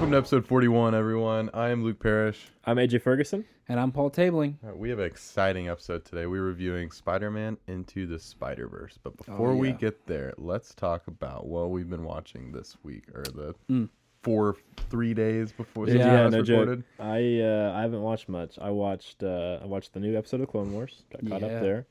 Welcome to episode 41, everyone. I am Luke Parrish. I'm AJ Ferguson. And I'm Paul Tabling. We have an exciting episode today. We're reviewing Spider-Man Into the Spider-Verse. But before we get there, let's talk about what we've been watching this week, or the 3 days before the last recorded. I haven't watched much. I watched the new episode of Clone Wars. Got caught up there.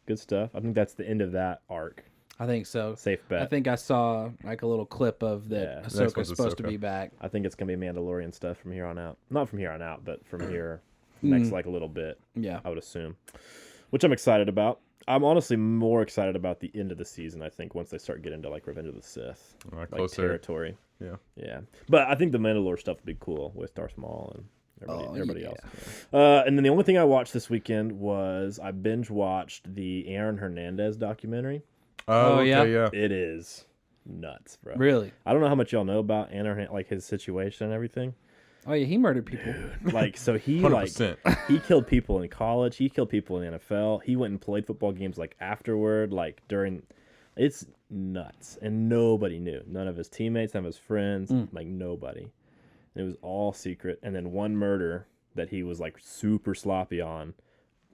Good stuff. I think that's the end of that arc. I think so. Safe bet. I think I saw like a little clip of that Ahsoka's supposed to be back. I think it's going to be Mandalorian stuff from here on out. Not from here on out, but from here next like a little bit. Yeah. I would assume. Which I'm excited about. I'm honestly more excited about the end of the season, I think, once they start getting into like Revenge of the Sith. Like territory. Yeah. Yeah. But I think the Mandalore stuff would be cool with Darth Maul and everybody else. And then the only thing I watched this weekend was I binge watched the Aaron Hernandez documentary. Oh, yeah. It is nuts, bro. Really? I don't know how much y'all know about Aaron, like his situation and everything. Oh yeah, he murdered people. Like, so he 100%. He killed people in college. He killed people in the NFL. He went and played football games like afterward, like during. It's nuts, and nobody knew. None of his teammates, none of his friends, like nobody. And it was all secret. And then one murder that he was like super sloppy on,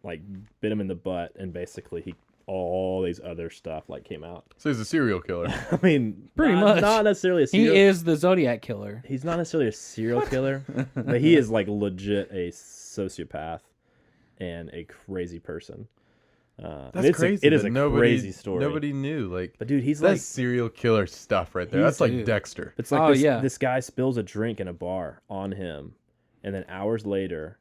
like bit him in the butt, and basically all these other stuff like came out. So he's a serial killer. I mean, pretty much. Not necessarily a serial. He is the Zodiac killer. He's not necessarily a serial killer, but he is like legit a sociopath and a crazy person. That's crazy. It is a crazy story. Nobody knew. Like, but dude, he's that's like serial killer stuff right there. That's like Dexter. It's like this guy spills a drink in a bar on him, and then hours later,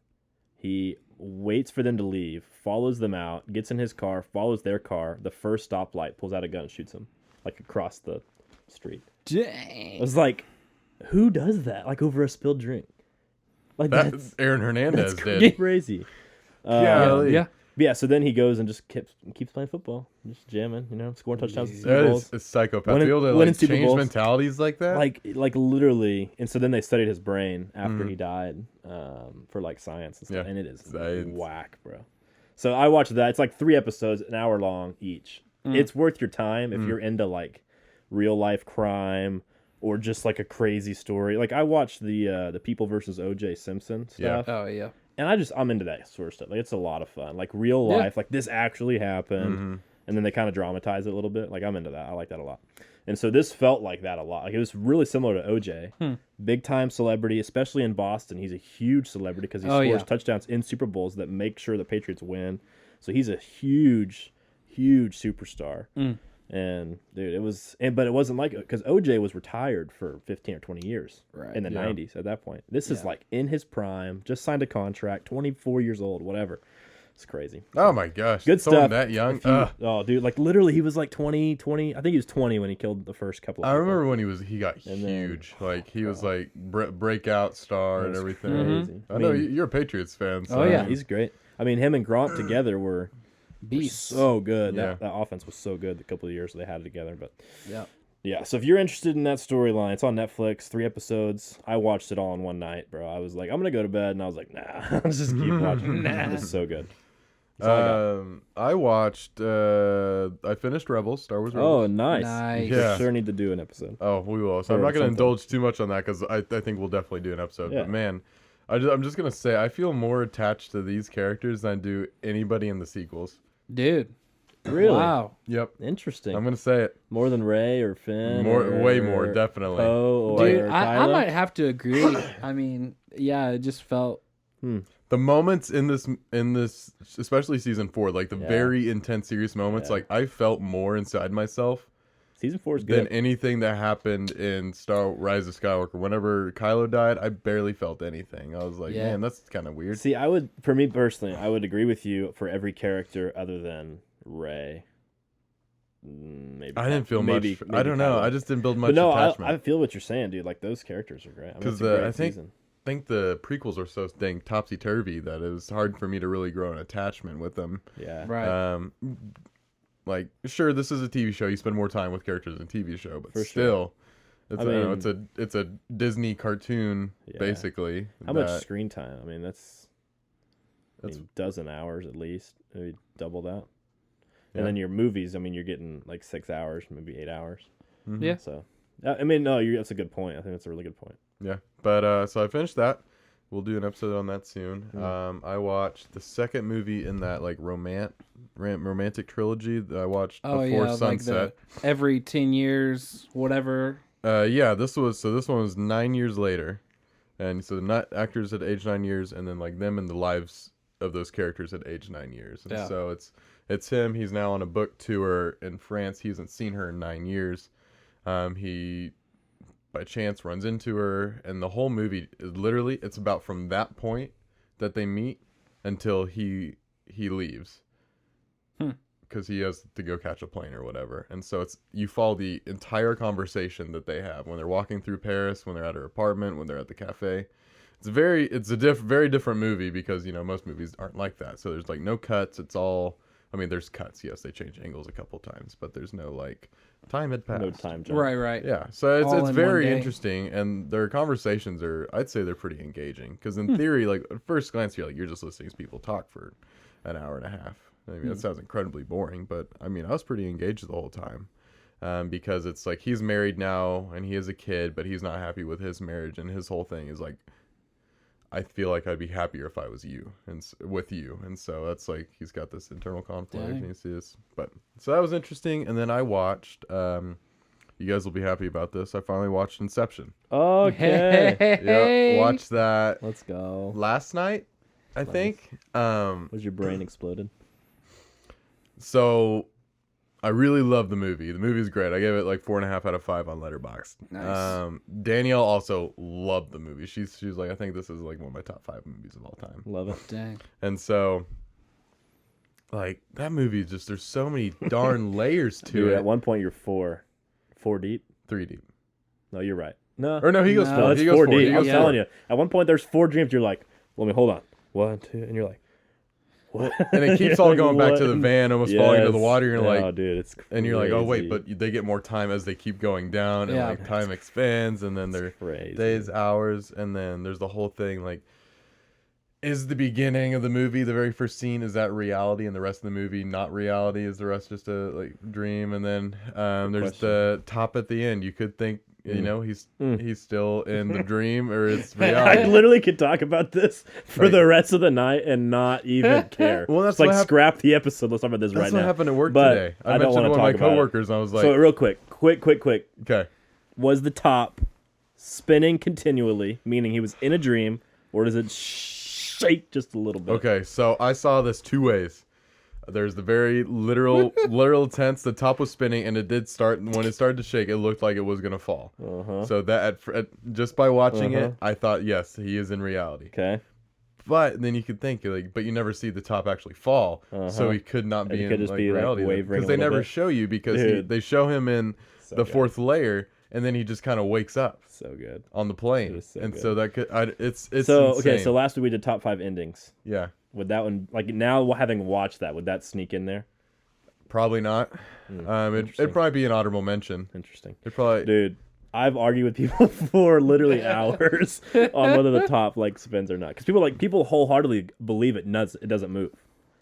he waits for them to leave, follows them out, gets in his car, follows their car. The first stoplight, pulls out a gun, and shoots him like across the street. Dang. I was like, who does that? Like over a spilled drink? Like that's Aaron Hernandez that's did. Crazy. Yeah. Yeah, so then he goes and just keeps playing football, just jamming, scoring touchdowns. That is a psychopath. Be able to like change mentalities like that, like literally. And so then they studied his brain after he died, for like science and stuff, and it is whack, bro. So I watched that. It's like 3 episodes, an hour long each. It's worth your time if you're into like real life crime or just like a crazy story. Like I watched the People versus O.J. Simpson stuff. Oh yeah. And I'm into that sort of stuff. Like it's a lot of fun. Like real life, like this actually happened. And then they kind of dramatize it a little bit. Like I'm into that. I like that a lot. And so this felt like that a lot. Like it was really similar to OJ. Big time celebrity, especially in Boston. He's a huge celebrity because he scores touchdowns in Super Bowls that make sure the Patriots win. So he's a huge, huge superstar. And dude, but it wasn't like it because OJ was retired for 15 or 20 years in the 90s at that point. This is like in his prime, just signed a contract, 24 years old, whatever. It's crazy. Oh my gosh. Good stuff. That young. Oh, dude, like literally he was like 20. I think he was 20 when he killed the first couple of people. I remember when he got huge. Like he was like breakout star and everything. Crazy. I know you're a Patriots fan. So. Oh yeah, he's great. I mean, him and Gronk together were so good. Yeah. That offense was so good the couple of years they had it together. But yeah. So if you're interested in that storyline, it's on Netflix. 3 episodes. I watched it all in one night, bro. I was like, I'm gonna go to bed, and I was like, nah, let's just keep watching. This is so good. I watched. I finished Rebels, Star Wars Rebels. Oh, nice. Yeah. We sure need to do an episode. Oh, we will. So I'm not going to indulge too much on that because I think we'll definitely do an episode. Yeah. But man, I'm just going to say I feel more attached to these characters than I do anybody in the sequels. Dude. Really? Wow. Yep. Interesting. I'm going to say it. More than Rey or Finn? Way more, definitely. Poe Dude, I might have to agree. I mean, yeah, it just felt... The moments in this, especially season 4, like the very intense, serious moments, like I felt more inside myself. Season 4 is good. Than anything that happened in Rise of Skywalker. Whenever Kylo died, I barely felt anything. I was like, man, that's kind of weird. See, for me personally, I would agree with you for every character other than Rey. Maybe I didn't feel much. I don't know. I just didn't build much attachment. I feel what you're saying, dude. Like those characters are great. Because I think the prequels are so dang topsy-turvy that it was hard for me to really grow an attachment with them. Yeah. Right. Like, sure, this is a TV show. You spend more time with characters in a TV show, but for still, sure. it's a Disney cartoon, basically. How much screen time? I mean, that's a dozen hours at least. Maybe double that. And then your movies, I mean, you're getting like 6 hours, maybe 8 hours. Yeah. So, I mean, no, that's a good point. I think that's a really good point. Yeah. But so I finished that. We'll do an episode on that soon. I watched the second movie in that like romantic trilogy that I watched before Sunset. Like every 10 years, whatever. Yeah, this one was 9 years later, and so the actors had aged 9 years, and then like them and the lives of those characters had aged 9 years, and so it's him. He's now on a book tour in France. He hasn't seen her in 9 years. He by chance runs into her, and the whole movie is literally it's about from that point that they meet until he leaves. Because he has to go catch a plane or whatever, and so you follow the entire conversation that they have when they're walking through Paris, when they're at her apartment, when they're at the cafe. It's a very different movie because most movies aren't like that. So there's like no cuts. It's all, I mean, there's cuts. Yes, they change angles a couple times, but there's no like time had passed. No time jump. Right. Yeah, so it's very interesting, and their conversations I'd say they're pretty engaging because in theory, like at first glance, you're just listening to people talk for an hour and a half. I mean, that sounds incredibly boring, but I mean, I was pretty engaged the whole time because it's like he's married now and he has a kid, but he's not happy with his marriage, and his whole thing is like, I feel like I'd be happier if I was you and with you, and so that's like he's got this internal conflict. And you see this, but so that was interesting. And then I watched. You guys will be happy about this. I finally watched Inception. Okay. Yeah, watched that. Let's go. Last night, I think. Was your brain exploded? So, I really love the movie. The movie's great. I gave it like 4.5 out of 5 on Letterboxd. Nice. Danielle also loved the movie. She's like, I think this is like one of my top 5 movies of all time. Love it. Dang. And so, like that movie, just there's so many darn layers to it. At one point, you're four deep. 3 deep. No, you're right. No, or no, he goes 4. It's He goes 4 4. deep. He I'm goes telling 4. you. At one point, there's 4 dreams. You're like, well, hold on, 1, 2, and you're like. What? And it keeps all going back to the van, almost falling into the water. You're like, oh, dude, it's crazy. And you're like, oh wait, but they get more time as they keep going down, and like time expands, and then their days, hours, and then there's the whole thing. Like, is the beginning of the movie the very first scene? Is that reality, and the rest of the movie not reality? Is the rest just a like dream? And then there's the top at the end. You could think. He's still in the dream, or it's reality. I literally could talk about this for the rest of the night and not even care. Well, that's like scrap the episode. Let's talk about this right now. That's what happened at work today. I mentioned to one of my coworkers, and I was like, "So real quick. Okay, was the top spinning continually, meaning he was in a dream, or does it shake just a little bit?" Okay, so I saw this 2 ways. There's the very literal tense. The top was spinning, and it did start. When it started to shake, it looked like it was gonna fall. So that just by watching it, I thought, yes, he is in reality. Okay. But then you could think but you never see the top actually fall, so he could not be in reality because they never show you because they show him in the 4th layer, and then he just kind of wakes up. So good on the plane, so that could it's so insane. Okay. So last week we did top 5 endings. Yeah. Would that one, like now having watched that, would that sneak in there? Probably not. It'd probably be an honorable mention. Interesting. Dude, I've argued with people for literally hours on whether the top like spins or not, because people wholeheartedly believe it doesn't move.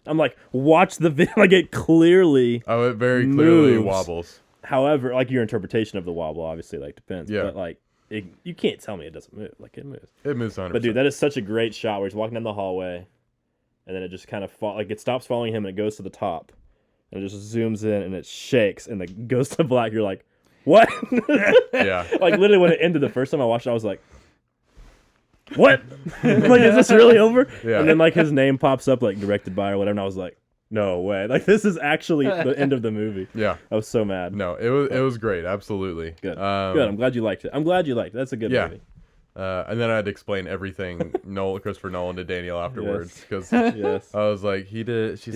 I'm like, watch the video, like it clearly. Oh, it very clearly moves. Wobbles. However, like your interpretation of the wobble obviously like depends. Yeah. But like you can't tell me it doesn't move. Like it moves. It moves 100%. But dude, that is such a great shot where he's walking down the hallway. And then it just kind of it stops following him and it goes to the top. And it just zooms in and it shakes and it goes to black. You're like, what? Yeah. Like literally when it ended the first time I watched it, I was like, what? Like, is this really over? Yeah. And then like his name pops up like directed by or whatever. And I was like, no way. Like this is actually the end of the movie. Yeah. I was so mad. No, it was great. Absolutely. Good. Good. I'm glad you liked it. That's a good movie. And then I had to explain everything Christopher Nolan to Danielle afterwards because yes. I was like, she's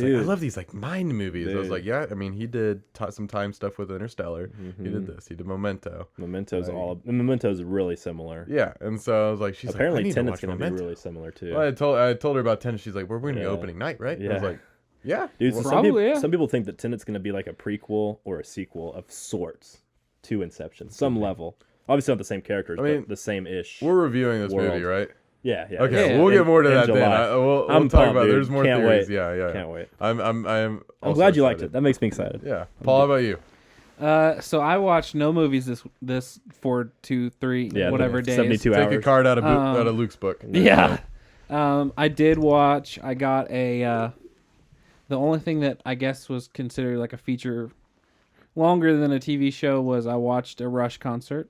like, I love these like mind movies. Dude. I was like, yeah, I mean, he did some time stuff with Interstellar. Mm-hmm. He did this. He did Memento. Memento's really similar. Yeah, and so I was like, she's apparently like, Tenet's gonna be really similar too. Well, I told her about Tenet. She's like, we're gonna go opening night, right? Yeah. I was like, yeah, dude. So probably, some people think that Tenet's gonna be like a prequel or a sequel of sorts to Inception, some level. Obviously not the same characters, but the same-ish. We're reviewing this movie, right? Yeah. Okay, we'll get more to that then. We'll I'm talk pumped, about. Dude. There's more Can't theories. Wait. Yeah. Can't wait. I'm glad you liked it. That makes me excited. Yeah. Paul, how about you? So I watched no movies this 4, 2, 3, whatever days. 72 hours. Take a card out of Luke's book. Yeah. I did watch. I got a. The only thing that I guess was considered like a feature longer than a TV show was I watched a Rush concert.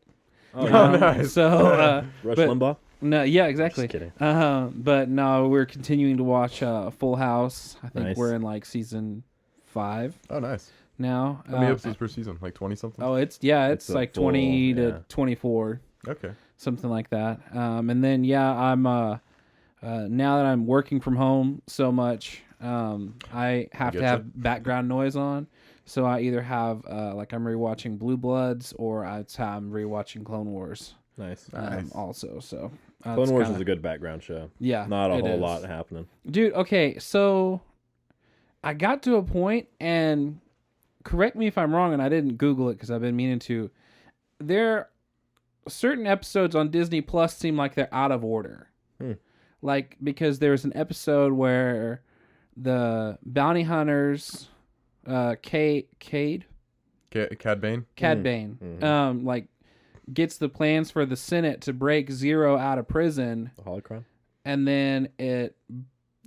Oh, nice. So Rush Limbaugh. No, yeah, exactly. Just kidding. But no, we're continuing to watch Full House. I think Nice. we're in like season 5 Oh, nice. now. How many episodes per season? Like 20 something? Oh, it's It's like a full, 20 to yeah. 24, Okay. something like that. And then I'm now that I'm working from home so much, I have to have background noise on. So I either have like I'm rewatching Blue Bloods or I'm rewatching Clone Wars. Nice. Also, so Clone Wars is a good background show. Yeah, Not a it whole is. lot happening. Dude, okay, so I got to a point, and correct me if I'm wrong, and I didn't Google it because I've been meaning to. There, certain episodes on Disney Plus seem like they're out of order. Like, because there's an episode where the bounty hunters, Cad Bane? Bane, like, gets the plans for the Senate to break Zero out of prison. The holocron? And then it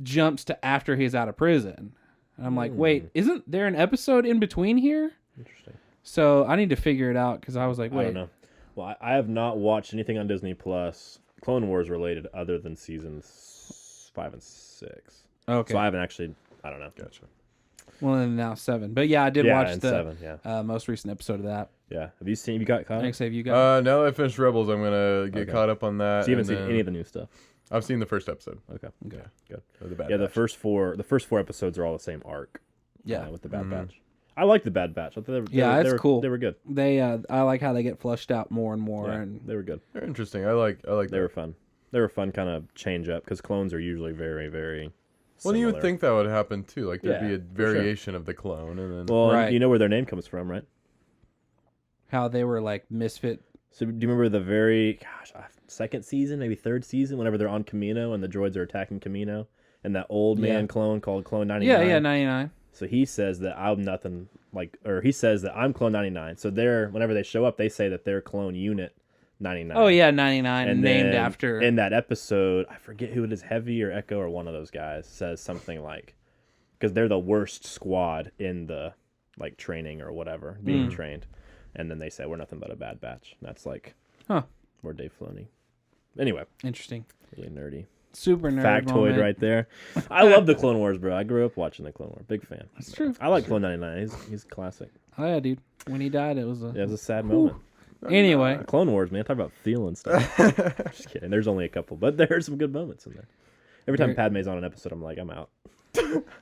jumps to after he's out of prison. And I'm like, wait, isn't there an episode in between here? Interesting. So I need to figure it out because I was like, I wait. don't know. Well, I have not watched anything on Disney Plus Clone Wars related other than seasons 5 and 6. Okay. So I haven't actually. I don't know. Gotcha. Well, and now 7. But yeah, I did watch the 7. Yeah. most recent episode of that. Yeah. Have you seen? You got caught? Thanks, Dave. You got Now that I finished Rebels, I'm gonna get caught up on that. So you haven't seen any of the new stuff? I've seen the first episode. Okay. Okay. Good. Of the Bad Yeah, Batch. the first four episodes are all the same arc. Yeah. With the Bad Batch. I like the Bad Batch. I thought it's cool. They were good. They I like how they get flushed out more and more. Yeah, And they were good. They're interesting. I like They that. were fun. They were fun kind of change up because clones are usually very, very Well, you would similar. think that would happen too. Like there'd be Yeah, a for sure. variation of the clone, and then Well, Right. you know where their name comes from, right? how they were like misfit. So do you remember the very second season, maybe third season, whenever they're on Kamino and the droids are attacking Kamino, and that old man clone called Clone 99? Yeah, 99. So he says that I'm nothing like, or he says that I'm Clone 99. So whenever they show up, they say that they're Clone Unit 99. Oh yeah, 99, And named then after. in that episode, I forget who it is, Heavy or Echo or one of those guys says something like, because they're the worst squad in the like training or whatever, being trained, and then they say we're nothing but a bad batch. And that's like, we're Dave Filoni. Anyway, Interesting. really nerdy Super nerd factoid moment. right there. I love the Clone Wars, bro. I grew up watching the Clone Wars. Big fan. That's true. I like Clone 99. He's classic. Oh yeah, dude. When he died, it was a. Yeah, it was a sad moment. Anyway, Clone Wars, man. Talk about feeling stuff. Just kidding. There's only a couple, but there's some good moments in there. Every time Padme's on an episode, I'm like, I'm out.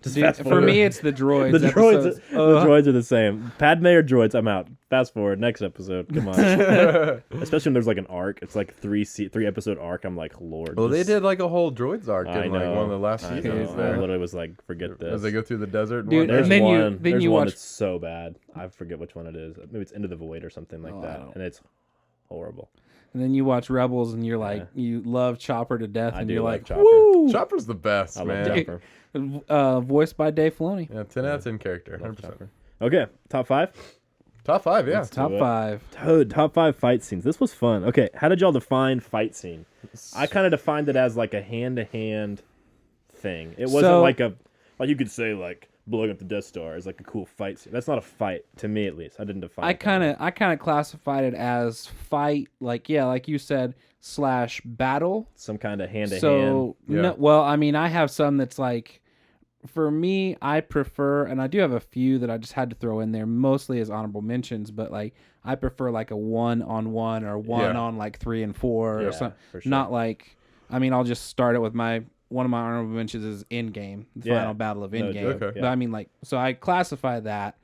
Just dude, fast for forward. me, it's the droids. The droids, episodes. the droids are the same. Padme or droids, I'm out. Fast forward, next episode. Come on. Especially when there's like an arc. It's like three episode arc. I'm like, Lord. well, they just- did like a whole droids arc I in know. like one of the last I seasons. know. I There, literally was like, forget this. as they go through the desert. Dude, one. There's and then one. then There's you one watch- that's so bad. I forget which one it is. Maybe it's Into the Void or something like I that. don't- And it's horrible. And then you watch Rebels, and you're like, you love Chopper to death, I and do you're like like, Chopper. woo! Chopper's the best, I love man. Chopper. Voiced by Dave Filoni. Yeah, 10 out of 10 character. Love 100%. Chopper. Okay, top 5. Top 5, yeah. Top it. 5. Dude, top 5 fight scenes. This was fun. Okay, how did y'all define fight scene? I kind of defined it as like a hand-to-hand thing. It wasn't So- like you could say like blowing up the Death Star is like a cool fight scene. That's not a fight to me, at least. I didn't define. I it that way. kind of classified it as fight, like you said, / battle. Some kind of hand-to-hand. So, Yeah. no, well, I mean, I have some that's like, for me, I prefer, and I do have a few that I just had to throw in there, mostly as honorable mentions, but like, I prefer like a 1-on-1 or one Yeah. on like 3 and 4 Yeah, or something. for sure. Not like, I mean, I'll just start it with one of my honorable mentions is Endgame, the Yeah. final battle of No Endgame. joke, Okay. But I mean, like, so I classify that,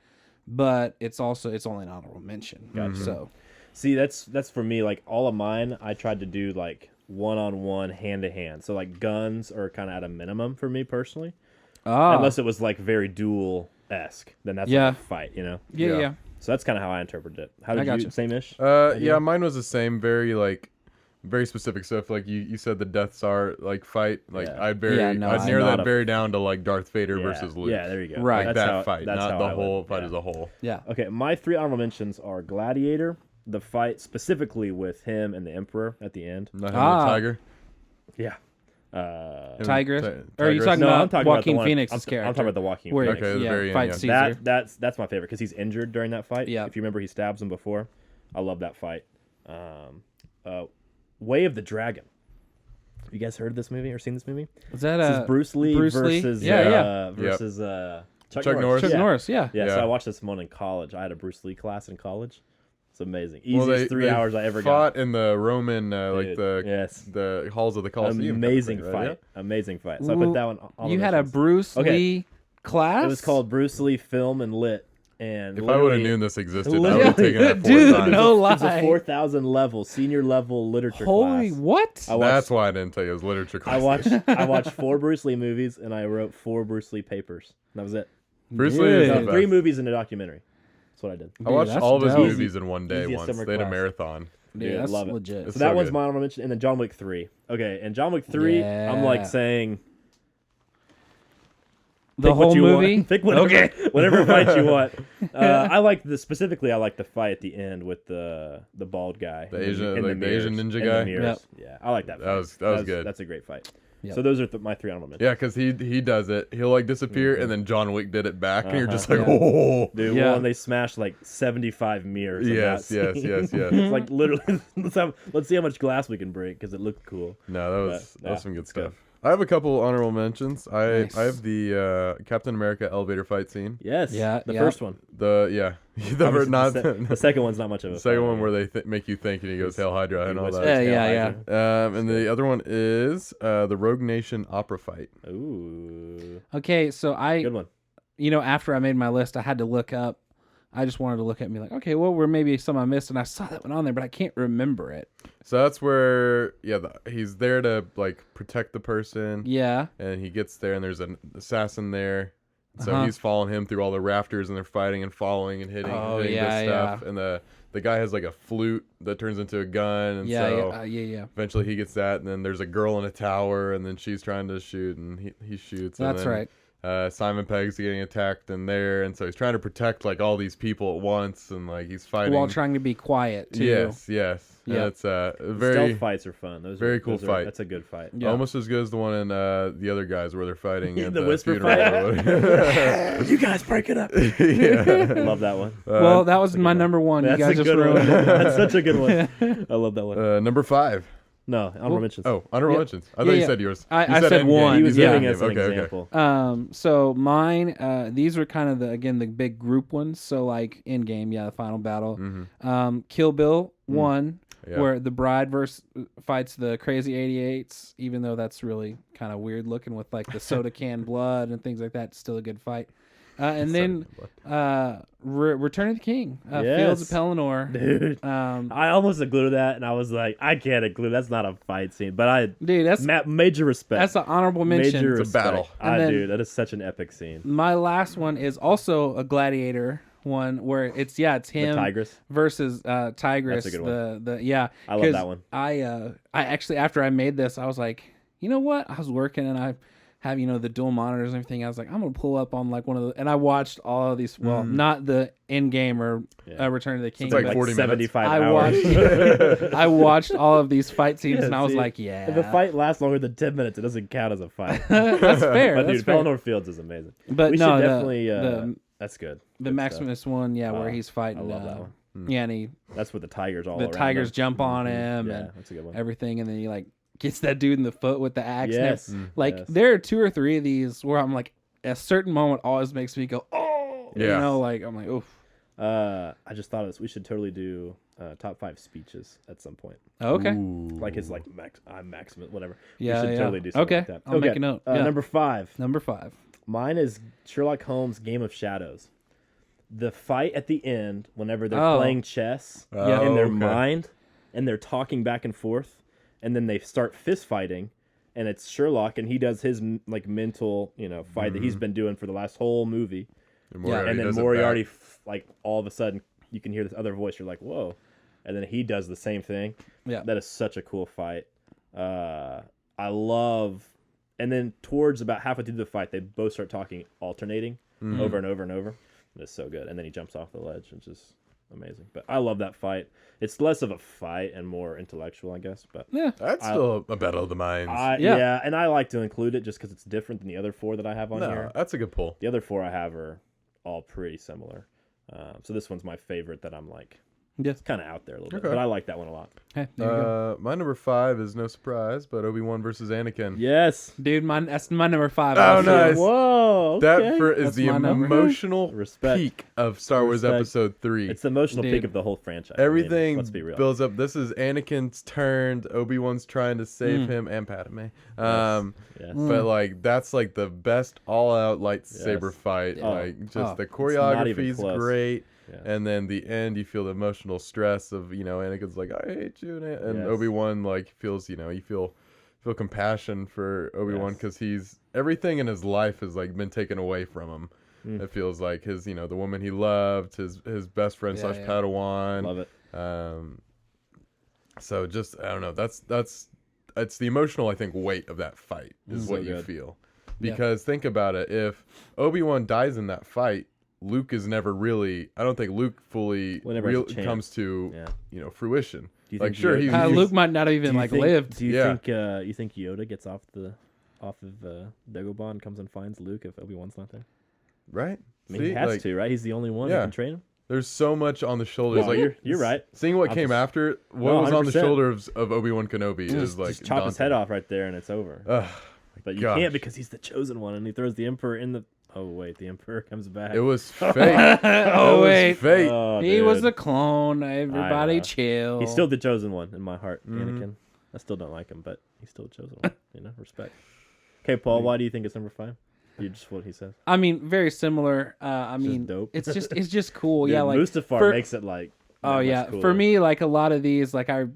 but it's only an honorable mention. Gotcha. So, See, that's for me. Like all of mine, I tried to do like one-on-one, hand-to-hand. So like guns are kind of at a minimum for me personally. Unless it was like very duel-esque, then that's Yeah. like a fight, you know. yeah, yeah. So that's kind of how I interpreted it. How did I you gotcha. same-ish? Yeah, mine was the same. Very like very specific. So if like you said the Death Star like fight, like Yeah. I'd Yeah, no, I'd I'm narrow not that a- very down to like Darth Vader versus Luke. Yeah, there you go. Right. Like That's that how- fight, that's not how the I would- whole fight yeah. as a whole. Yeah. Okay, my 3 honorable mentions are Gladiator, the fight specifically with him and the Emperor at the end. Not having a tiger. Yeah. Tigress? Ti- Or are you Tigress? talking No, about I'm talking Joaquin about the one, Phoenix's I'm character? talking about the Joaquin Where, Phoenix. Okay, the very end, fights yeah. Caesar. That's my favorite because he's injured during that fight. Yeah. If you remember, he stabs him before. I love that fight. Way of the Dragon. Have you guys heard of this movie or seen this movie? Was that This is Bruce Lee versus Chuck Norris. Chuck Yeah. Norris, yeah. Yeah, Yeah. so I watched this one in college. I had a Bruce Lee class in college. It's amazing. Well, Easiest 3 hours I ever got. fought in the Roman, like Dude, the yes. the halls of the Colosseum. Amazing right? fight. Amazing fight. So I put that one on. You the had a mentions. Bruce Okay. Lee class? It was called Bruce Lee Film and Lit. And If I would have literally- known this existed, I literally- would have taken that 4 Dude, times. no It's a lie. 4,000 level, senior level literature Holy, class. what? I watched, That's why I didn't tell you it was literature class. I watched 4 Bruce Lee movies and I wrote 4 Bruce Lee papers. And that was it. Bruce Lee is Dude. the No, best. 3 movies and a documentary. That's what I did. I watched that's all of his dope. movies in one day Easiest once. summer They had a class. marathon. Dude, Dude, that's love it. legit. So It's that so one's good. my honorable mention. And then John Wick 3. Okay, and John Wick 3, I'm Yeah. like saying The pick what whole you movie? want. Pick whatever, whatever fight you want. I like specifically. I like the fight at the end with the bald guy, The in Asian- in like the Asian mirrors, ninja in the guy? mirrors. Yeah, I like that. Fight. That was good. That's a great fight. Yep. So those are my 3 honorable mentions. Yeah, because he does it. He'll like disappear, and then John Wick did it back, and you're just like, Yeah. oh. Dude, Yeah. well, and they smashed like 75 mirrors. in Yes, that yes, scene. yes, yes. It's like literally, let's see how much glass we can break because it looked cool. No, that was But, that was yeah, some good it's stuff. good. I have a couple honorable mentions. I Nice. have the Captain America elevator fight scene. Yes. Yeah, The yeah. first one. The the Obviously, not the second one's not much of a the second fight. one where they make you think, and he goes Hail Hydra and all whispers that. Yeah, Hail yeah, Hydra. And the other one is the Rogue Nation opera fight. Ooh, Okay, so good one. after I made my list, I had to look up. I just wanted to look at me like, okay, what were maybe some I missed? And I saw that one on there, but I can't remember it. So that's where he's there to like protect the person. Yeah. And he gets there, and there's an assassin there. So Uh-huh. he's following him through all the rafters, and they're fighting and following and hitting, Oh, hitting yeah, this stuff. And the guy has like a flute that turns into a gun, and Yeah, so yeah. eventually he gets that. And then there's a girl in a tower, and then she's trying to shoot, and he shoots. And That's then, right. Simon Pegg's getting attacked in there, and so he's trying to protect like all these people at once, and like he's fighting While trying to be quiet, too. Yes. Yeah. And it's very Stealth fights are fun. very cool fight. That's a good fight. Yeah. almost as good as the one in the other guys where they're fighting at The the whisper funeral. fight? You guys break it up. Yeah. Love that one. Well, that was that's a good my one. number one. You That's guys a just good one. ruined it. That's such a good one. I love that one. Number 5. No, honorable mentions. Oh, honorable Yeah. mentions. I thought Yeah, you yeah. said yours. I You said Endgame. one. He You was said giving Endgame. us an Okay, okay. example. So mine, these were kind of the big group ones. So like Endgame, the final battle. Kill Bill 1, Yeah. where the bride fights the crazy 88s, even though that's really kind of weird looking with like the soda can blood and things like that. It's still a good fight. And then Return of the King, Fields of Yes. Pelennor. Dude, I almost included that, and I was like, I can't include. That's not a fight scene, but I Dude, that's major respect. an honorable mention. Major It's a respect. battle. And then- Dude, that is such an epic scene. My last one is also a gladiator one where it's him Tigress. versus Tigress. That's a good one. I love 'cause that one. I actually, after I made this, I was like, you know what? I was working and I have the dual monitors and everything. I was like, I'm gonna pull up on like one of the, and I watched all of these. Well, not the end game or Return of the King. It's like but 40 minutes. 75 I hours. I watched all of these fight scenes Yeah, and I was see, like, yeah, If a fight lasts longer than 10 minutes, it doesn't count as a fight. that's fair. But that's dude, fair. Pelennor Fields is amazing. But we no, should definitely. the That's good. the Good Maximus one, where he's fighting. I love that one. Yeah, and he stuff. That's with the tigers all the around tigers him. jump on him Yeah, and that's a good one. everything, and then he like gets that dude in the foot with the axe. Yes. And like Yes. there are 2 or 3 of these where I'm like, a certain moment always makes me go, oh, Yeah. like I'm like, oof. I just thought of this. We should totally do top 5 speeches at some point. Okay, Like his like I'm Maximus, whatever. Yeah, we should yeah. totally do something Okay, like that. I'll make a note. Yeah. Number 5. number 5. Mine is Sherlock Holmes' Game of Shadows. The fight at the end, whenever they're Oh. playing chess Yeah. in their Okay. mind, and they're talking back and forth, and then they start fist fighting, and it's Sherlock, and he does his like mental, fight that he's been doing for the last whole movie, Moriarty and then does it Moriarty, back. like all of a sudden, you can hear this other voice. You're like, whoa. and then he does the same thing. Yeah. That is such a cool fight. I love, and then towards about halfway through the fight, they both start talking, alternating over and over and over. It's so good. And then he jumps off the ledge, which is amazing. But I love that fight. It's less of a fight and more intellectual, I guess. But Yeah. That's still a battle of the minds. Yeah, and I like to include it just because it's different than the other 4 that I have on here. That's a good pull. The other 4 I have are all pretty similar. So this one's my favorite that I'm like, it's kind of out there a little bit. But I like that one a lot. Hey, there you go. My number 5 is no surprise, but Obi-Wan versus Anakin. Yes. Dude, that's my number 5. Oh, nice. Whoa. Okay. That is That's the my number. emotional Respect. peak of Star Wars Respect. Episode 3. It's the emotional Dude. peak of the whole franchise. I Everything mean, let's be real. builds up. This is Anakin's turn. Obi-Wan's trying to save him, and Padme. Yes. But like that's like the best all-out lightsaber Yes. fight. Oh. Like just the not even choreography's close. great. Yeah. And then the end, you feel the emotional stress of Anakin's like, I hate you, and Yes. Obi-Wan like feels you feel compassion for Obi-Wan Yes. because he's everything in his life has like been taken away from him. Mm. It feels like his the woman he loved, his best friend Yeah, / yeah. Padawan. Love it. So just I don't know. That's it's the emotional I think weight of that fight is So what you good. feel. Because think about it, if Obi-Wan dies in that fight, Luke is never really. I don't think Luke fully Well, never has a chance. comes to fruition. Do you Like think sure, Yoda- he's Luke might not have even lived. Do you Yeah. think you think Yoda gets off of Dagobah and comes and finds Luke if Obi-Wan's not there? right. I mean, See, he has like, to, right? He's the only one Yeah. who can train him. There's so much on the shoulders. No, like you're right. Seeing what I'm came just- after, what No, was on the 100%. shoulders of Obi-Wan Kenobi is like Just chop his daunting. head off right there and it's over. Ugh, But you gosh. can't because he's the chosen one and he throws the Emperor in the. Oh wait, the Emperor comes back. It was fate. It Oh, was wait. fate. Oh, He was dude. a clone. Everybody know. chill. He's still the chosen one in my heart, Mm-hmm. Anakin. I still don't like him, but he's still the chosen one. Respect. Okay, Paul, why do you think it's number 5? You just what he says. I mean, very similar. I mean, dope. it's just cool. Dude, Yeah, like Mustafar makes it like. Oh that much yeah, cooler. for me, like a lot of these, like I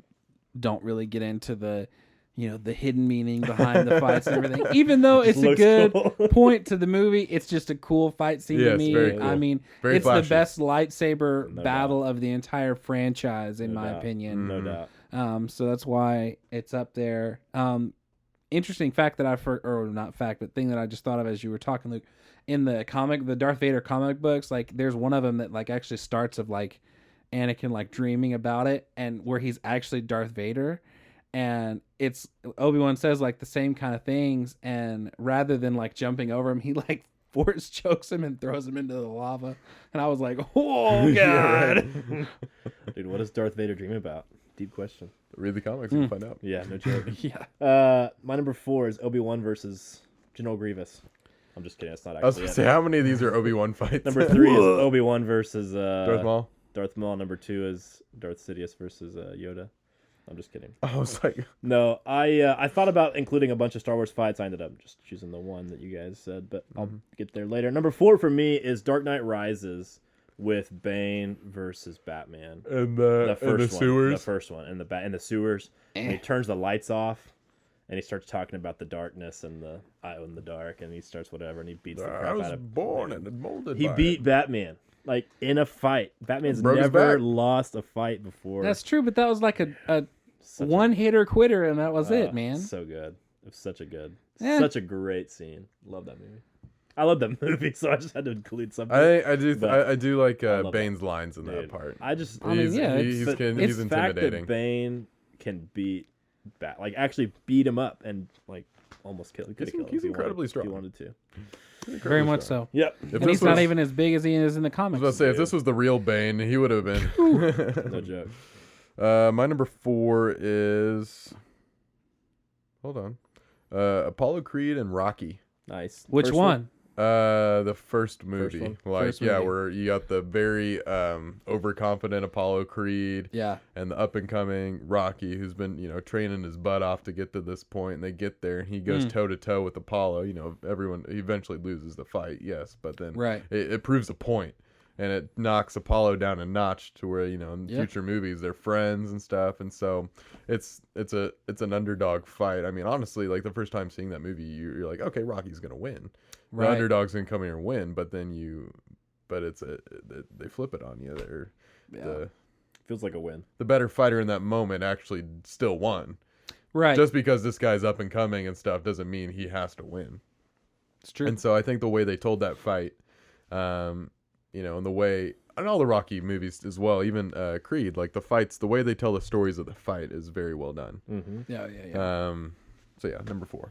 don't really get into the hidden meaning behind the fights and everything. Even though it's a looks good cool. point to the movie, it's just a cool fight scene to Yes, me. very cool. I mean, Very it's flashy. the best lightsaber No battle of the entire franchise, in No my doubt. opinion. No doubt. So that's why it's up there. Interesting fact that thing that I just thought of as you were talking, Luke. In the Darth Vader comic books, like there's one of them that like actually starts of like Anakin like dreaming about it, and where he's actually Darth Vader, and it's Obi-Wan says like the same kind of things, and rather than like jumping over him, he like force chokes him and throws him into the lava, and I was like, oh god. Dude, what does Darth Vader dream about? Deep question. Read the comics and find out. Yeah, no joke. Yeah. My number 4 is Obi-Wan versus General Grievous. I'm just kidding. It's not I was actually gonna it. say how many of these are Obi-Wan fights? Number 3 is Obi-Wan versus Darth Maul. Darth Maul. Number 2 is Darth Sidious versus Yoda. I'm just kidding. I was like, No, I thought about including a bunch of Star Wars fights. I ended up just choosing the one that you guys said, but I'll get there later. Number 4 for me is Dark Knight Rises with Bane versus Batman. and The the first one, sewers. the first one, in the sewers. And he turns the lights off, and he starts talking about the darkness and the I own the dark, and he starts whatever, and he beats the I crap was out of. born and molded. He by beat it. Batman like in a fight. Batman's Broke his never back. lost a fight before. That's true, but that was like a Such a- one hitter quitter, and that was it, man. So good. It was such Yeah. such a great scene. Love that movie. I love that movie, so I just had to include something. I do But I do like love Bane's lines in that Dude, part. I just I mean, yeah, he's but he's it's fact that intimidating. Bane can beat like actually beat him up and like almost kill. He could have killed him. He's if he incredibly wanted, strong. If he wanted to. Very much so. Yep. If And this he's not was- even as big as he is in the I comics. was about to say if this was the real Bane, he would have been. No joke. My number 4 is. Hold on. Apollo Creed and Rocky. Nice. Which First one? The first movie. one? Like First yeah, movie. where you got the very overconfident Apollo Creed Yeah. and the up and coming Rocky who's been, training his butt off to get to this point, and they get there and he goes toe to toe with Apollo. Everyone he eventually loses the fight, yes, but then Right. it proves a point. And it knocks Apollo down a notch to where in Yeah. future movies they're friends and stuff, and so it's an underdog fight. I mean, honestly, like the first time seeing that movie, you're like, okay, Rocky's gonna win. Right. The underdog's gonna come here and win, but then they flip it on you. Feels like a win. the better fighter in that moment actually still won. Right. Just because this guy's up and coming and stuff doesn't mean he has to win. It's true. And so I think the way they told that fight, and the way, and all the Rocky movies as well, even Creed, like the fights, the way they tell the stories of the fight is very well done. Mm-hmm. Yeah. So yeah, number 4.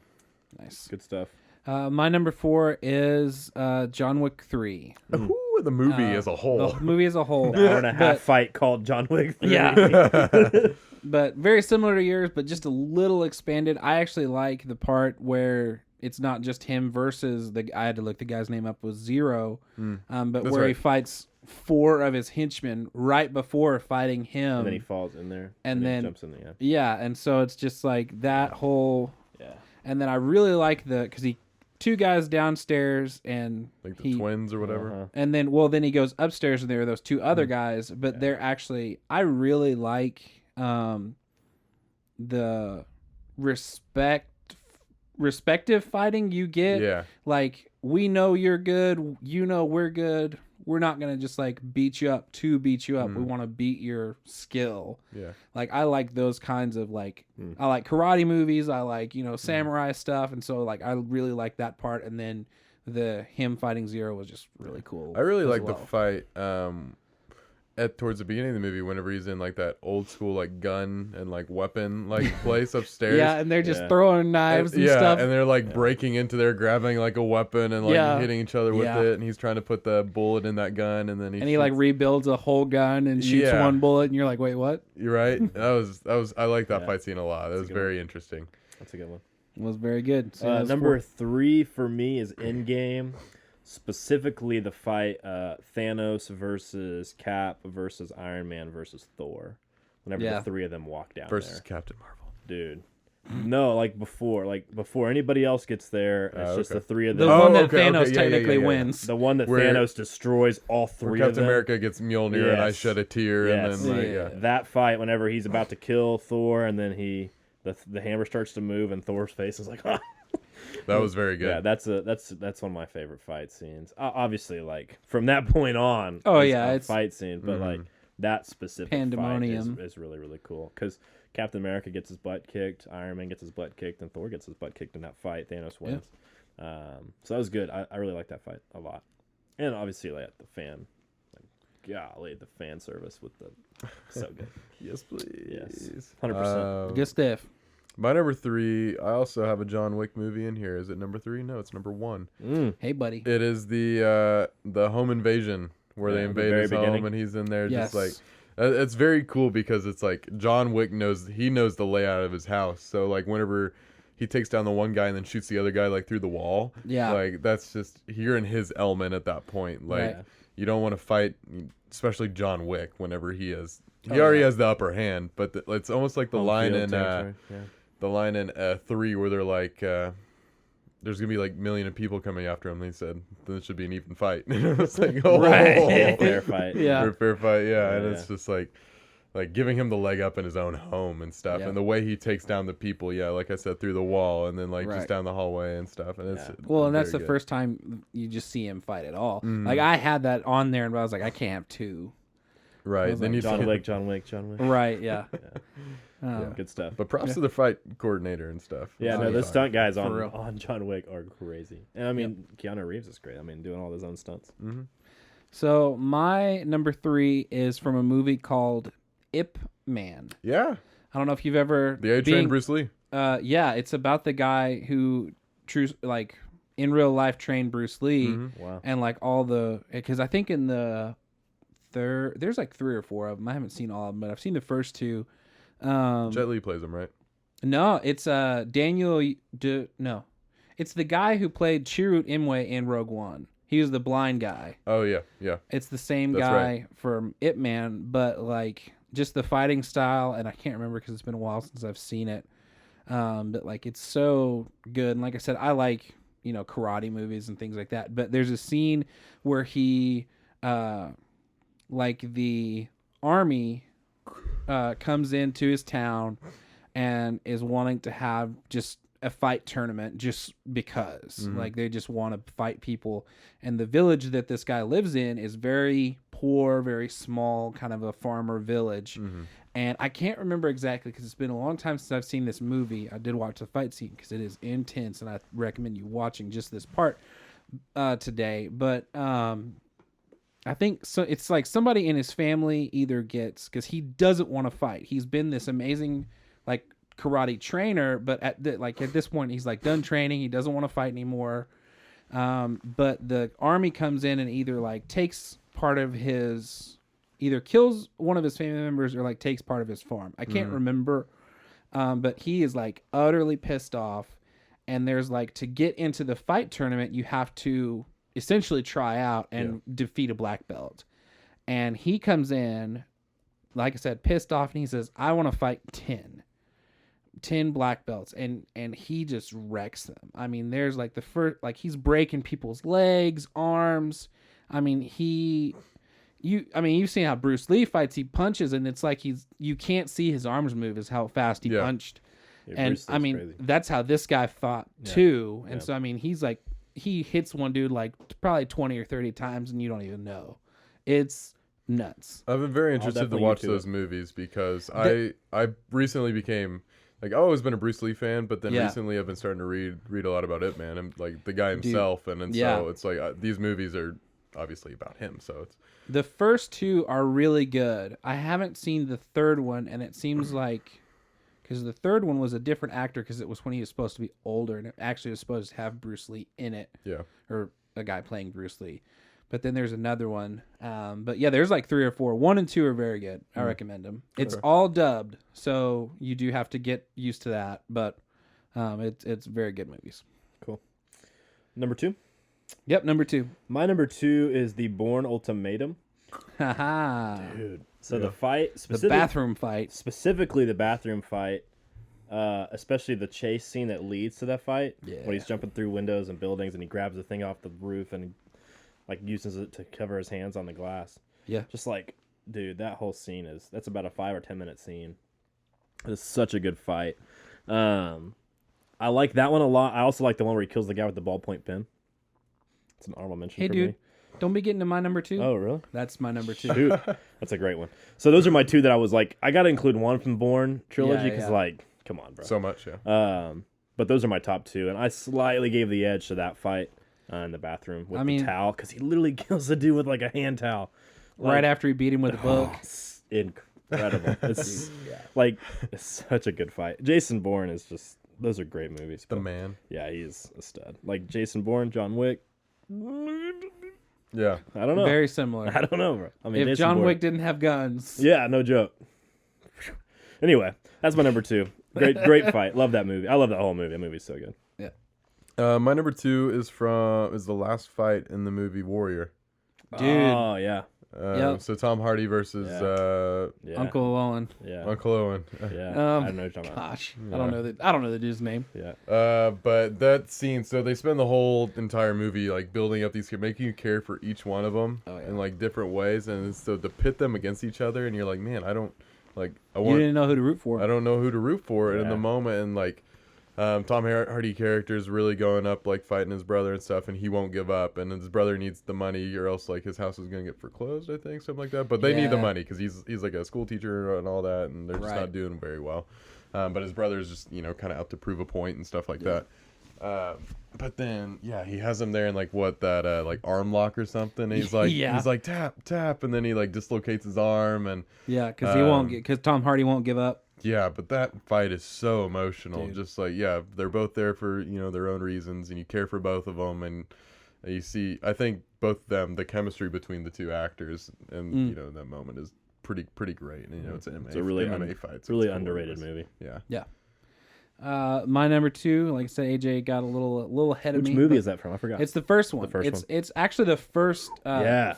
Nice. Good stuff. My number 4 is John Wick 3. Ooh, the movie as a whole. The movie as a whole. An hour and a half fight called John Wick 3. Yeah. But very similar to yours, but just a little expanded. I actually like the part where it's not just him versus I had to look the guy's name up, was Zero. But That's where he right. fights 4 of his henchmen right before fighting him. And then he falls in there. And then he jumps in there. Yeah, and so it's just like that whole. Yeah. And then I really like because he 2 guys downstairs and Like the twins or whatever. Uh-huh. and then then he goes upstairs and there are those 2 other guys, but they're actually, I really like the respective fighting you get. Yeah. Like, we know you're good, we're good. We're not gonna just like beat you up to beat you up. We want to beat your skill. Yeah. Like, I like those kinds of like I like karate movies. I like samurai stuff, and so like I really like that part. And then him fighting Zero was just really cool. I really as like well. the fight towards the beginning of the movie whenever he's in like that old school like gun and like weapon like place upstairs. Yeah, and they're just throwing knives and yeah, stuff. and they're like breaking into there, grabbing like a weapon and like hitting each other with Yeah. it, and he's trying to put the bullet in that gun, and then he like rebuilds a whole gun and shoots Yeah. one bullet, and you're like, wait, what? You're right. That was I like that fight scene a lot. That was good very interesting. That's a good one. It was very good. So that was Number 4. 3 for me is Endgame. Specifically, the fight Thanos versus Cap versus Iron Man versus Thor. Whenever the 3 of them walk down Versus there, Captain Marvel. dude. No, before anybody else gets there, it's just okay. the 3 of The them. one that okay, Thanos yeah, technically yeah. wins. The one that Where- Thanos destroys all Where 3 of Captain them. America gets Mjolnir and I Yes. shed a tear, Yes. and then like Yeah. That fight, whenever he's about to kill Thor, and then the hammer starts to move, and Thor's face is like, ah. that was very good. Yeah, that's one of my favorite fight scenes. Obviously, like from that point on, Oh, it's yeah, a it's fight scene, but like that specific Pandemonium. fight is really really cool because Captain America gets his butt kicked, Iron Man gets his butt kicked, and Thor gets his butt kicked in that fight. Thanos wins. So that was good. I really like that fight a lot, and obviously like the fan, golly, the fan service with the so good. Yes, please. Yes, 100%. Good stuff. My number 3, I also have a John Wick movie in here. Is it number 3? No, it's number 1. Hey, buddy. It is the home invasion where they the invade very his beginning. home and he's in there Yes. just like it's very cool because it's like John Wick knows the layout of his house. So like whenever he takes down the one guy and then shoots the other guy like through the wall, Yeah. like that's just you're in his element at that point. Like Right. you don't want to fight, especially John Wick whenever he already has the upper hand. But it's almost like the line in the line in 3 where they're like, there's gonna be like million of people coming after him. They said then it should be an even fight. It's like, oh, Right. Fair fight. Yeah. fair fight, yeah. And Yeah. it's just like giving him the leg up in his own home and stuff, Yeah. and the way he takes down the people, like I said, through the wall and then like Right. just down the hallway and stuff. And it's Well, and that's very the good. first time you just see him fight at all. Like, I had that on there, and I was like, I can't have 2. right. was Then like, you John Wick. Right, yeah. Good stuff. But props to the fight coordinator and stuff. Yeah, It's no, really the fun. stunt guys For real. on John Wick are crazy. And I mean, Keanu Reeves is great. I mean, doing all his own stunts. So, my number 3 is from a movie called Ip Man. Yeah, I don't know if you've ever... the A-Train Bruce Lee. Yeah, it's about the guy who, in real life trained Bruce Lee. Wow. And, like, all the... Because I think in the third... There's, like, 3 or 4 of them. I haven't seen all of them, but I've seen the first 2. Jet Li plays him, right? No, it's No. It's the guy who played Chirrut Imwe in Rogue One. He was the blind guy. Oh yeah. It's the same That's guy right. from Ip Man, but like just the fighting style, and I can't remember because it's been a while since I've seen it. But like it's so good, and like I said, I like karate movies and things like that. But there's a scene where he, like the army, comes into his town and is wanting to have just a fight tournament just because like they just want to fight people, and the village that this guy lives in is very poor, very small kind of a farmer village. And I can't remember exactly because it's been a long time since I've seen this movie. I did watch the fight scene because it is intense, and I recommend you watching just this part today. But I think so. It's like somebody in his family either gets, because he doesn't want to fight. He's been this amazing like karate trainer, but at this point he's like done training. He doesn't want to fight anymore. But the army comes in and either like takes part of his. Either kills one of his family members or like takes part of his farm. I can't remember. But he is like utterly pissed off. And there's like, to get into the fight tournament, you have to essentially try out and defeat a black belt. And he comes in, like I said, pissed off, and he says, I want to fight 10 black belts. And he just wrecks them. I mean, there's like the first, like he's breaking people's legs, arms. I mean, you've seen how Bruce Lee fights. He punches, and it's like you can't see his arms move as how fast he punched. Yeah, and I mean, crazy. That's how this guy fought too. And so I mean, he's like, he hits one dude like probably 20 or 30 times, and you don't even know. It's nuts. I've been very interested to watch those movies because I recently became like, I've always been a Bruce Lee fan, but then recently I've been starting to read a lot about Ip Man and like the guy himself, so it's like these movies are obviously about him, so it's. The first two are really good. I haven't seen the third one, and it seems like, because the third one was a different actor, because it was when he was supposed to be older, and it actually was supposed to have Bruce Lee in it. Yeah. Or a guy playing Bruce Lee. But then there's another one. But yeah, there's like 3 or 4. 1 and 2 are very good. I recommend them. It's all dubbed, so you do have to get used to that. But it's very good movies. Cool. Number 2? Yep, number 2. My number 2 is The Bourne Ultimatum. Haha. Dude. So the fight, the bathroom fight. Specifically the bathroom fight, especially the chase scene that leads to that fight. Yeah. When he's jumping through windows and buildings and he grabs the thing off the roof and like uses it to cover his hands on the glass. Yeah. Just like, dude, that whole scene that's about a 5 or 10 minute scene. It's such a good fight. I like that one a lot. I also like the one where he kills the guy with the ballpoint pen. It's an honorable mention for dude, me. Don't be getting to my number 2. Oh, really? That's my number 2. Shoot. That's a great one. So those are my 2 that I was like, I got to include one from the Bourne trilogy because, like, come on, bro. So much, yeah. But those are my top 2, and I slightly gave the edge to that fight in the bathroom with the towel because he literally kills the dude with like a hand towel. Like, right after he beat him with a book. It's incredible. It's like, it's such a good fight. Jason Bourne is just, those are great movies. The man. Yeah, he's a stud. Like Jason Bourne, John Wick. Yeah. I don't know. Very similar. I don't know, bro. I mean, if Jason John Bourne, Wick didn't have guns. yeah, no joke. Anyway, that's my number 2. Great fight. Love that movie. I love that whole movie. That movie's so good. Yeah. My number 2 is the last fight in the movie Warrior. Dude. Oh, yeah. So Tom Hardy versus Uncle Owen. Yeah. Uncle Owen. Yeah. I don't know what you're talking about. Gosh, I don't know the dude's name. Yeah. But that scene, so they spend the whole entire movie like building up these, making you care for each one of them in like different ways, and so to pit them against each other, and you're like, man, you didn't know who to root for. I don't know who to root for in the moment, and like. Tom Hardy character is really going up, like fighting his brother and stuff, and he won't give up. And his brother needs the money, or else like his house is gonna get foreclosed, I think, something like that. But they need the money because he's like a school teacher and all that, and they're just not doing very well. But his brother's just kind of out to prove a point and stuff like that. But then he has him there in like like arm lock or something. And he's like he's like tap, and then he like dislocates his arm and because he won't because Tom Hardy won't give up. Yeah, but that fight is so emotional. Dude. Just like, they're both there for, their own reasons, and you care for both of them. And you see, I think both of them, the chemistry between the two actors and, that moment is pretty great. And, it's an it's a really MMA fight. So really underrated movie. Yeah. Yeah. My number 2, like I said, AJ got a little ahead of me. Which movie is that from? I forgot. It's the first one. The first one. It's actually the first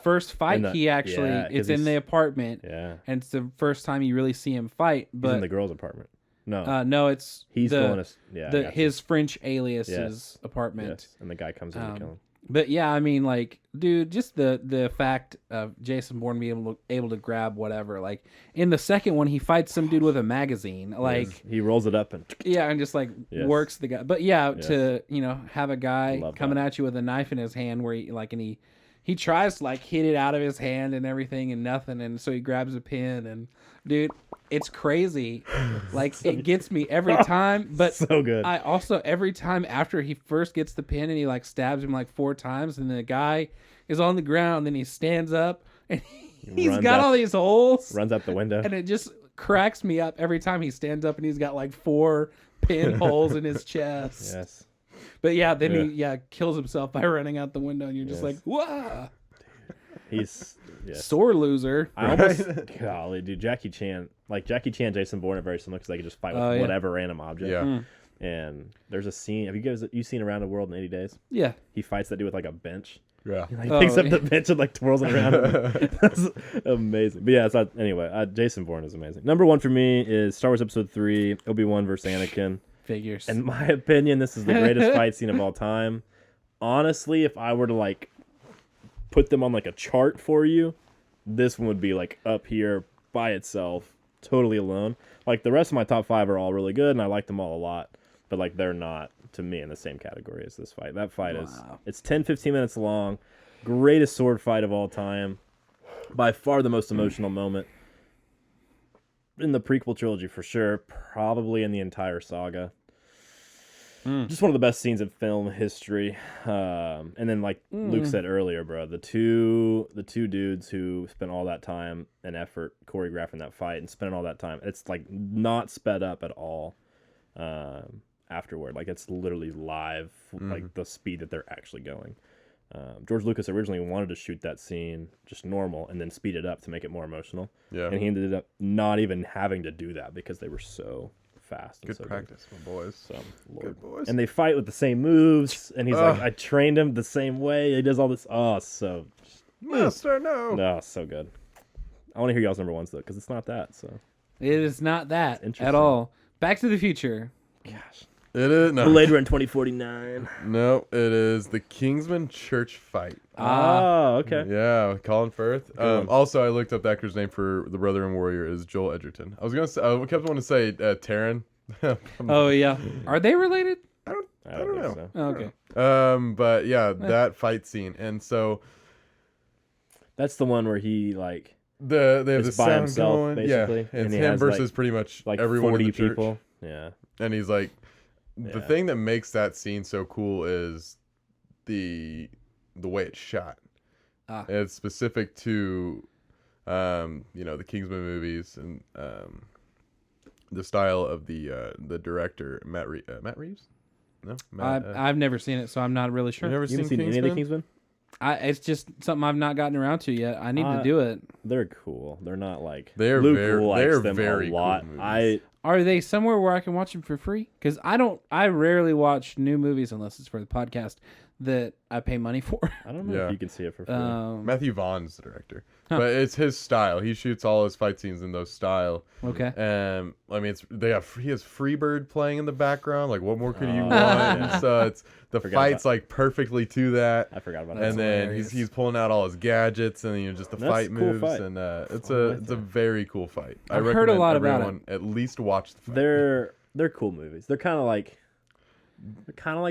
first fight he actually. It's in the apartment. Yeah. And it's the first time you really see him fight. But he's in the girl's apartment. No. No, it's his French alias's apartment. Yes. And the guy comes in to kill him. But yeah, I mean, like, dude, just the fact of Jason Bourne being able to grab whatever. Like in the second one, he fights some dude with a magazine. Like he rolls it up and and just like works the guy. But to have a guy coming at you with a knife in his hand, where he he tries to like hit it out of his hand and everything and nothing, and so he grabs a pin and dude, it's crazy. Like it gets me every time. But so good. I also every time after he first gets the pin and he like stabs him like 4 times, and the guy is on the ground, then he stands up and he's got all these holes. Runs out the window. And it just cracks me up every time he stands up and he's got like 4 pinholes in his chest. Yes. But yeah, then he kills himself by running out the window, and you're just like, "Wow!" He's sore loser. I almost, golly, dude, Jackie Chan, Jason Bourne are very similar because they can just fight with whatever random object. Yeah. And there's a scene. Have you seen Around the World in 80 Days? Yeah. He fights that dude with like a bench. Yeah. He picks up the bench and like twirls it around. That's amazing. But yeah, it's not, anyway. Jason Bourne is amazing. Number 1 for me is Star Wars Episode 3, Obi-Wan versus Anakin. Figures. In my opinion, this is the greatest fight scene of all time. Honestly, if I were to like put them on like a chart for you, this one would be like up here by itself, totally alone. Like the rest of my top 5 are all really good, and I like them all a lot, but like they're not to me in the same category as this fight. That fight it's 10-15 minutes long, greatest sword fight of all time, by far the most emotional moment in the prequel trilogy for sure, probably in the entire saga. Just one of the best scenes in film history. And then, like Luke said earlier, bro, the two dudes who spent all that time and effort choreographing that fight and spending all that time, it's like not sped up at all afterward. Like it's literally live, like the speed that they're actually going. George Lucas originally wanted to shoot that scene just normal and then speed it up to make it more emotional. Yeah, and he ended up not even having to do that because they were so fast. And good practice, my boys. So, good boys. And they fight with the same moves, and he's like, I trained him the same way. He does all this. Oh, so Master, no, so good. I want to hear y'all's number 1s though, because it's not that. So it is not that at all. Back to the Future. Gosh. It is no. Blade Runner 2049. No, it is the Kingsman Church fight. Oh, okay. Yeah, Colin Firth. Also, I looked up the actor's name for the brother in Warrior is Joel Edgerton. I was gonna say, I kept wanting to say Taron. Oh yeah, are they related? I don't know. So. Oh, okay. But yeah, that fight scene, and so that's the one where he like they have the by sound himself, going, basically, and it's he him has versus pretty much like everyone 40 in the church. people. Yeah, and he's like. The thing that makes that scene so cool is the way it's shot. It's specific to, the Kingsman movies and the style of the director Matt Reeves. No, I've never seen it, so I'm not really sure. You never seen any of the Kingsman? It's just something I've not gotten around to yet. I need to do it. They're cool. They're not like they're Luke they're them very a lot. Cool movies. Are they somewhere where I can watch them for free? Because I rarely watch new movies unless it's for the podcast that I pay money for. I don't know if you can see it for free. Matthew Vaughn's the director, but it's his style. He shoots all his fight scenes in those style. Okay. I mean, he has Freebird playing in the background. Like, what more could you want? And so it's the fight's like perfectly to that. I forgot about that. And then he's pulling out all his gadgets and just the fight moves and it's a very cool fight. I've heard a lot about it. At least watch the fight. They're cool movies. They're kind of like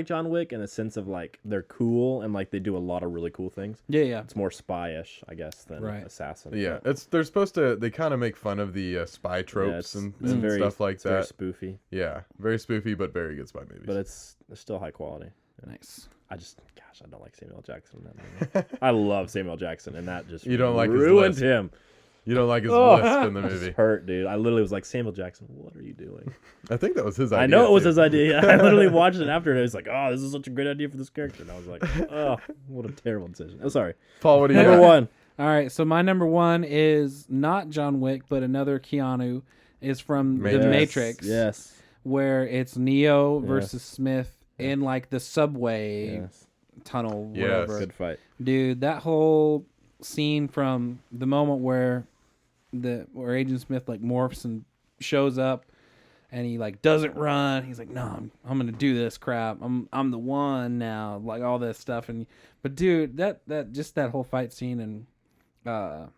John Wick in the sense of like they're cool and like they do a lot of really cool things. Yeah. It's more spy-ish, I guess, than assassin. Yeah, they're supposed to. They kind of make fun of the spy tropes and stuff like that. Very spoofy. Yeah, very spoofy, but very good spy movies. But it's still high quality. Nice. I don't like Samuel Jackson in that movie. I love Samuel Jackson, and that just ruined him. You don't like his lisp in the movie. It's hurt, dude. I literally was like, Samuel Jackson, what are you doing? I think that was his idea. I know it was his idea. I literally watched it after, and I was like, oh, this is such a great idea for this character. And I was like, oh, what a terrible decision. Oh, sorry. Paul, what do you Number 1. All right, so my number 1 is not John Wick, but another Keanu. Is from The Matrix. Yes. Where it's Neo versus Smith in like the subway tunnel, whatever. Good fight. Dude, that whole scene from the moment where Agent Smith like morphs and shows up and he like doesn't run. He's like, no, I'm gonna do this crap. I'm the one now. Like all this stuff. But dude, that whole fight scene and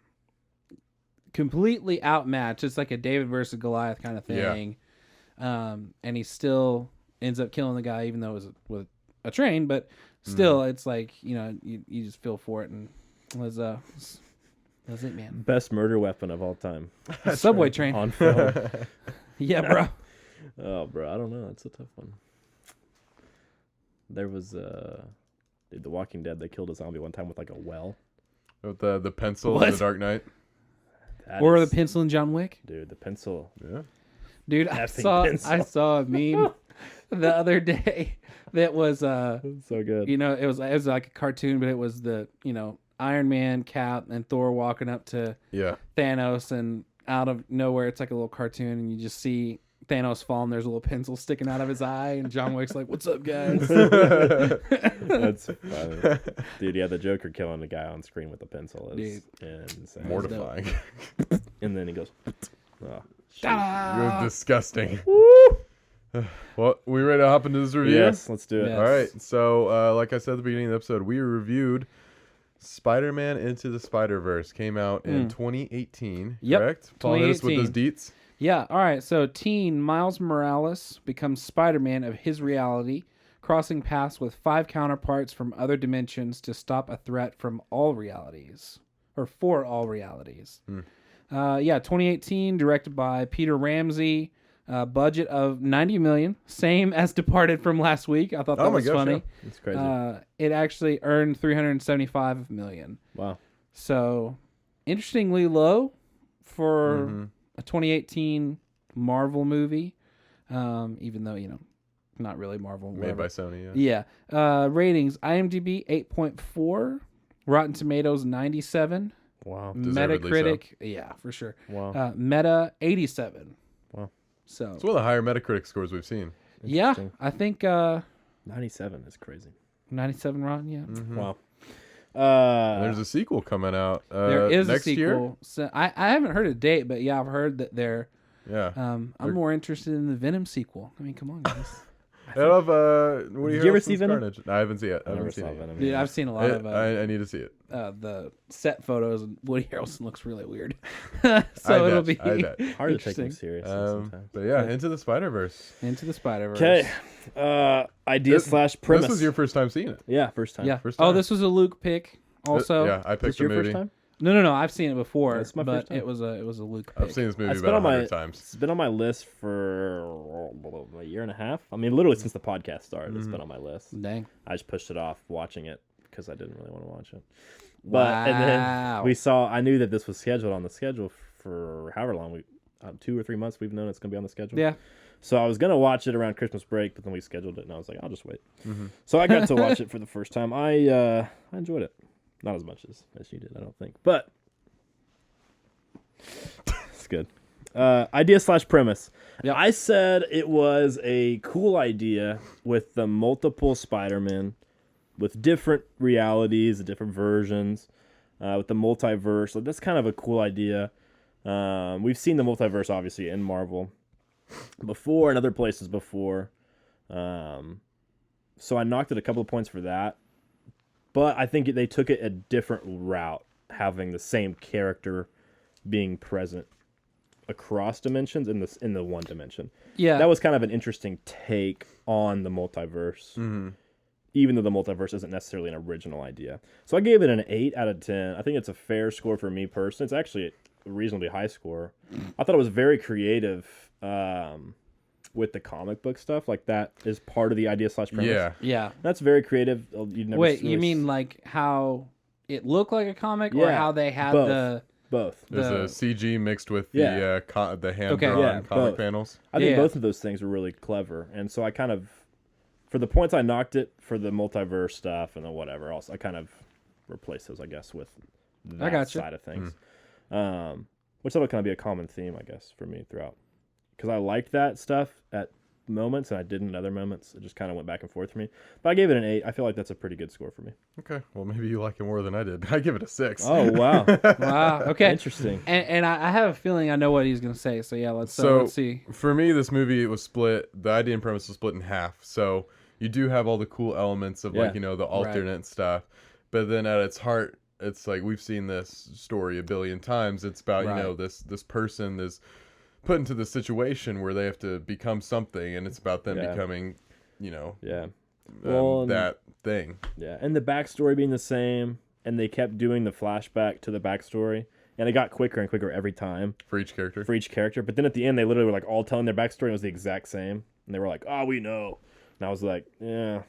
completely outmatched. It's like a David versus Goliath kind of thing. Yeah. And he still ends up killing the guy, even though it was with a train. But still, it's like you just feel for it and was it, man. Best murder weapon of all time. Subway train. On film. Yeah, bro. Oh, bro, I don't know. It's a tough one. There was dude, The Walking Dead. They killed a zombie one time with like a well. With the pencil What? in the Dark Knight. Or the pencil in John Wick. Dude, the pencil. Yeah. Dude, I saw a meme the other day that was So good. you know, it was like a cartoon, but it was the, you know, Iron Man, Cap, and Thor walking up to Thanos, and out of nowhere it's like a little cartoon, and you just see Thanos fall, and there's a little pencil sticking out of his eye, and John Wick's like, "What's up, guys?" That's funny. Dude, yeah, the Joker killing the guy on screen with a pencil is insane. Mortifying. And then he goes, oh, You're disgusting. Well, we ready to hop into this review? yes, let's do it. Yes. All right. So, like I said at the beginning of the episode, we reviewed Spider-Man Into the Spider-Verse. Came out in 2018, Yep, correct? Paul, hit us with those deets. Yeah, all right. So, teen Miles Morales becomes Spider-Man of his reality, crossing paths with 5 counterparts from other dimensions to stop a threat from all realities, or for all realities. 2018, directed by Peter Ramsey. Budget of $90 million, same as Departed from last week. I thought that was funny. Yeah. It's crazy. It actually earned $375 million. Wow. So, interestingly low for a 2018 Marvel movie, even though, you know, not really Marvel. Made by Sony, yeah. Ratings, IMDb 8.4, Rotten Tomatoes 97, Wow. Metacritic, yeah, for sure. Wow. Meta 87. Wow. So It's one of the higher Metacritic scores we've seen. yeah, I think 97 is crazy. 97 Rotten, yeah. Wow. There's a sequel coming out There is next a sequel. So I haven't heard a date, but yeah, I've heard that they're. year. Yeah. I'm more interested in the Venom sequel. I mean, come on, guys. I love Woody Did you ever Harrelson's see Venom? Carnage. I haven't seen it. I never saw Venom. Dude, I've seen a lot of I need to see it. the set photos, and Woody Harrelson looks really weird. So it'll be I bet. Hard to take interesting. him serious sometimes. But yeah, Into the Spider-Verse. Into the Spider-Verse. Okay. Idea slash premise. This was your first time seeing it. Yeah, first time. Yeah. First Oh, time. this was a Luke pick. Also, Yeah, I This picked the your movie. first time? no. I've seen it before, That's my but first time. it was a Luke I've pick. seen this movie It's been about on my 100 times. It's been on my list for a year and a half. I mean, literally since the podcast started, it's Mm-hmm. been on my list. Dang. I just pushed it off watching it because I didn't really want to watch it. But and Wow. then I knew that this was scheduled on the schedule for however long 2 or 3 months we've known it's gonna be on the schedule. Yeah. So I was gonna watch it around Christmas break, but then we scheduled it, and I was like, I'll just wait. So I got to watch it for the first time. I enjoyed it, not as much as you did, I don't think, but it's good. Idea slash premise. Yep. I said it was a cool idea with the multiple Spider-Man, with different realities, different versions, with the multiverse. So that's kind of a cool idea. We've seen the multiverse obviously in Marvel before and other places before. So I knocked it a couple of points for that. But I think they took it a different route, having the same character being present across dimensions in the one dimension. Yeah. That was kind of an interesting take on the multiverse. Even though the multiverse isn't necessarily an original idea. So I gave it an 8 out of 10. I think it's a fair score for me personally. It's actually a reasonably high score. I thought it was very creative with the comic book stuff. Like, that is part of the idea slash premise. Yeah. Yeah. That's very creative. You'd never Wait, really you mean like how it looked like a comic, or Yeah, how they had both. Both. There's a CG mixed with Yeah. the hand-drawn Yeah, comic both. panels. I think Yeah. both of those things were really clever. And so I kind of, for the points I knocked it, for the multiverse stuff and the whatever else, I kind of replaced those, I guess, with that gotcha. side of things. Which that'll kind of be a common theme, I guess, for me throughout. Because I liked that stuff at moments and I didn't at other moments. It just kind of went back and forth for me. But I gave it an 8. I feel like that's a pretty good score for me. Okay. Well, maybe you like it more than I did. I give it a 6. Oh, wow. Wow. Okay. Interesting. And I have a feeling I know what he's gonna say. So yeah, let's see. For me, this movie was split. The idea and premise was split in half. So you do have all the cool elements of Yeah. the alternate stuff, but then at its heart, it's like we've seen this story a billion times. It's about Right. this person is put into the situation where they have to become something, and it's about them Yeah. becoming, Yeah. Well, that thing. Yeah. And the backstory being the same. and they kept doing the flashback to the backstory, and it got quicker and quicker every time For each character? for each character. But then at the end, they literally were like all telling their backstory, and it was the exact same. And they were like, "Oh, we know." And I was like, "Yeah,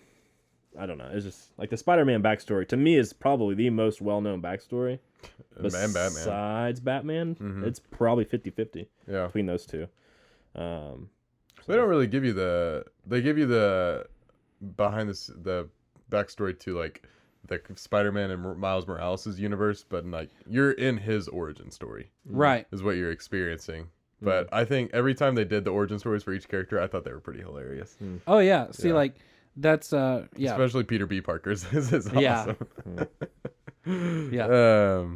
I don't know." It's just like the Spider-Man backstory to me is probably the most well-known backstory. Besides Batman, it's probably 50-50 between those two. They don't really give you they give you the behind the backstory to like the Spider-Man and Miles Morales' universe, but like you're in his origin story, Right? is what you're experiencing. But I think every time they did the origin stories for each character, I thought they were pretty hilarious. Oh yeah. See, Yeah. like that's Especially Peter B. Parker's is awesome. Yeah. Yeah.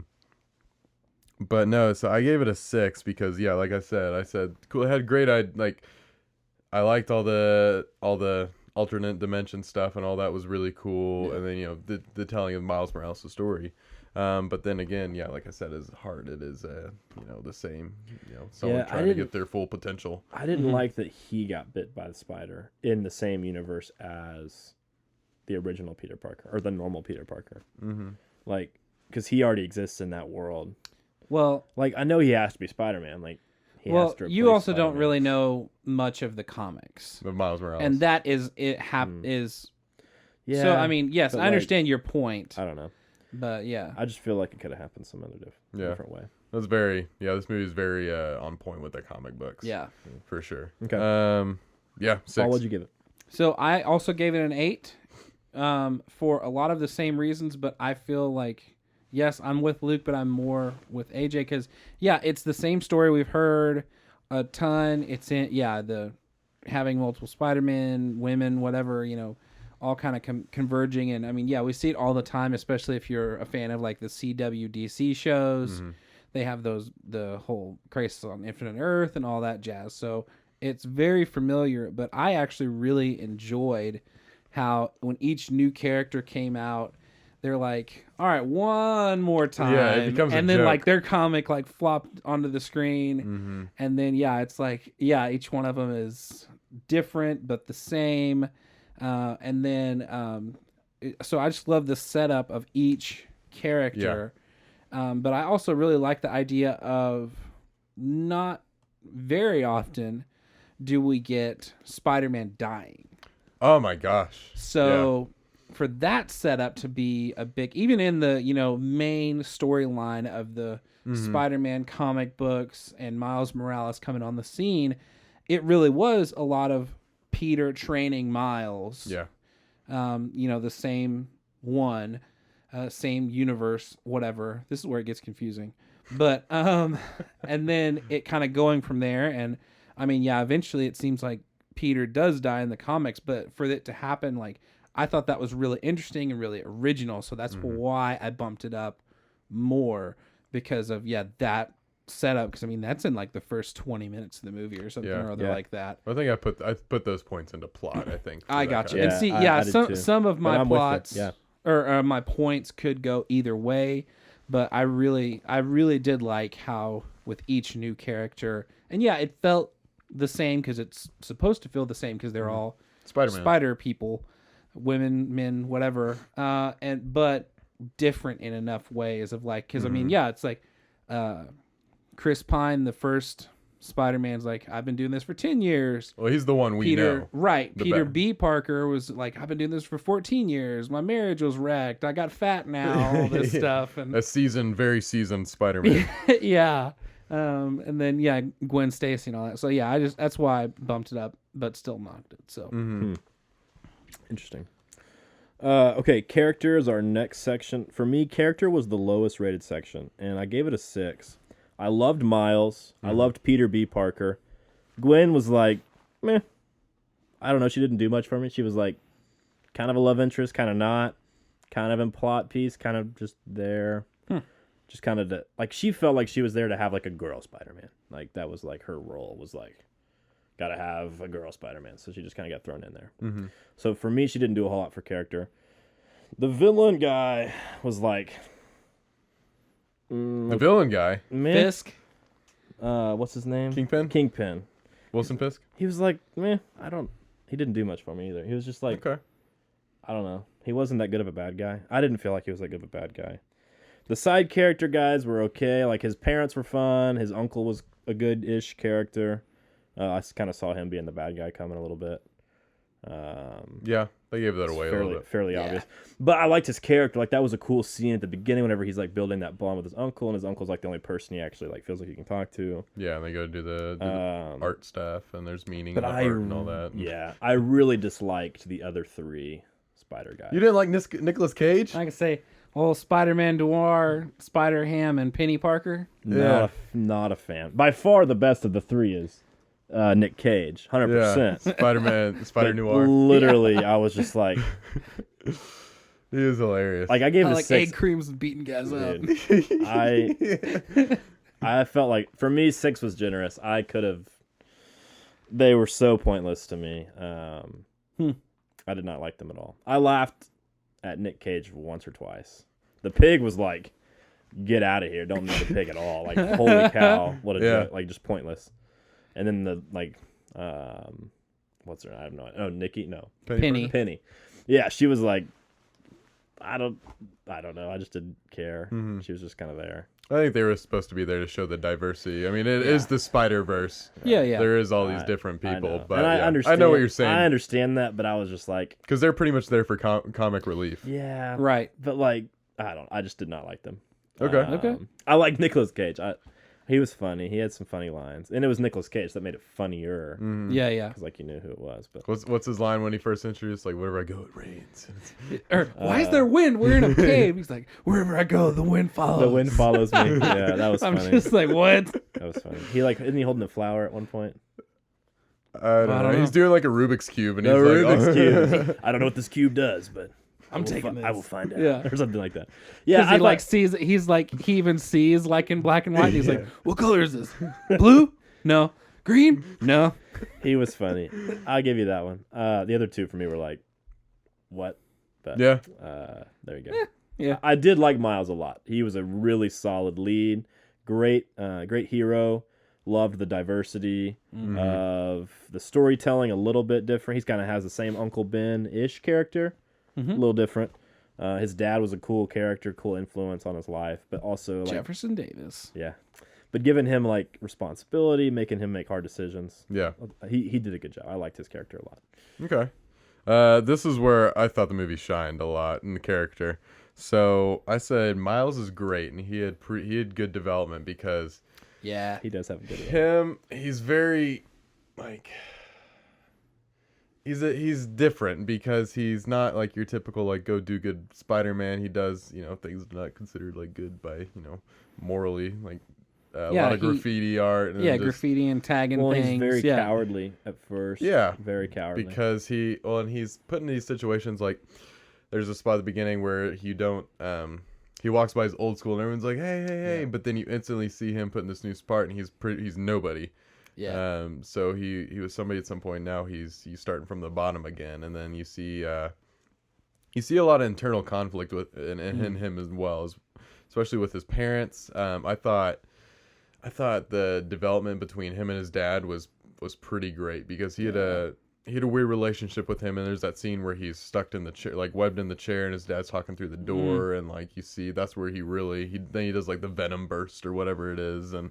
But no, so I gave it a 6 because like I said cool. It had great. I liked all the alternate dimension stuff and all that was really cool. And then the telling of Miles Morales' story. But then again, like I said, as hard it is, the same. Someone trying to get their full potential. I didn't like that he got bit by the spider in the same universe as the original Peter Parker or the normal Peter Parker. Like, because he already exists in that world. Well, like I know he has to be Spider-Man. Like, you also don't really know much of the comics Of Miles Morales. and that is is. Yeah. So I mean, yes, but, I understand your point, I don't know. but yeah, I just feel like it could have happened some other different way. That's very this movie is very on point with the comic books. yeah. For sure. Okay. 6. Paul, what'd you give it? So I also gave it an 8, for a lot of the same reasons, but I feel like. Yes, I'm with Luke, but I'm more with AJ because, it's the same story we've heard a ton. It's in, the having multiple Spider-Man, women, whatever, all kind of converging. And I mean, we see it all the time, especially if you're a fan of like the CWDC shows. They have the whole Crisis on Infinite Earth and all that jazz. So it's very familiar, but I actually really enjoyed how when each new character came out, they're like, all right, one more time. Yeah, it becomes and a then joke. like their comic like flopped onto the screen. And then it's like, each one of them is different but the same. And then so I just love the setup of each character. But I also really like the idea of not very often do we get Spider-Man dying. Oh my gosh. So for that setup to be a big, even in the main storyline of the Spider-Man comic books and Miles Morales coming on the scene, it really was a lot of Peter training Miles. The same one, same universe, whatever. This is where it gets confusing, but and then it kind of going from there. And I mean, eventually it seems like Peter does die in the comics, but for it to happen, like. I thought that was really interesting and really original, so that's why I bumped it up more because of that setup. Because I mean, that's in like the first 20 minutes of the movie or something or other like that. I think I put those points into plot. I think I got you. kind And see, I did too. some of my plots, or my points could go either way, but I really did like how with each new character, and it felt the same because it's supposed to feel the same because they're all Spider-Man. spider people. Women, men, whatever, but different in enough ways of like, because I mean, it's like Chris Pine, the first Spider-Man's like, I've been doing this for 10 years. Well, he's the one we know. Right. Peter B. Parker was like, I've been doing this for 14 years. My marriage was wrecked. I got fat now. All this stuff. And very seasoned Spider-Man. And then Gwen Stacy and all that. So that's why I bumped it up, but still knocked it. So. Interesting. Okay, character is our next section. For me, character was the lowest rated section, and I gave it a 6. I loved Miles. I loved Peter B. Parker. Gwen was like, meh. I don't know. She didn't do much for me. She was like kind of a love interest, kind of not. Kind of in plot piece, kind of just there. Just kind of like she felt like she was there to have like a girl Spider-Man. Like that was like her role was like, gotta have a girl Spider-Man, so she just kind of got thrown in there. So for me, she didn't do a whole lot for character. The villain guy was like... the villain guy? Fisk? What's his name? Kingpin? Wilson Fisk? He was like, meh, he didn't do much for me either. He was just like... Okay. I don't know. He wasn't that good of a bad guy. I didn't feel like he was that good of a bad guy. The side character guys were okay. Like, his parents were fun. His uncle was a good-ish character. I kind of saw him being the bad guy coming a little bit. Yeah, they gave that away a little bit. Fairly obvious. But I liked his character. Like, that was a cool scene at the beginning whenever he's, like, building that bond with his uncle, and his uncle's, like, the only person he actually, like, feels like he can talk to. Yeah, and they go do the art stuff, and there's meaning in But the art and all that. Yeah, I really disliked the other 3 Spider guys. You didn't like Nicolas Cage? I can say, Spider-Man Noir, Spider-Ham, and Penny Parker. Not a fan. By far the best of the 3 is Nick Cage, 100%. Yeah, Spider-Man, Spider-Noir. Literally, I was just like... He was hilarious. Like, I gave it a 6. Egg creams beating guys up. I felt like, for me, 6 was generous. I could have... They were so pointless to me. I did not like them at all. I laughed at Nick Cage once or twice. The pig was like, get out of here. Don't need the pig at all. Like, holy cow. What a joke. Like, just pointless. And then the, like, what's her name? I have no idea. Oh, Nikki? No. Penny. Yeah, she was like, I don't know. I just didn't care. Mm-hmm. She was just kind of there. I think they were supposed to be there to show the diversity. I mean, it is the Spider-Verse. Yeah. There is all these different people. But and I understand. I know what you're saying. I understand that, but I was just like... Because they're pretty much there for comic relief. Yeah. Right. But, like, I just did not like them. Okay. I like Nicolas Cage. He was funny. He had some funny lines. And it was Nicolas Cage that made it funnier. Mm. Yeah. Because, like, you knew who it was. But What's his line when he first introduced? Like, wherever I go, it rains. Why is there wind? We're in a cave. He's like, wherever I go, the wind follows. The wind follows me. Yeah, that was funny. I'm just like, what? That was funny. Isn't he holding a flower at one point? I don't know. He's doing like a Rubik's Cube. And he's Rubik's Cube. I don't know what this cube does, but... I'm taking this. I will find out. Yeah. Or something like that. Yeah. He even sees like in black and white. He's like, what color is this? Blue? No. Green? No. He was funny. I'll give you that one. The other 2 for me were like, what? But, yeah. There you go. Yeah. I did like Miles a lot. He was a really solid lead. Great hero. Loved the diversity of the storytelling. A little bit different. He kind of has the same Uncle Ben-ish character. A little different. His dad was a cool character, cool influence on his life, but also like Jefferson Davis. Yeah, but giving him like responsibility, making him make hard decisions. Yeah, he did a good job. I liked his character a lot. Okay, this is where I thought the movie shined a lot in the character. So I said Miles is great, and he had good development because he does have a good development. He's very like. He's different because he's not like your typical like go do good Spider-Man. He does things not considered like good by morally, like a lot of graffiti art. And graffiti and tagging things. He's very cowardly at first. Yeah, very cowardly because and he's put in these situations like there's a spot at the beginning where he walks by his old school and everyone's like hey, but then you instantly see him put in this new spot and he's nobody. Yeah. So he was somebody at some point. Now he's starting from the bottom again, and then you see a lot of internal conflict in him as well, especially with his parents. I thought the development between him and his dad was pretty great because he had a weird relationship with him, and there's that scene where he's stuck in the chair, like webbed in the chair, and his dad's talking through the door, and like you see that's where he does like the venom burst or whatever it is, and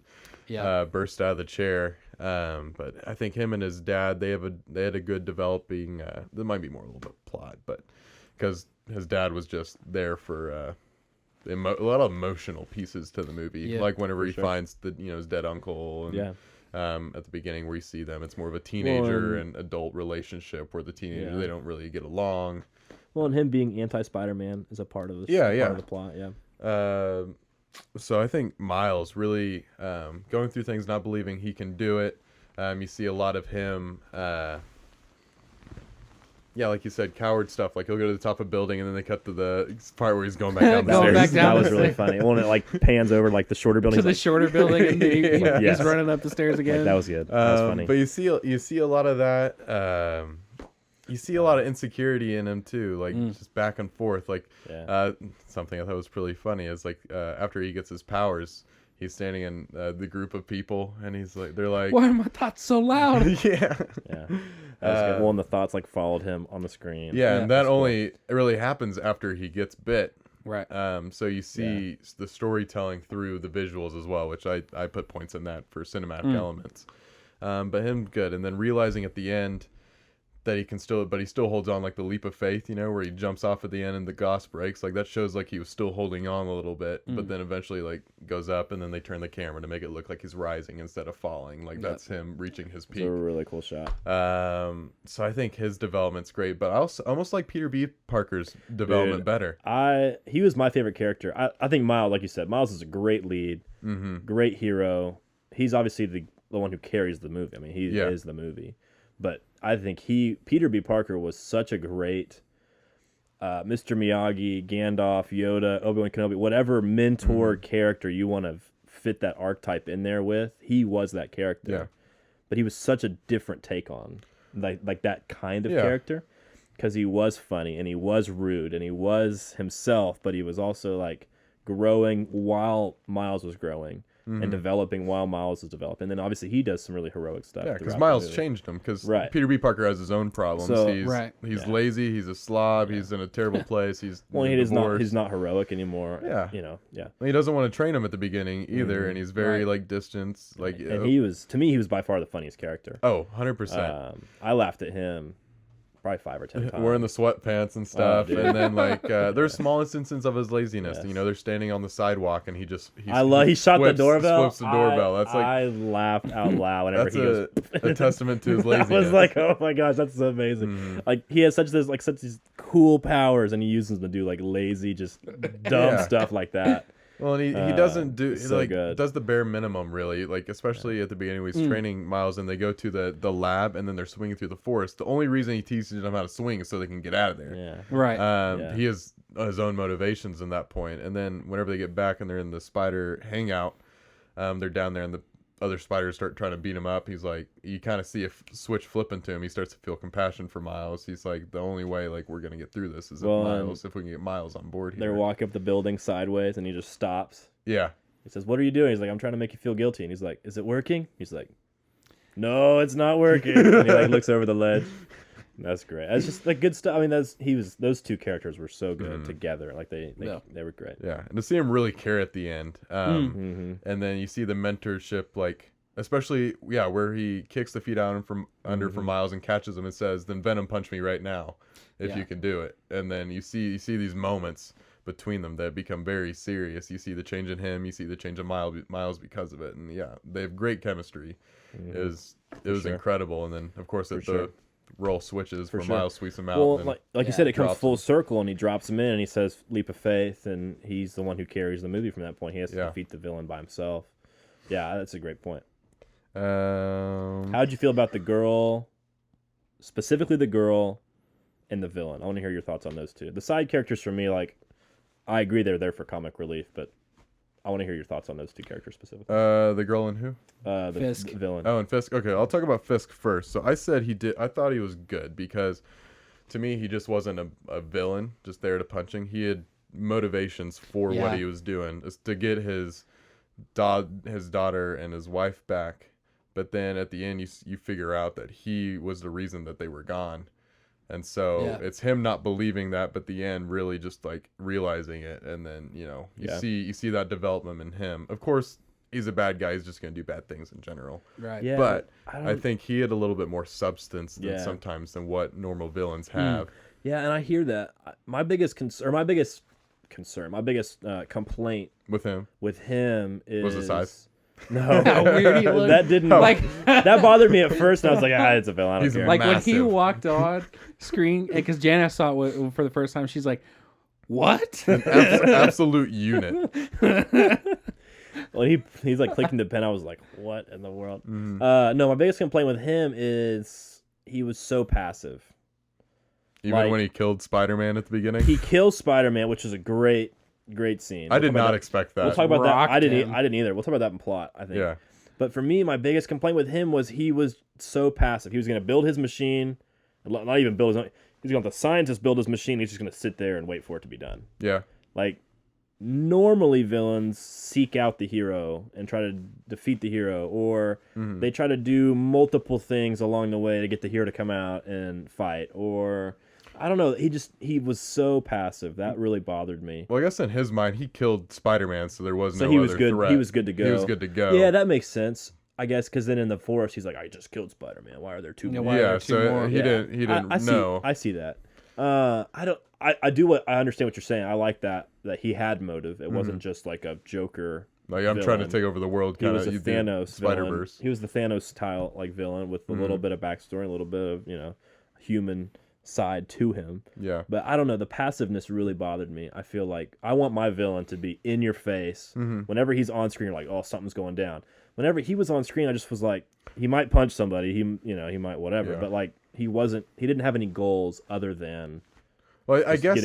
burst out of the chair. But I think him and his dad they had a good developing. There might be more a little bit of plot, but because his dad was just there for a lot of emotional pieces to the movie, like whenever he finds his dead uncle and. At the beginning where you see them, it's more of a teenager and adult relationship where the teenager they don't really get along. Well, and him being anti-Spider-Man is a part of this. Part of the plot. So I think Miles really going through things, not believing he can do it. You see a lot of him. Like you said, coward stuff. Like he'll go to the top of a building and then they cut to the part where he's going back down the stairs. That was really funny. When it like pans over like the shorter building to the shorter building and he's running up the stairs again. Like, that was good. That was funny. But you see a lot of that. You see a lot of insecurity in him too, like just back and forth. Like something I thought was really funny is like after he gets his powers, he's standing in the group of people, and they're like, why are my thoughts so loud? yeah. Yeah. That was good. Well, and the thoughts like followed him on the screen. Yeah, and that only really happens after he gets bit. Right. So you see the storytelling through the visuals as well, which I put points in that for cinematic elements. But him good, and then realizing at the end that he still holds on, like the leap of faith, where he jumps off at the end and the glass breaks. Like that shows like he was still holding on a little bit, but then eventually like goes up, and then they turn the camera to make it look like he's rising instead of falling. Like that's him reaching his peak. It's a really cool shot. So I think his development's great, but I also almost like Peter B. Parker's development better. He was my favorite character. I think Miles, like you said, Miles is a great lead, great hero. He's obviously the one who carries the movie. I mean, he is the movie. But I think Peter B. Parker was such a great Mr. Miyagi, Gandalf, Yoda, Obi-Wan Kenobi, whatever mentor character you want to fit that archetype in there with, he was that character. Yeah. But he was such a different take on like that kind of character, because he was funny and he was rude and he was himself, but he was also like growing while Miles was growing. And developing while Miles is developing. And then obviously he does some really heroic stuff. Yeah, because Miles changed him. Because Peter B. Parker has his own problems. So, he's lazy. He's a slob. He's in a terrible place. He's he's not heroic anymore. Yeah, He doesn't want to train him at the beginning either, and he's very like distant. Like, and he was by far the funniest character. Oh, 100%. I laughed at him probably 5 or 10 times. Wearing the sweatpants and stuff, and then like there's small instances of his laziness. Yes. They're standing on the sidewalk, and he shot the doorbell. Flips the doorbell. That's like I laughed out loud whenever he goes. a testament to his laziness. I was like, oh my gosh, that's so amazing. Like he has such these cool powers, and he uses them to do like lazy, just dumb stuff like that. Well, and he doesn't do so does the bare minimum really, like especially at the beginning when he's training Miles and they go to the lab and then they're swinging through the forest. The only reason he teaches them how to swing is so they can get out of there. Yeah. Right. He has his own motivations in that point. And then whenever they get back and they're in the spider hangout, they're down there and the other spiders start trying to beat him up. He's like, you kind of see a switch flip into him. He starts to feel compassion for Miles. He's like, the only way like we're gonna get through this is if we can get Miles on board here. They're walking up the building sideways, and he just stops. Yeah. He says, "What are you doing?" He's like, "I'm trying to make you feel guilty." And he's like, "Is it working?" He's like, "No, it's not working." And he like looks over the ledge. That's great. That's just like good stuff. I mean, those two characters were so good together. Like they were great. Yeah, and to see him really care at the end, and then you see the mentorship, like especially where he kicks the feet out from under for Miles and catches him and says, "Then Venom punch me right now, if you can do it." And then you see these moments between them that become very serious. You see the change in him, you see the change in Miles because of it, and they have great chemistry. It was incredible, and then of course the role switches where Miles sweeps him out. Well, like you said, it comes full circle, and he drops him in, and he says leap of faith, and he's the one who carries the movie from that point. He has to defeat the villain by himself. Yeah, that's a great point. How'd you feel about the girl, specifically the girl and the villain? I want to hear your thoughts on those two. The side characters for me, like, I agree they're there for comic relief, but I want to hear your thoughts on those two characters specifically. The girl and who? The Fisk. villain. Oh, and Fisk. Okay, I'll talk about Fisk first. So I said I thought he was good because to me he just wasn't a villain, just there to punching. He had motivations for what he was doing, is to get his daughter and his wife back. But then at the end you figure out that he was the reason that they were gone. And so it's him not believing that, but the end really just like realizing it, and then you see that development in him. Of course, he's a bad guy; he's just going to do bad things in general. Right. Yeah, but I think he had a little bit more substance than what normal villains have. Yeah, and I hear that. My biggest complaint With him is was the size. No, How weird he looked. that didn't that bothered me at first. And I was like, it's a villain. I don't care. Like massive. when he walked on screen, because Jana saw it for the first time, she's like, "What?" Absolute unit. Well, he's like clicking the pen. I was like, what in the world? No, my biggest complaint with him is he was so passive. Even when he killed Spider-Man at the beginning, he kills Spider-Man, which is a great scene. I did not expect that. We'll talk about that. I didn't him. either. We'll talk about that in plot, I think. Yeah. But for me, my biggest complaint with him was he was so passive. He was going to build his machine, not even build his own. He's going to let the scientist build his machine. He's just going to sit there and wait for it to be done. Yeah. Like, normally villains seek out the hero and try to defeat the hero, or they try to do multiple things along the way to get the hero to come out and fight, or I don't know. He was so passive. That really bothered me. Well, I guess in his mind, he killed Spider-Man, so there was no he was other good. threat. He was good to go. He was good to go. Yeah, that makes sense. I guess because then in the forest, he's like, I just killed Spider-Man. Why are there two more? Yeah, so he didn't know. I see that. I understand what you're saying. I like that he had motive. It wasn't just like a Joker. Like, I'm trying to take over the world. He was a Thanos Spider-Verse. He was the Thanos style like villain with a little bit of backstory, a little bit of human side to him. Yeah. But I don't know. The passiveness really bothered me. I feel like I want my villain to be in your face. Whenever he's on screen, you're like, oh, something's going down. Whenever he was on screen, I just was like, he might punch somebody. He might whatever. Yeah. But like, he didn't have any goals other than. Well, I guess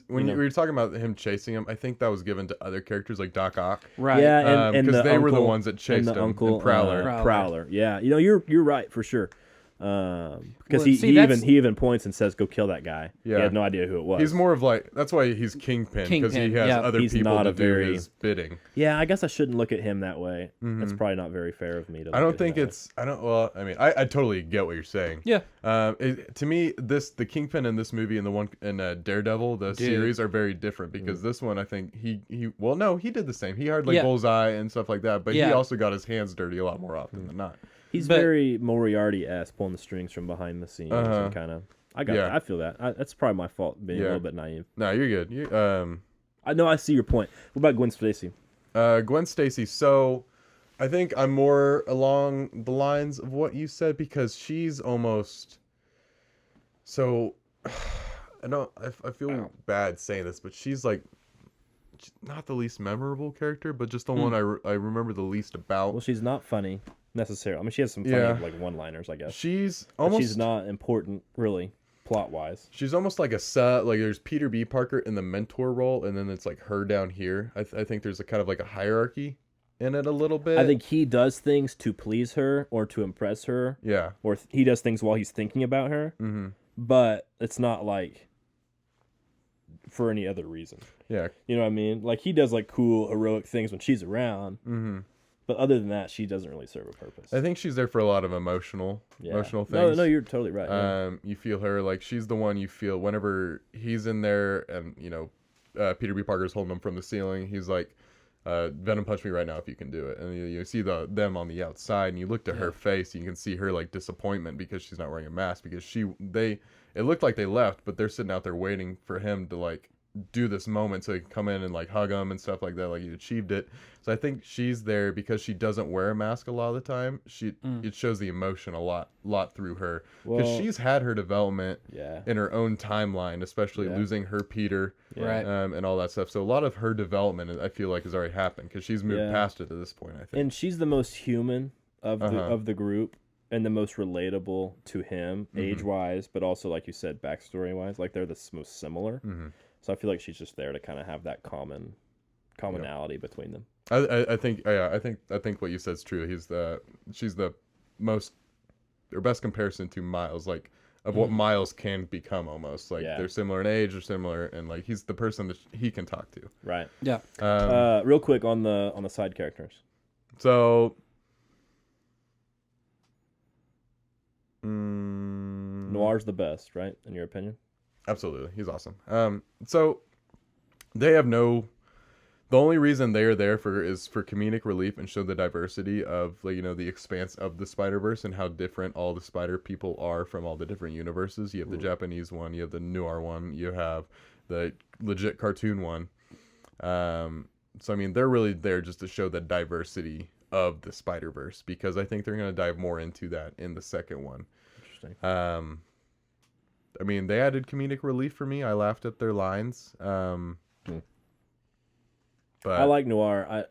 when you were talking about him chasing him, I think that was given to other characters like Doc Ock. Right. Yeah, and because were the ones that chased him. Uncle and Prowler. Prowler. Yeah, you're right for sure. Because he even points and says, "Go kill that guy." Yeah. He had no idea who it was. He's more of like, that's why he's Kingpin, because he has other people to do his bidding. Yeah, I guess I shouldn't look at him that way. That's probably not very fair of me to. Well, I mean, I totally get what you're saying. Yeah. To me, the Kingpin in this movie and the one in Daredevil, the series are very different, because this one, I think he did the same. He hired like Bullseye and stuff like that, but he also got his hands dirty a lot more often than not. He's very Moriarty-esque, pulling the strings from behind the scenes and kind of. I feel that. That's probably my fault being a little bit naive. No, you're good. I know. I see your point. What about Gwen Stacy? Gwen Stacy. So, I think I'm more along the lines of what you said, because she's almost. So, I feel bad saying this, but she's like. Not the least memorable character, but just the one I remember the least about. Well, she's not funny necessarily. I mean, she has some funny like one-liners, I guess. She's not important, really, plot-wise. She's almost like like there's Peter B. Parker in the mentor role, and then it's like her down here. I think there's a kind of like a hierarchy in it a little bit. I think he does things to please her or to impress her. Yeah. Or he does things while he's thinking about her. Mm-hmm. But it's not like for any other reason. Yeah. You know what I mean? Like, he does like cool, heroic things when she's around. Mm-hmm. But other than that, she doesn't really serve a purpose. I think she's there for a lot of emotional things. No, you're totally right. Yeah. You feel her, like, she's the one you feel whenever he's in there and, Peter B. Parker's holding him from the ceiling. He's like, Venom, punch me right now if you can do it. And you see them on the outside, and you look to her face, and you can see her, like, disappointment because she's not wearing a mask, because it looked like they left, but they're sitting out there waiting for him to, like, do this moment so he can come in and like hug him and stuff like that, like he achieved it. So I think she's there because she doesn't wear a mask a lot of the time. It shows the emotion a lot through her, because she's had her development in her own timeline, especially losing her Peter and all that stuff. So a lot of her development, I feel like, has already happened, because she's moved past it at this point, I think. And she's the most human of the group, and the most relatable to him, age-wise, but also, like you said, backstory-wise. Like, they're the most similar. So I feel like she's just there to kind of have that commonality between them. I think what you said is true. She's the most or best comparison to Miles, like of what Miles can become almost. Like they're similar in age, or similar, and like he's the person that he can talk to. Right. Yeah. Real quick on the side characters. So. Noir's the best, right? In your opinion? Absolutely. He's awesome. So they have the only reason they are there is for comedic relief and show the diversity of, like, the expanse of the Spider-Verse and how different all the spider people are from all the different universes. You have the Japanese one, you have the noir one, you have the legit cartoon one. So I mean, they're really there just to show the diversity of the Spider-Verse, because I think they're going to dive more into that in the second one. Interesting. I mean, they added comedic relief for me. I laughed at their lines. But I like Noir. I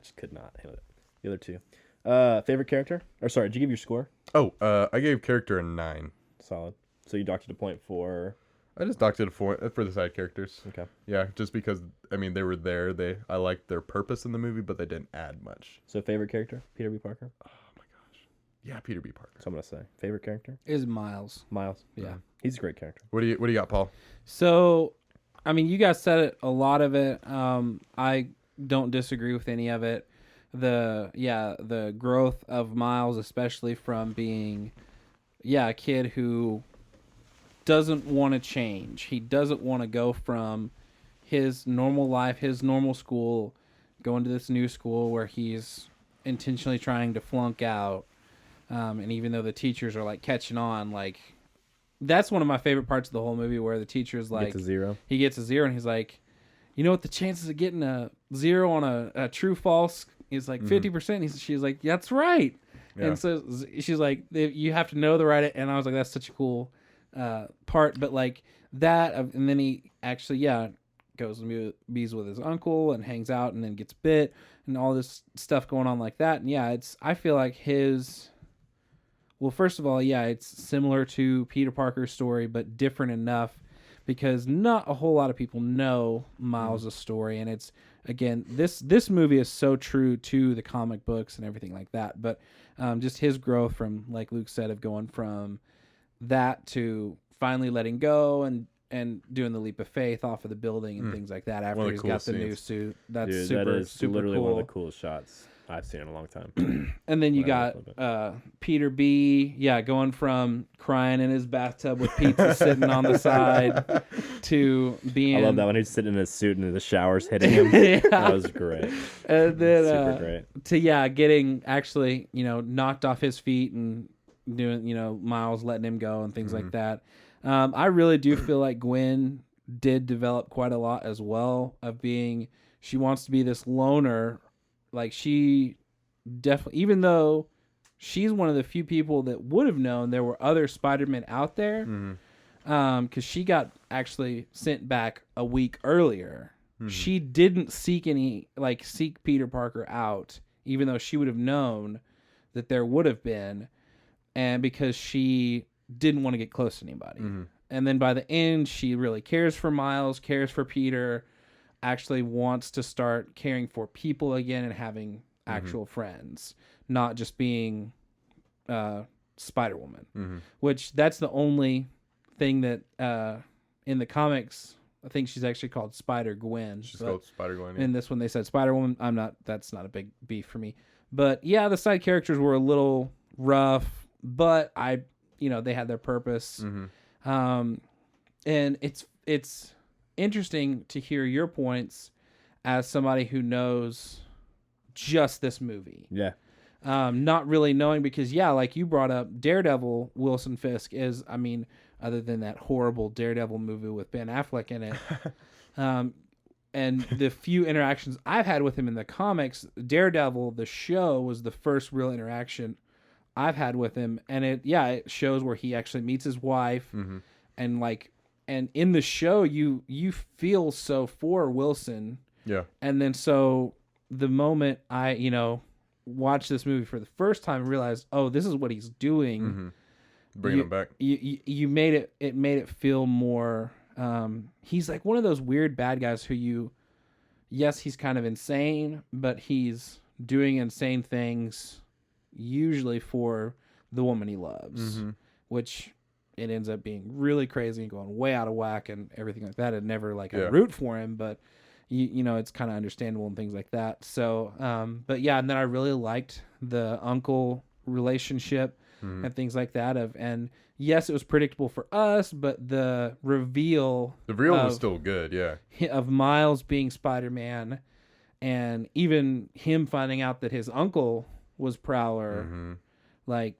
just could not handle it. The other two. Favorite character? Or sorry, did you give your score? Oh, I gave character a 9. Solid. So you docked it a point for... I just docked it for the side characters. Okay. Yeah, just because, I mean, they were there. I liked their purpose in the movie, but they didn't add much. So favorite character? Peter B. Parker? Oh, my gosh. Yeah, Peter B. Parker. So I'm going to say. Favorite character? Is Miles. Miles. Yeah. He's a great character. What do you got, Paul? So I mean, you guys said it, a lot of it. I don't disagree with any of it. The growth of Miles, especially from being, a kid who doesn't want to change. He doesn't want to go from his normal life, his normal school, going to this new school where he's intentionally trying to flunk out. And even though the teachers are like catching on, like that's one of my favorite parts of the whole movie where the teacher's like, he gets a 0 and he's like, you know what the chances of getting a 0 on a true false is like 50%. She's like, that's right. Yeah. And so she's like, you have to know the right. And I was like, that's such a cool part. But like that, and then he actually, goes and bees with his uncle and hangs out and then gets bit and all this stuff going on like that. And I feel like well, first of all, it's similar to Peter Parker's story, but different enough because not a whole lot of people know Miles' story. And it's, again, this movie is so true to the comic books and everything like that. But just his growth from, like Luke said, of going from that to finally letting go and doing the leap of faith off of the building and things like that after he's got the new suit. That's super literally cool. One of the coolest shots I've seen in a long time. And then you got Peter B, going from crying in his bathtub with pizza sitting on the side to being... I love that when he's sitting in his suit and the shower's hitting him. That was great. And then super great. To getting actually, knocked off his feet and doing, Miles letting him go and things like that. I really do feel like Gwen did develop quite a lot as well of being, she wants to be this loner. Like she definitely, even though she's one of the few people that would have known there were other Spider-Men out there, because she got actually sent back a week earlier. She didn't seek Peter Parker out, even though she would have known that there would have been, and because she didn't want to get close to anybody. And then by the end, she really cares for Miles, cares for Peter, actually wants to start caring for people again and having actual friends, not just being Spider-Woman, which that's the only thing that in the comics, I think she's actually called Spider-Gwen. She's called Spider-Gwen. In this one, they said Spider-Woman. That's not a big beef for me. But the side characters were a little rough, but they had their purpose. And it's interesting to hear your points as somebody who knows just this movie. Not really knowing because like you brought up, Daredevil, Wilson Fisk is, other than that horrible Daredevil movie with Ben Affleck in it, and the few interactions I've had with him in the comics, Daredevil, the show, was the first real interaction I've had with him, and it shows where he actually meets his wife, and in the show you feel so for Wilson, and then so the moment I watched this movie for the first time and realized, oh, this is what he's doing, bringing him back. You made it feel more. He's like one of those weird bad guys who he's kind of insane, but he's doing insane things usually for the woman he loves, which it ends up being really crazy and going way out of whack and everything like that. And never I root for him, but it's kind of understandable and things like that. So, but and then I really liked the uncle relationship and things like that. And yes, it was predictable for us, but the reveal was still good. Of Miles being Spider-Man, and even him finding out that his uncle was Prowler,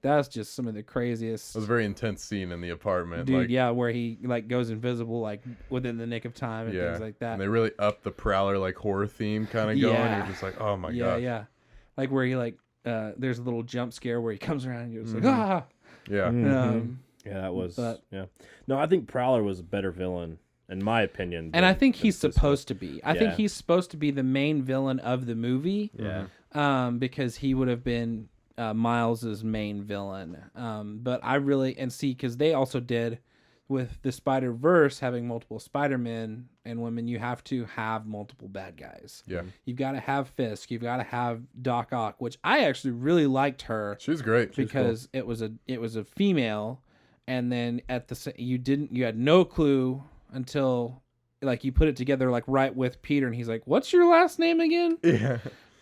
that's just some of the craziest. It was a very intense scene in the apartment, dude. Where he goes invisible within the nick of time and things like that. And they really upped the Prowler horror theme kind of going. You're just like, oh my god, where he there's a little jump scare where he comes around and you're just that was No, I think Prowler was a better villain in my opinion, and I think he's supposed to be. I think he's supposed to be the main villain of the movie. Because he would have been Miles's main villain. But I really because they also did with the Spider-Verse having multiple Spider-Men and women, you have to have multiple bad guys. You've got to have Fisk. You've got to have Doc Ock, which I actually really liked her. She's great because it was a female, and then you had no clue until like you put it together like right with Peter, and he's like, "What's your last name again?" Yeah.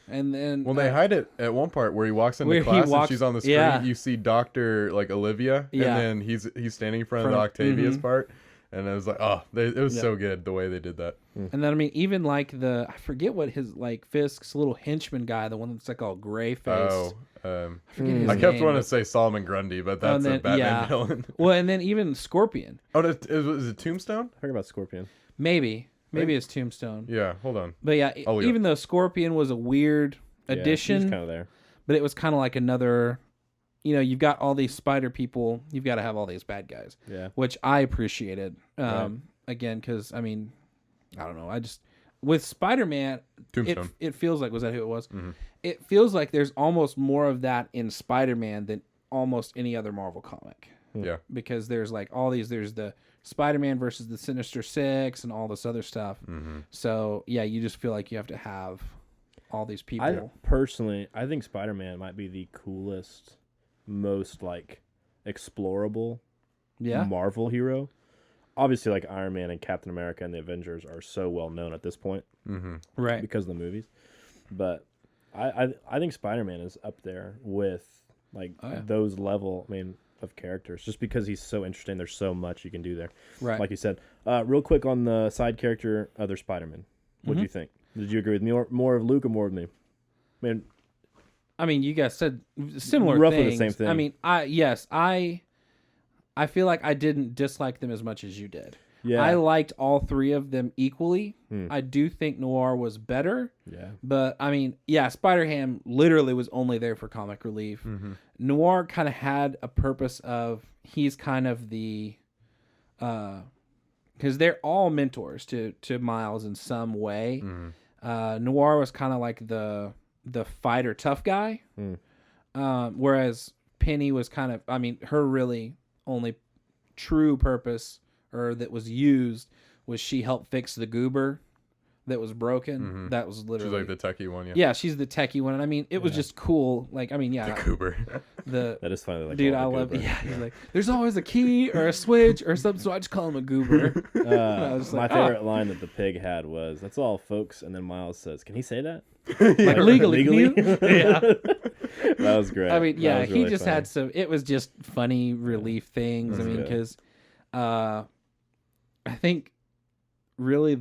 And then they hide it at one part where he walks into class and she's on the screen. Yeah. You see Dr. like Olivia, and then he's standing in front of the Octavius part. And I was like, it was so good the way they did that. And then I mean, even like I forget what his like Fisk's little henchman guy, the one that's like all gray faced. I forget his kept name, wanting to say Solomon Grundy, but that's a Batman villain. Well, and then even Scorpion. Is it Tombstone? I heard about Scorpion. Maybe it's Tombstone. Yeah, hold on. But even though Scorpion was a weird addition, he's kind of there. But it was kind of like another. You've got all these spider people. You've got to have all these bad guys. Yeah. Which I appreciated. Again, because I mean, I don't know. I just with Spider-Man, it feels like, was that who it was? Mm-hmm. It feels like there's almost more of that in Spider-Man than almost any other Marvel comic. Yeah. Because there's like all these. There's the Spider-Man versus the Sinister Six and all this other stuff. Mm-hmm. So yeah, you just feel like you have to have all these people. I think Spider-Man might be the coolest, most like explorable Marvel hero. Obviously, like Iron Man and Captain America and the Avengers are so well known at this point, right? Because of the movies. But I think Spider-Man is up there with like those level. I mean, of characters, just because he's so interesting. There's so much you can do there, right? Like you said. Real quick on the side character, other Spider-Man. What do you think? Did you agree with me, or more of Luke, or more of me? I mean, you guys said similar roughly things. The same thing. I mean, I feel like I didn't dislike them as much as you did. Yeah. I liked all three of them equally. I do think Noir was better. Yeah. But, I mean, Spider-Ham literally was only there for comic relief. Mm-hmm. Noir kind of had a purpose of, he's kind of the, because they're all mentors to Miles in some way. Mm-hmm. Noir was kind of like the fighter tough guy. Whereas Penny was kind of, I mean, her really only true purpose or that was used was she helped fix the goober that was broken. Mm-hmm. That was literally, she's like the techie one. Yeah, she's the techie one. And I mean, it was just cool. Like, I mean, the goober. That is funny. Like, dude, I love it. Yeah, he's like, there's always a key or a switch or something, so I just call him a goober. My favorite line that the pig had was, "That's all, folks." And then Miles says, "Can he say that?" Like legally? Yeah. That was great. I mean, yeah, was he really just funny. had some. It was just funny relief things. I mean, because I think really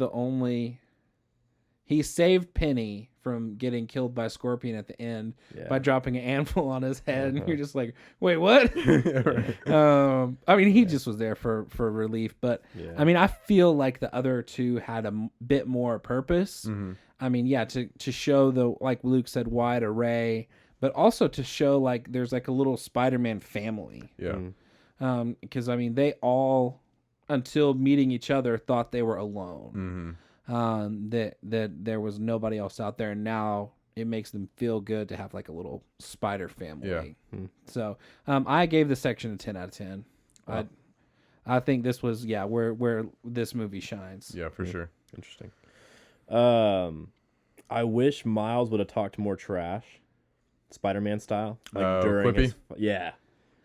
he saved Penny from getting killed by Scorpion at the end by dropping an anvil on his head, and you're just like, wait, what? I mean, he just was there for relief, but I mean, I feel like the other two had a bit more purpose. Mm-hmm. I mean, to show the, like Luke said, wide array, but also to show like there's like a little Spider-Man family. Yeah. Because I mean, they all, until meeting each other, thought they were alone. Mm-hmm. That there was nobody else out there, and now it makes them feel good to have like a little spider family. Yeah. Mm-hmm. So I gave this section a 10 out of 10. Wow. I think this was where this movie shines. Yeah, for sure. Interesting. I wish Miles would have talked more trash, Spider-Man style, like during Quippy?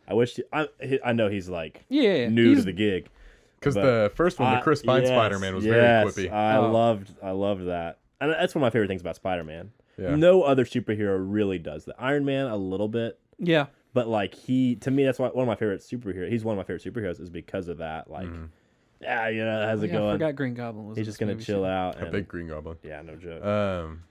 I wish I know he's like new to the gig. Because the first one, the Chris Pine Spider-Man, was very quippy. I loved that. And that's one of my favorite things about Spider-Man. Yeah. No other superhero really does that. Iron Man, a little bit. Yeah. But, like, to me, that's why one of my favorite superheroes. He's one of my favorite superheroes is because of that. Like, how's it going? I forgot Green Goblin was. He's just going to chill out. A big Green Goblin. Yeah, no joke.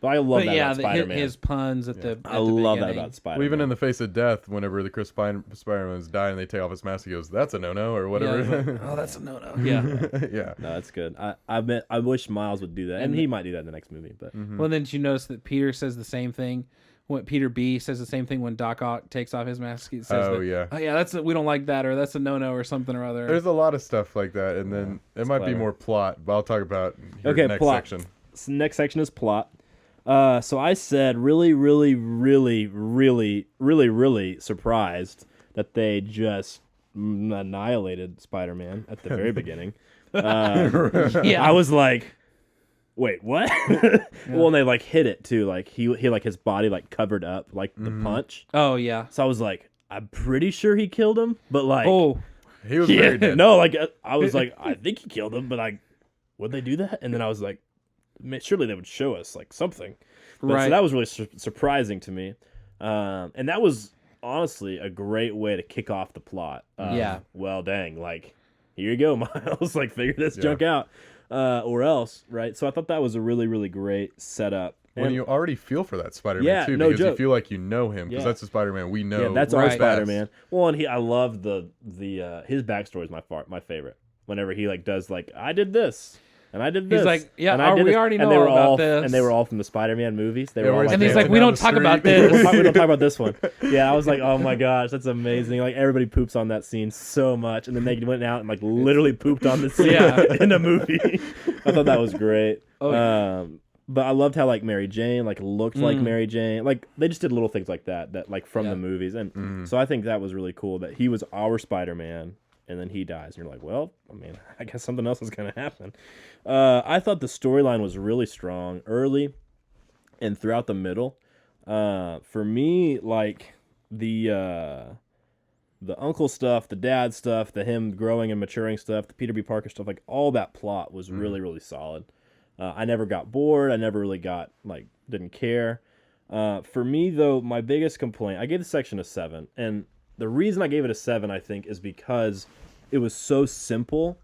But I love that about Spider-Man. His puns at the I love that about Spider-Man. Well, even in the face of death, whenever the Chris Spider-Man's dying and they take off his mask, he goes, "That's a no-no," or whatever. Yeah, oh, that's a no-no. Yeah. Yeah. No, that's good. I wish Miles would do that. And he might do that in the next movie. But Well, then did you notice that Peter says the same thing? When Peter B says the same thing when Doc Ock takes off his mask. He says, we don't like that, or that's a no-no, or something or other. There's a lot of stuff like that, and then it might be more plot, but I'll talk about next plot. section. So next section is plot. So I said really, really, really, really, really, really surprised that they just annihilated Spider-Man at the very beginning. I was like, wait, what? Well, and they like hit it too. Like he like his body like covered up like the punch. Oh yeah. So I was like, I'm pretty sure he killed him, but like, he was very dead. No, like I was like, I think he killed him, but would they do that? And then I was like, surely they would show us like something. But, Right. So that was really surprising to me. And that was honestly a great way to kick off the plot. Yeah. Well, dang, like, here you go, Miles. Like, figure this junk out, or else, right? So I thought that was a really, really great setup. When you already feel for that Spider-Man too, no because joke. you feel like you know him, because that's the Spider-Man we know. Yeah, that's Right. our Spider-Man. Well, and I love the his backstory is my favorite. Whenever he like does like, I did this. And I did this. He's like, yeah, and I did we this. already And know they were about all, this. And they were all from the Spider-Man movies. They Yeah, were all where's like, And he's dancing like, we down don't the talk street. about we this. don't talk about this one. Yeah, I was like, oh my gosh, that's amazing. Like everybody poops on that scene so much, and then they went out and like literally pooped on the scene in a movie. I thought that was great. Oh, yeah. But I loved how like Mary Jane like looked like Mary Jane. Like they just did little things like that like from the movies, and so I think that was really cool that he was our Spider-Man. And then he dies, and you're like, well, I mean, I guess something else is going to happen. I thought the storyline was really strong early and throughout the middle. For me, like the uncle stuff, the dad stuff, the him growing and maturing stuff, the Peter B. Parker stuff, like all that plot was really, really solid. I never got bored. I never really got, like, didn't care. For me, though, my biggest complaint, I gave the section a 7, and the reason I gave it a 7, I think, is because it was so simple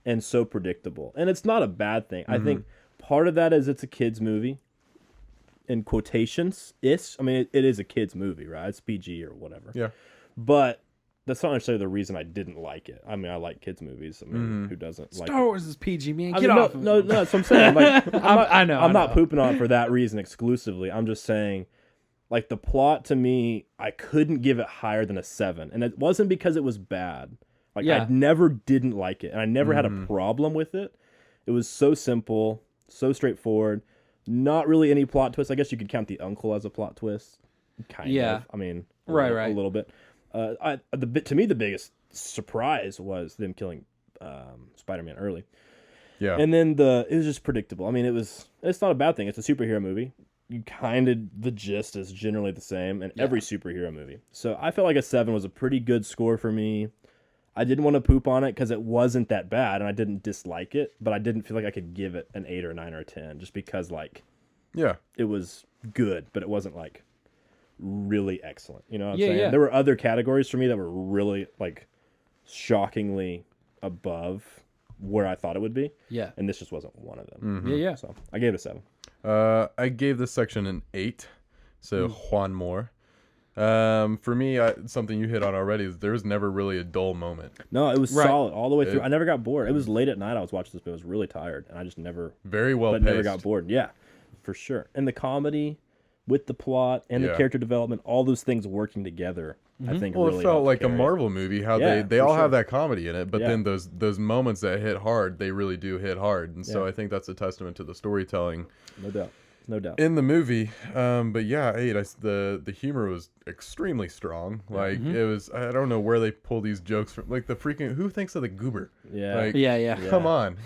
and so predictable. And it's not a bad thing. I think part of that is it's a kid's movie. In quotations, I mean, it is a kid's movie, right? It's PG or whatever. Yeah. But that's not necessarily the reason I didn't like it. I mean, I like kids' movies. I mean, who doesn't like Star Wars is PG, man. I Get mean, off. no, that's what I'm saying. Like, I know. I'm not pooping on it for that reason exclusively. I'm just saying, like, the plot to me, I couldn't give it higher than a 7. And it wasn't because it was bad. Like, I never didn't like it. And I never had a problem with it. It was so simple, so straightforward. Not really any plot twist. I guess you could count the uncle as a plot twist. Kind of. I mean, a little bit. To me, the biggest surprise was them killing Spider-Man early. Yeah. And then it was just predictable. I mean, it's not a bad thing. It's a superhero movie. The gist is generally the same in every superhero movie. So I felt like a 7 was a pretty good score for me. I didn't want to poop on it because it wasn't that bad, and I didn't dislike it, but I didn't feel like I could give it an 8 or 9 or 10 just because, like, it was good, but it wasn't, like, really excellent. You know what I'm saying? Yeah. There were other categories for me that were really, like, shockingly above where I thought it would be. Yeah. And this just wasn't one of them. Yeah. So I gave it a 7. I gave this section an 8. So Juan Moore. For me, something you hit on already is there was never really a dull moment. No, it was solid all the way through. I never got bored. It was late at night. I was watching this, but I was really tired, and I just never Very well paced. never got bored. Yeah, for sure. And the comedy with the plot and the character development, all those things working together, I think. Well, really it felt helped like a carry it. Marvel movie. How Yeah, they for all sure. have that comedy in it, but Yeah. then those moments that hit hard, they really do hit hard, and so I think that's a testament to the storytelling. No doubt. In the movie, but yeah, 8. The humor was extremely strong. Like it was, I don't know where they pull these jokes from. Like the freaking, who thinks of the goober? Yeah. Like, Yeah. come on.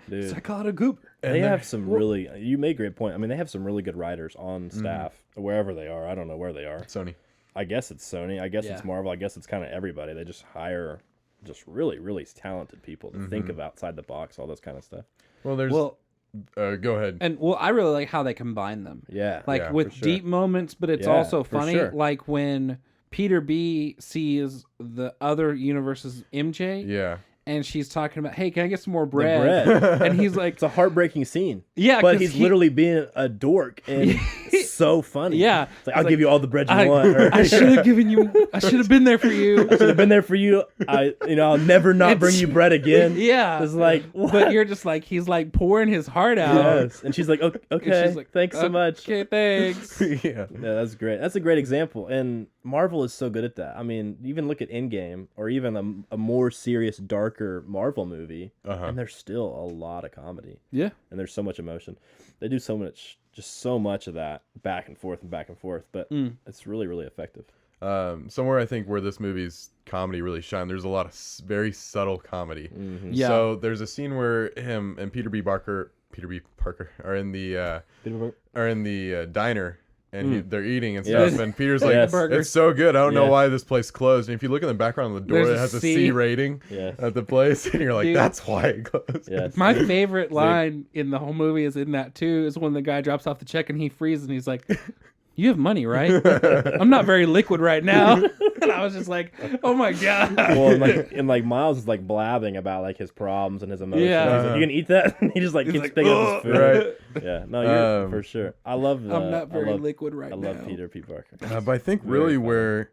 Dude. I call it a goober. They have some really. You made a great point. I mean, they have some really good writers on staff wherever they are. I don't know where they are. Sony. I guess it's Sony. I guess it's Marvel. I guess it's kind of everybody. They just hire just really, really talented people to think of outside the box, all this kind of stuff. Well, there's. Go ahead. And I really like how they combine them. Yeah. Like Yeah, with for sure. deep moments, but it's Yeah, also for funny. sure. Like when Peter B sees the other universe's MJ, Yeah. and she's talking about, hey, can I get some more bread? And he's like, It's a heartbreaking scene. yeah, But 'cause he's literally being a dork and so funny. Yeah. It's like, I'll give you all the bread you want. Or, I should have given you. I should have been there for you. should have been there for you. I'll never not bring you bread again. Yeah. It's like, what? But you're just like, he's like pouring his heart out. Yes. And she's like, okay, And she's like, thanks so much. Okay, thanks. Yeah. Yeah, that's great. That's a great example. And Marvel is so good at that. I mean, even look at Endgame or even a more serious, darker Marvel movie, and there's still a lot of comedy. Yeah. And there's so much emotion. They do so much of that back and forth, but it's really, really effective. Somewhere I think where this movie's comedy really shined, there's a lot of very subtle comedy. Yeah. So there's a scene where him and Peter B. Parker are in the diner, and they're eating and stuff. And Peter's like, Yes. it's so good. I don't know Yes. why this place closed. And if you look in the background of the door, There's it a has a C. C rating Yes. at the place. And you're like, Dude. that's why it closed. Yes. My favorite line in the whole movie is in that too. Is when the guy drops off the check and he freezes and he's like, "You have money, right? I'm not very liquid right now." And I was just like, "Oh my god!" Well, and like Miles is like blabbing about like his problems and his emotions. Yeah. He's like, "You gonna eat that?" And he just like He's keeps like, picking up his food. Right. Yeah. No, you're for sure. I love. I'm not very I love, liquid right I now. love Peter P. Parker. But I think Very really funny. where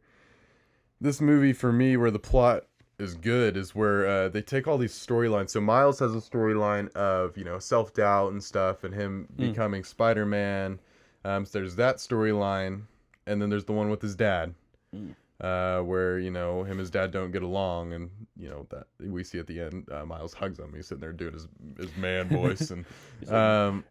this movie for me, where the plot is good, is where they take all these storylines. So Miles has a storyline of self-doubt and stuff, and him becoming Spider-Man. So there's that storyline, and then there's the one with his dad, where him and his dad don't get along, and that we see at the end. Miles hugs him. He's sitting there doing his man voice, and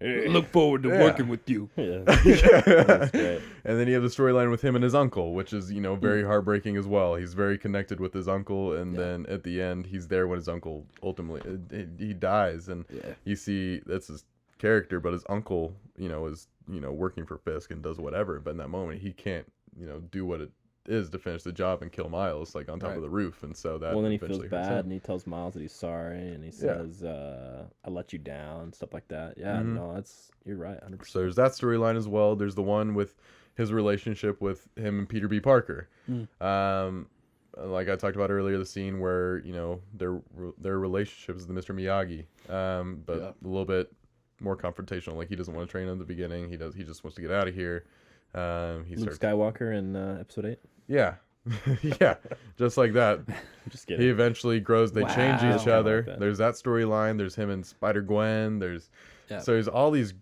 Look forward to working with you. Yeah. That's great. And then you have the storyline with him and his uncle, which is very heartbreaking as well. He's very connected with his uncle, and then at the end he's there when his uncle ultimately he dies, and you see that's his character, but his uncle is working for Fisk and does whatever, but in that moment he can't do what it is to finish the job and kill Miles like on top of the roof, and so that Well, then he feels eventually hurts bad, him. and he tells Miles that he's sorry, and he says, "I let you down," stuff like that. Yeah, no, you're right, 100%. So there's that storyline as well. There's the one with his relationship with him and Peter B. Parker. Like I talked about earlier, the scene where their relationship is the Mr. Miyagi, but a little bit more confrontational. Like he doesn't want to train him at the beginning. He just wants to get out of here. Luke Skywalker in episode 8. Yeah. Yeah, just like that. Just kidding. He eventually grows. They change each Wow. other. Like that. There's that storyline. There's him and Spider-Gwen. So there's all these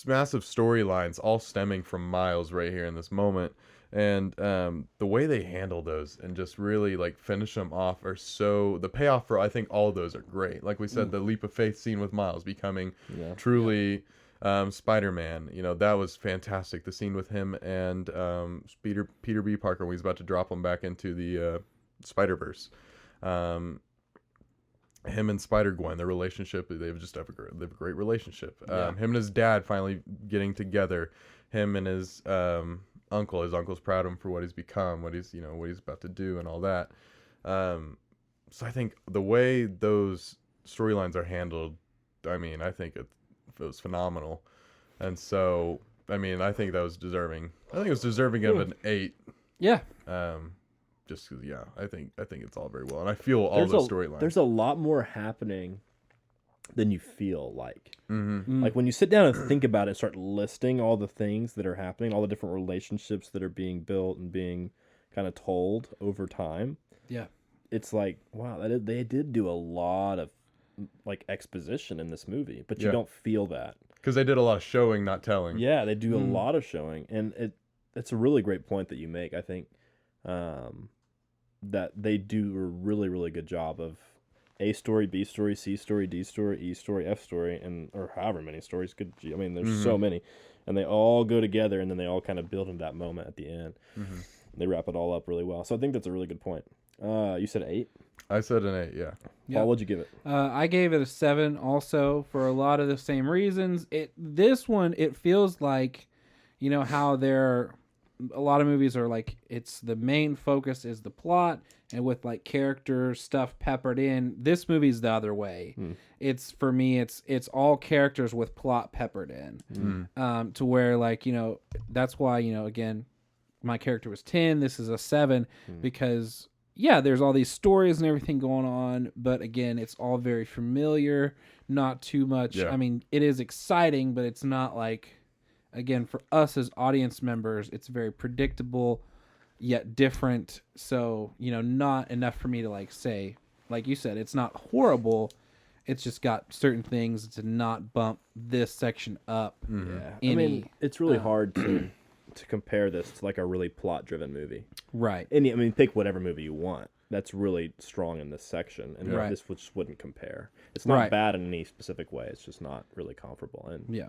massive storylines all stemming from Miles right here in this moment. And the way they handle those and just really like finish them off are so... The payoff for, I think, all of those are great. Like we said, the leap of faith scene with Miles becoming truly... Spider-Man, that was fantastic. The scene with him and Peter B. Parker when he's about to drop him back into the Spider-Verse. Him and Spider-Gwen, their relationship, they have a great relationship. Him and his dad finally getting together. Him and his uncle. His uncle's proud of him for what he's become, what he's about to do, and all that. So I think the way those storylines are handled, I think it was phenomenal. And so I think that was deserving. I think it was deserving of an 8. Yeah. Just 'cause, I think it's all very well, and I feel all the storylines. There's a lot more happening than you feel like. Like when you sit down and think about it, and start listing all the things that are happening, all the different relationships that are being built and being kind of told over time. Yeah. It's like, wow, they did do a lot of like exposition in this movie, but you don't feel that because they did a lot of showing, not telling. Yeah, they do a lot of showing, and it's a really great point that you make. I think that they do a really, really good job of A story, B story, C story, D story, E story, F story, or however many stories. There's so many, and they all go together, and then they all kind of build into that moment at the end. They wrap it all up really well. So I think that's a really good point. You said 8? I said an 8, yeah. Paul, what'd you give it? I gave it a 7 also for a lot of the same reasons. This one, it feels like, how a lot of movies are like, it's the main focus is the plot, and with like character stuff peppered in. This movie's the other way. It's, for me, it's all characters with plot peppered in. To where like, that's why, again, my character was 10. This is a 7 because... Yeah, there's all these stories and everything going on, but again, it's all very familiar, not too much. Yeah. It is exciting, but it's not like, again, for us as audience members, it's very predictable, yet different. So, not enough for me to like say, like you said, it's not horrible. It's just got certain things to not bump this section up. Yeah, it's really hard to compare this to like a really plot-driven movie. Right. And pick whatever movie you want. That's really strong in this section, and Right. this just wouldn't compare. It's not bad in any specific way. It's just not really comparable. And Yeah.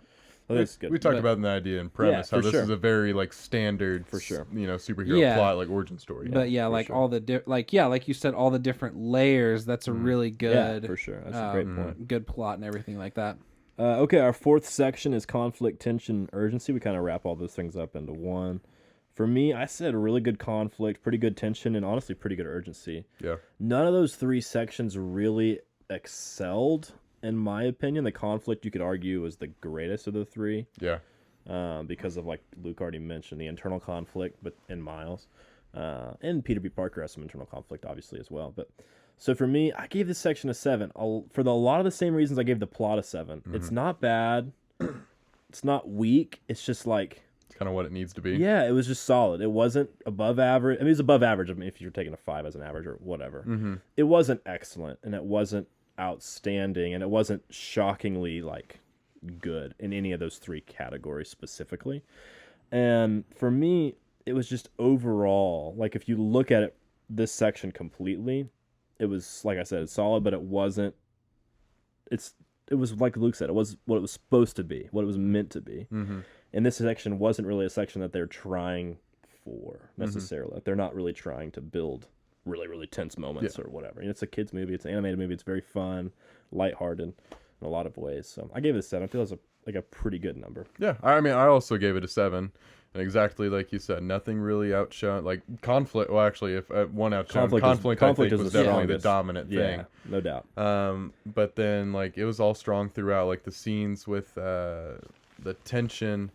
I think it's good. We talked about the idea and premise, how for this sure. is a very like standard, For sure. superhero plot, like origin story. But all the like you said, all the different layers. That's a really good, for sure. That's a great point. good plot and everything like that. Okay, our fourth section is conflict, tension, urgency. We kind of wrap all those things up into one. For me, I said really good conflict, pretty good tension, and honestly pretty good urgency. Yeah. None of those three sections really excelled, in my opinion. The conflict, you could argue, was the greatest of the three. Yeah. Because of, like Luke already mentioned, the internal conflict in Miles. And Peter B. Parker has some internal conflict, obviously, as well. But so for me, I gave this section a 7. For a lot of the same reasons I gave the plot a 7. Mm-hmm. It's not bad. It's not weak. It's just like... It's kind of what it needs to be. Yeah, it was just solid. It wasn't above average. I mean, it was above average. I mean, if you're taking a 5 as an average or whatever. Mm-hmm. It wasn't excellent, and it wasn't outstanding, and it wasn't shockingly, like, good in any of those three categories specifically. And for me, it was just overall, like, if you look at it, this section completely, it was, like I said, it's solid, but it wasn't, it was like Luke said, it was what it was supposed to be, what it was meant to be. Mm-hmm. And this section wasn't really a section that they're trying for necessarily. Mm-hmm. Like, they're not really trying to build really, really tense moments or whatever. And it's a kid's movie, it's an animated movie, it's very fun, lighthearted in a lot of ways. So I gave it a 7. I feel it's a pretty good number. Yeah, I mean, I also gave it a 7. And exactly like you said, nothing really outshone. Like conflict. Well, actually, if one outshone, conflict I think was definitely the dominant thing. Yeah, no doubt. But then like it was all strong throughout. Like the scenes with the tension.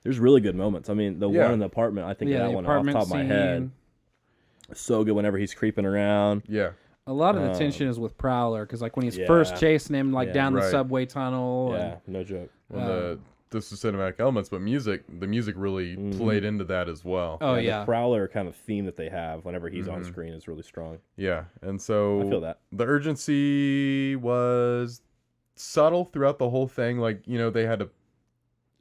There's really good moments. I mean, the one in the apartment. I think that one off the top of my head. So good whenever he's creeping around. Yeah. A lot of the tension is with Prowler because like when he's first chasing him like down the subway tunnel. Yeah, no joke. When this is cinematic elements, but the music really played into that as well. Oh yeah, the Prowler kind of theme that they have whenever he's on screen is really strong. Yeah, and so I feel that the urgency was subtle throughout the whole thing. Like they had it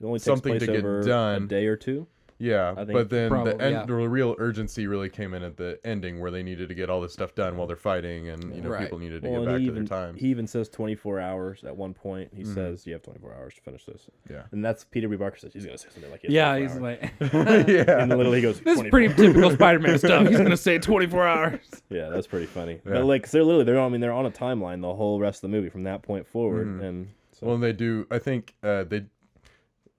only takes something place to get over done, a day or two. Yeah, I think but then probably, the real urgency really came in at the ending where they needed to get all this stuff done while they're fighting, and people needed to get back to their time. He even says 24 hours at one point. He says you have 24 hours to finish this. Yeah, and that's Peter B. Parker says he's gonna say something like he's hours. like yeah, and literally he goes. This is pretty typical Spider-Man stuff. He's gonna say 24 hours. Yeah, that's pretty funny. Yeah. But like, they're on a timeline the whole rest of the movie from that point forward, and so. Well, they do. I think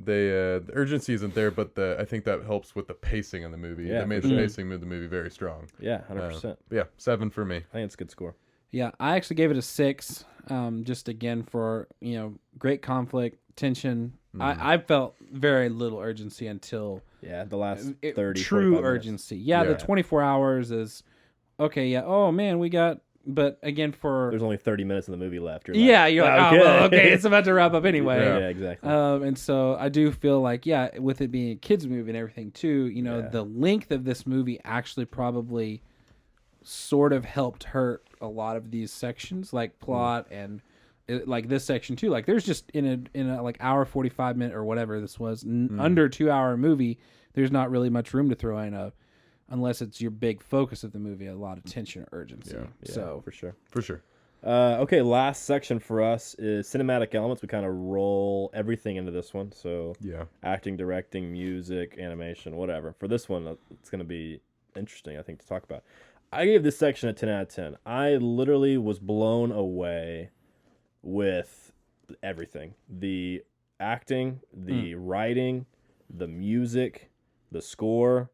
the urgency isn't there, but I think that helps with the pacing of the movie. Yeah, they made the pacing of the movie very strong. Yeah, 100%. Yeah, 7 for me. I think it's a good score. Yeah, I actually gave it a 6. Just again for great conflict, tension. I felt very little urgency until the last 30 true urgency. Yeah, the 24 hours is okay. Yeah. Oh man, we got. But again, there's only 30 minutes of the movie left. You're like, okay, it's about to wrap up anyway. Yeah, exactly. And so I do feel like, with it being a kids movie and everything too, the length of this movie actually probably sort of helped hurt a lot of these sections, like plot and like this section too. Like there's just in a like hour 45 minute or whatever this was under 2 hour movie. There's not really much room to throw in unless it's your big focus of the movie, a lot of tension or urgency. Yeah, so for sure. Okay, last section for us is cinematic elements. We kind of roll everything into this one. So acting, directing, music, animation, whatever. For this one, it's going to be interesting, I think, to talk about. I gave this section a 10 out of 10. I literally was blown away with everything. The acting, the writing, the music, the score,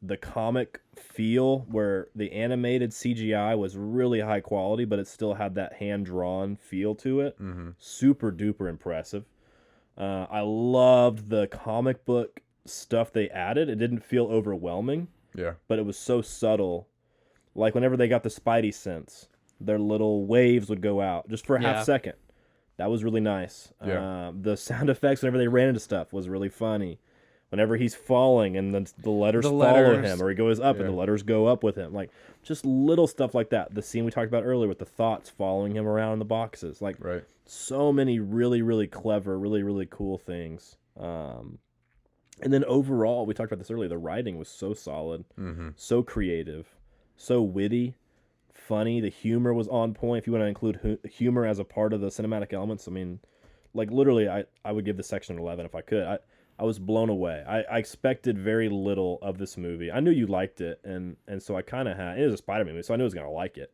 the comic feel where the animated CGI was really high quality, but it still had that hand-drawn feel to it. Super duper impressive. I loved the comic book stuff they added. It didn't feel overwhelming. Yeah. But it was so subtle. Like whenever they got the Spidey sense, their little waves would go out just for a half second. That was really nice. Yeah. The sound effects whenever they ran into stuff was really funny. Whenever he's falling and the letters follow him, or he goes up and the letters go up with him. Like just little stuff like that. The scene we talked about earlier with the thoughts following him around in the boxes. Like so many really, really clever, really, really cool things. And then overall, we talked about this earlier, the writing was so solid, so creative, so witty, funny. The humor was on point. If you want to include humor as a part of the cinematic elements, I mean, like literally, I would give this section an 11 if I could. I was blown away. I expected very little of this movie. I knew you liked it, and so I kind of had. It was a Spider-Man movie, so I knew I was going to like it.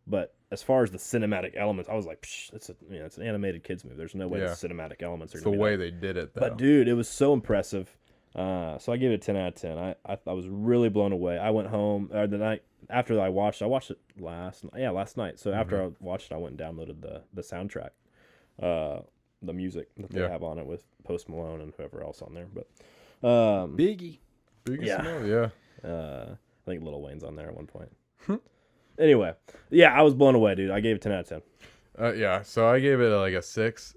But as far as the cinematic elements, I was like, Psh, it's an animated kids movie. There's no way the cinematic elements are. It's the way they did it, though. But dude, it was so impressive. So I gave it a 10 out of 10. I was really blown away. I went home the night after I watched it last night. So after I watched it, I went and downloaded the soundtrack, the music that they have on it with Post Malone and whoever else on there. But Biggie. Yeah. I think Lil Wayne's on there at one point. Anyway, I was blown away, dude. I gave it 10 out of 10. So I gave it like a 6,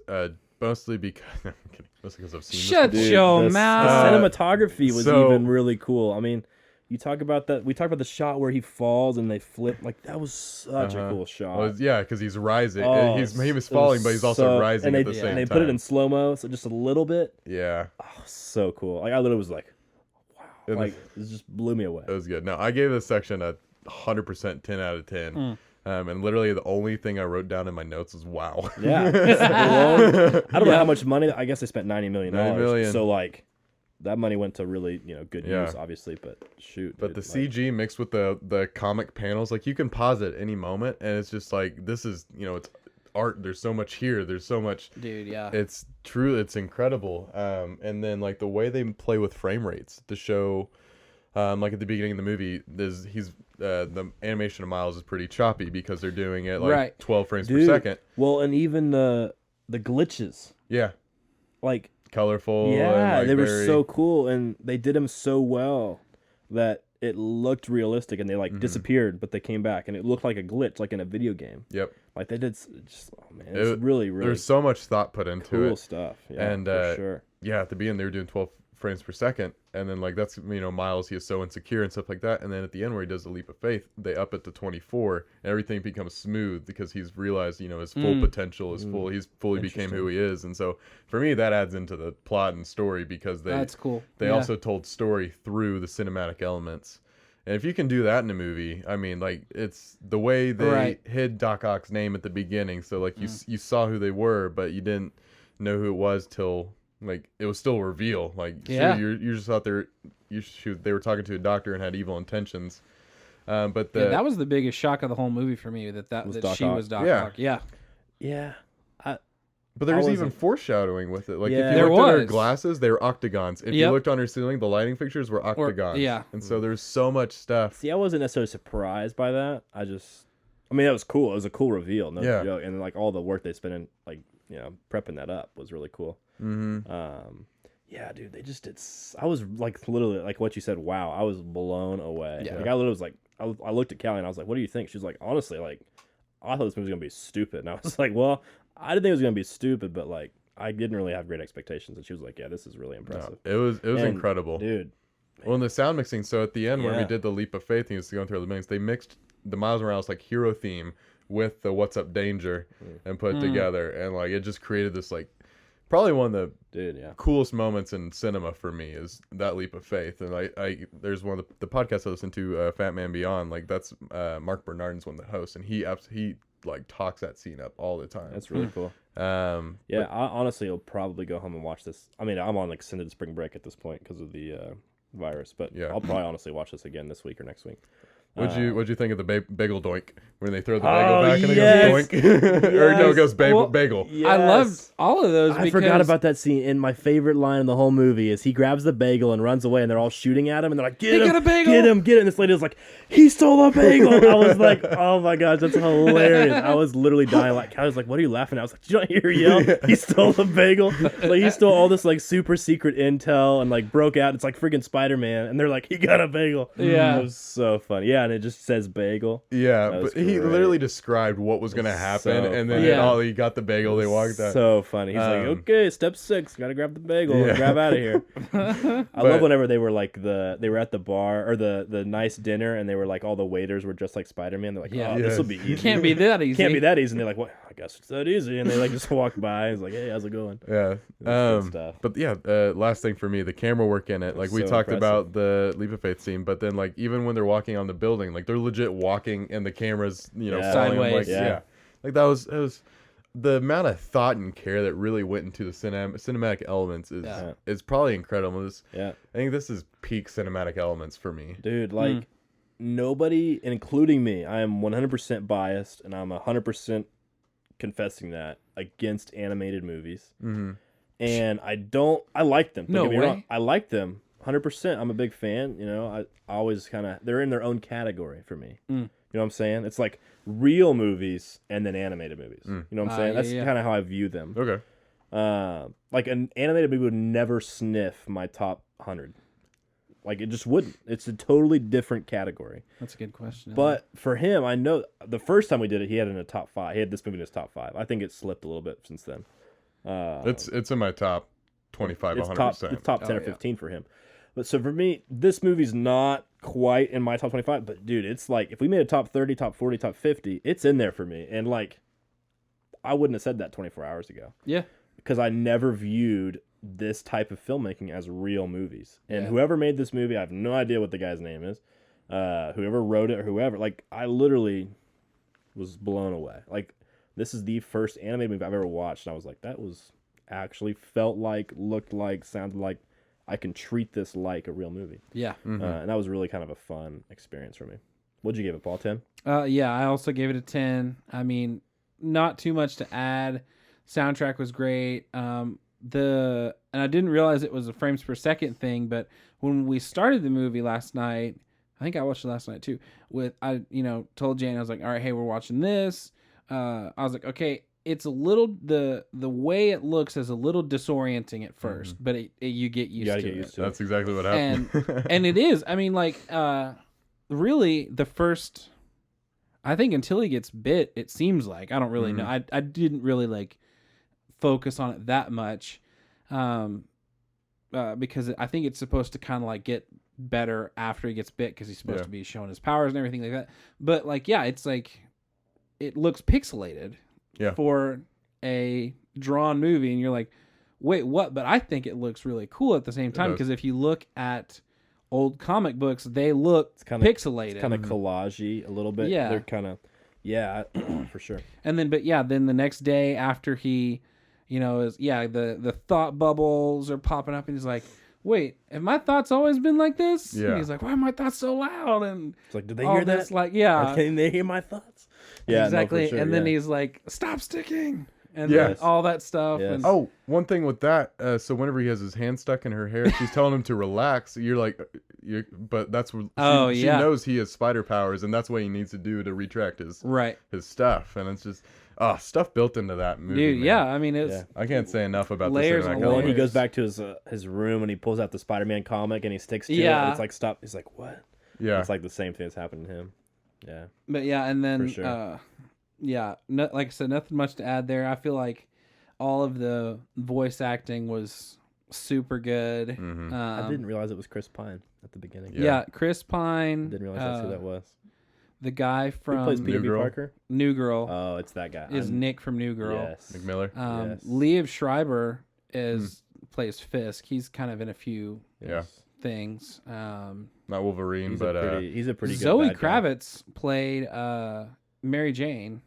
mostly because I'm kidding. Mostly because I've seen Shut this your mouth. The cinematography was even really cool. I mean, you talk about that. We talked about the shot where he falls and they flip. Like that was such a cool shot. Well, because he's rising. He was falling, but he's also rising at the same time. And they put it in slow mo, so just a little bit. Yeah. Oh, so cool. Like I literally was like, wow. Like it just blew me away. It was good. No, I gave this section a 100% 10 out of 10. And literally the only thing I wrote down in my notes was wow. Yeah. I don't know how much money. I guess they spent $90 million. $90 million. So like that money went to really good use, obviously. But shoot. But the CG mixed with the comic panels, like you can pause at any moment, and it's just like this is it's art. There's so much here. There's so much. Dude, yeah. It's true. It's incredible. And then like the way they play with frame rates to show. Like at the beginning of the movie, the animation of Miles is pretty choppy because they're doing it like 12 frames per second. Well, and even the glitches. Yeah. Like colorful. Yeah, and, like, they were so cool, and they did them so well that it looked realistic, and they like disappeared, but they came back, and it looked like a glitch, like in a video game. Yep. Like they did just it's really there's so much thought put into cool it. Stuff. Yeah, and for sure. Yeah, at the beginning they were doing 12 frames per second, and then like that's Miles, he is so insecure and stuff like that, and then at the end where he does the leap of faith, they up it to 24 and everything becomes smooth because he's realized his full potential is he's fully became who he is. And so for me that adds into the plot and story because that's cool. They also told story through the cinematic elements. And if you can do that in a movie, I mean, like it's the way they hid Doc Ock's name at the beginning, so like you saw who they were, but you didn't know who it was till like it was still a reveal. Like sure, you just thought they were talking to a doctor and had evil intentions. But that was the biggest shock of the whole movie for me. That she was Doc Ock. Yeah. But there was even foreshadowing with it. Like if you there looked was. at her glasses, they were octagons. If you looked on her ceiling, the lighting fixtures were octagons. And so there's so much stuff. See, I wasn't necessarily surprised by that. I mean, that was cool. It was a cool reveal. No joke. And like all the work they spent in like prepping that up was really cool. Yeah, dude, they just did. I was like literally like what you said. Wow, I was blown away. Yeah. Like I literally was like, I looked at Callie and I was like, "What do you think?" She was like, "Honestly, like I thought this movie was gonna be stupid." And I was like, "Well, I didn't think it was gonna be stupid, but like I didn't really have great expectations." And she was like, "Yeah, this is really impressive." No, it was incredible, dude. Well, in the sound mixing, so at the end when we did the leap of faith, and he was going through all the millions, they mixed the Miles Morales like hero theme with the What's Up Danger and put it together, and like it just created this like probably one of the coolest moments in cinema for me is that leap of faith. And I there's one of the podcasts I listen to, Fat Man Beyond, like that's Mark Bernardin's one of the hosts, and he like talks that scene up all the time. That's really cool. I honestly will probably go home and watch this. I mean, I'm on extended spring break at this point because of the virus, but I'll probably honestly watch this again this week or next week. What'd you think of the bagel doink when they throw the bagel back and it goes doink? Or no, it goes bagel. Yes. I loved all of those. I forgot about that scene. And my favorite line in the whole movie is he grabs the bagel and runs away, and they're all shooting at him, and they're like, "Get him! Got a bagel! Get him! Get him!" And this lady was like, "He stole a bagel!" I was like, "Oh my gosh, that's hilarious!" I was literally dying. Like, I was like, "What are you laughing at?" I was like, "Did you not hear her yell? He stole a bagel!" Like he stole all this like super secret intel and like broke out. It's like freaking Spiderman, and they're like, "He got a bagel!" Yeah, it was so funny. Yeah, and it just says bagel. Yeah, but he literally described what was going to happen, and then he got the bagel. They walked out. So funny. He's like, "Okay, step 6, gotta grab the bagel and grab out of here." I love whenever they were like they were at the bar or the nice dinner, and they were like all the waiters were just like Spider-Man. They're like, "Oh, this will be easy." Can't be that easy. Can't be that easy. And they're like, "What? I guess it's that easy." And they like just walk by. He's like, "Hey, how's it going?" Yeah. But yeah, last thing for me, the camera work in it. Like we talked about the leap of faith scene, but then like even when they're walking on the building, like they're legit walking and the camera's sideways. Like, like that was the amount of thought and care that really went into the cinematic elements is probably incredible. I think this is peak cinematic elements for me, dude. Like nobody, including me, I am 100% biased, and I'm 100% confessing that against animated movies. Mm-hmm. And I like them. No Don't get me way. wrong. I like them 100%. I'm a big fan. You know, I always kind of, they're in their own category for me. You know what I'm saying? It's like real movies and then animated movies. You know what I'm saying? That's kind of how I view them. Okay. Like an animated movie would never sniff my top 100. Like, it just wouldn't. It's a totally different category. That's a good question. But for him, I know the first time we did it, he had it in a top 5. He had this movie in his top 5. I think it slipped a little bit since then. It's in my top 25, It's 100%. it's top 10 or 15 for him. But so for me, this movie's not quite in my top 25. But dude, it's like if we made a top 30, top 40, top 50, it's in there for me. And like, I wouldn't have said that 24 hours ago. Yeah. Because I never viewed this type of filmmaking as real movies. And whoever made this movie, I have no idea what the guy's name is. Whoever wrote it or whoever, like, I literally was blown away. Like, this is the first animated movie I've ever watched, and I was like, that was actually felt like, looked like, sounded like I can treat this like a real movie. Yeah. And that was really kind of a fun experience for me. What'd you give it, Paul? 10? Yeah, I also gave it a 10. I mean, not too much to add. Soundtrack was great. And I didn't realize it was a frames per second thing, but when we started the movie last night, I think I watched it last night too. I told Jane, I was like, all right, hey, we're watching this. I was like, okay, it's a little the way it looks is a little disorienting at first, but you get used to it. That's exactly what happened. And it is. I mean, like, really, the first, I think until he gets bit, it seems like, I don't really know. I didn't really like focus on it that much, because I think it's supposed to kind of like get better after he gets bit because he's supposed to be showing his powers and everything like that. But like, yeah, it's like it looks pixelated for a drawn movie, and you're like, wait, what? But I think it looks really cool at the same time, because if you look at old comic books, they look pixelated. It's kind of collage-y a little bit. Yeah. They're kind of, for sure. And then, then the next day after he, the thought bubbles are popping up, and he's like, wait, have my thoughts always been like this? Yeah. And he's like, why are my thoughts so loud? And it's like, did they hear that? Like, yeah. Or can they hear my thoughts? Yeah, exactly. No, for sure, and then he's like, stop sticking. And then all that stuff. Yes. And, one thing with that, so whenever he has his hand stuck in her hair, she's telling him to relax. You're like, but that's what she knows he has spider powers, and that's what he needs to do to retract his stuff. And it's just stuff built into that movie. Dude, man. yeah, I mean, it's I can't say enough about layers the and cinematic layers. He goes back to his room and he pulls out the Spider-Man comic and he sticks to it. And it's like, stop. He's like, what? Yeah, it's like the same thing that's happened to him. Yeah, but and then for sure. Like I said, nothing much to add there. I feel like all of the voice acting was super good. I didn't realize it was Chris Pine at the beginning. Yeah, Chris Pine. I didn't realize that's who that was. The guy from Who plays Peter B. Parker? New Girl. Oh, it's that guy. Is Nick from New Girl. Yes. Nick Miller. Yes. Liev Schreiber plays Fisk. He's kind of in a few things. Not Wolverine, he's but he's a pretty good Zoe bad Kravitz played Mary Jane.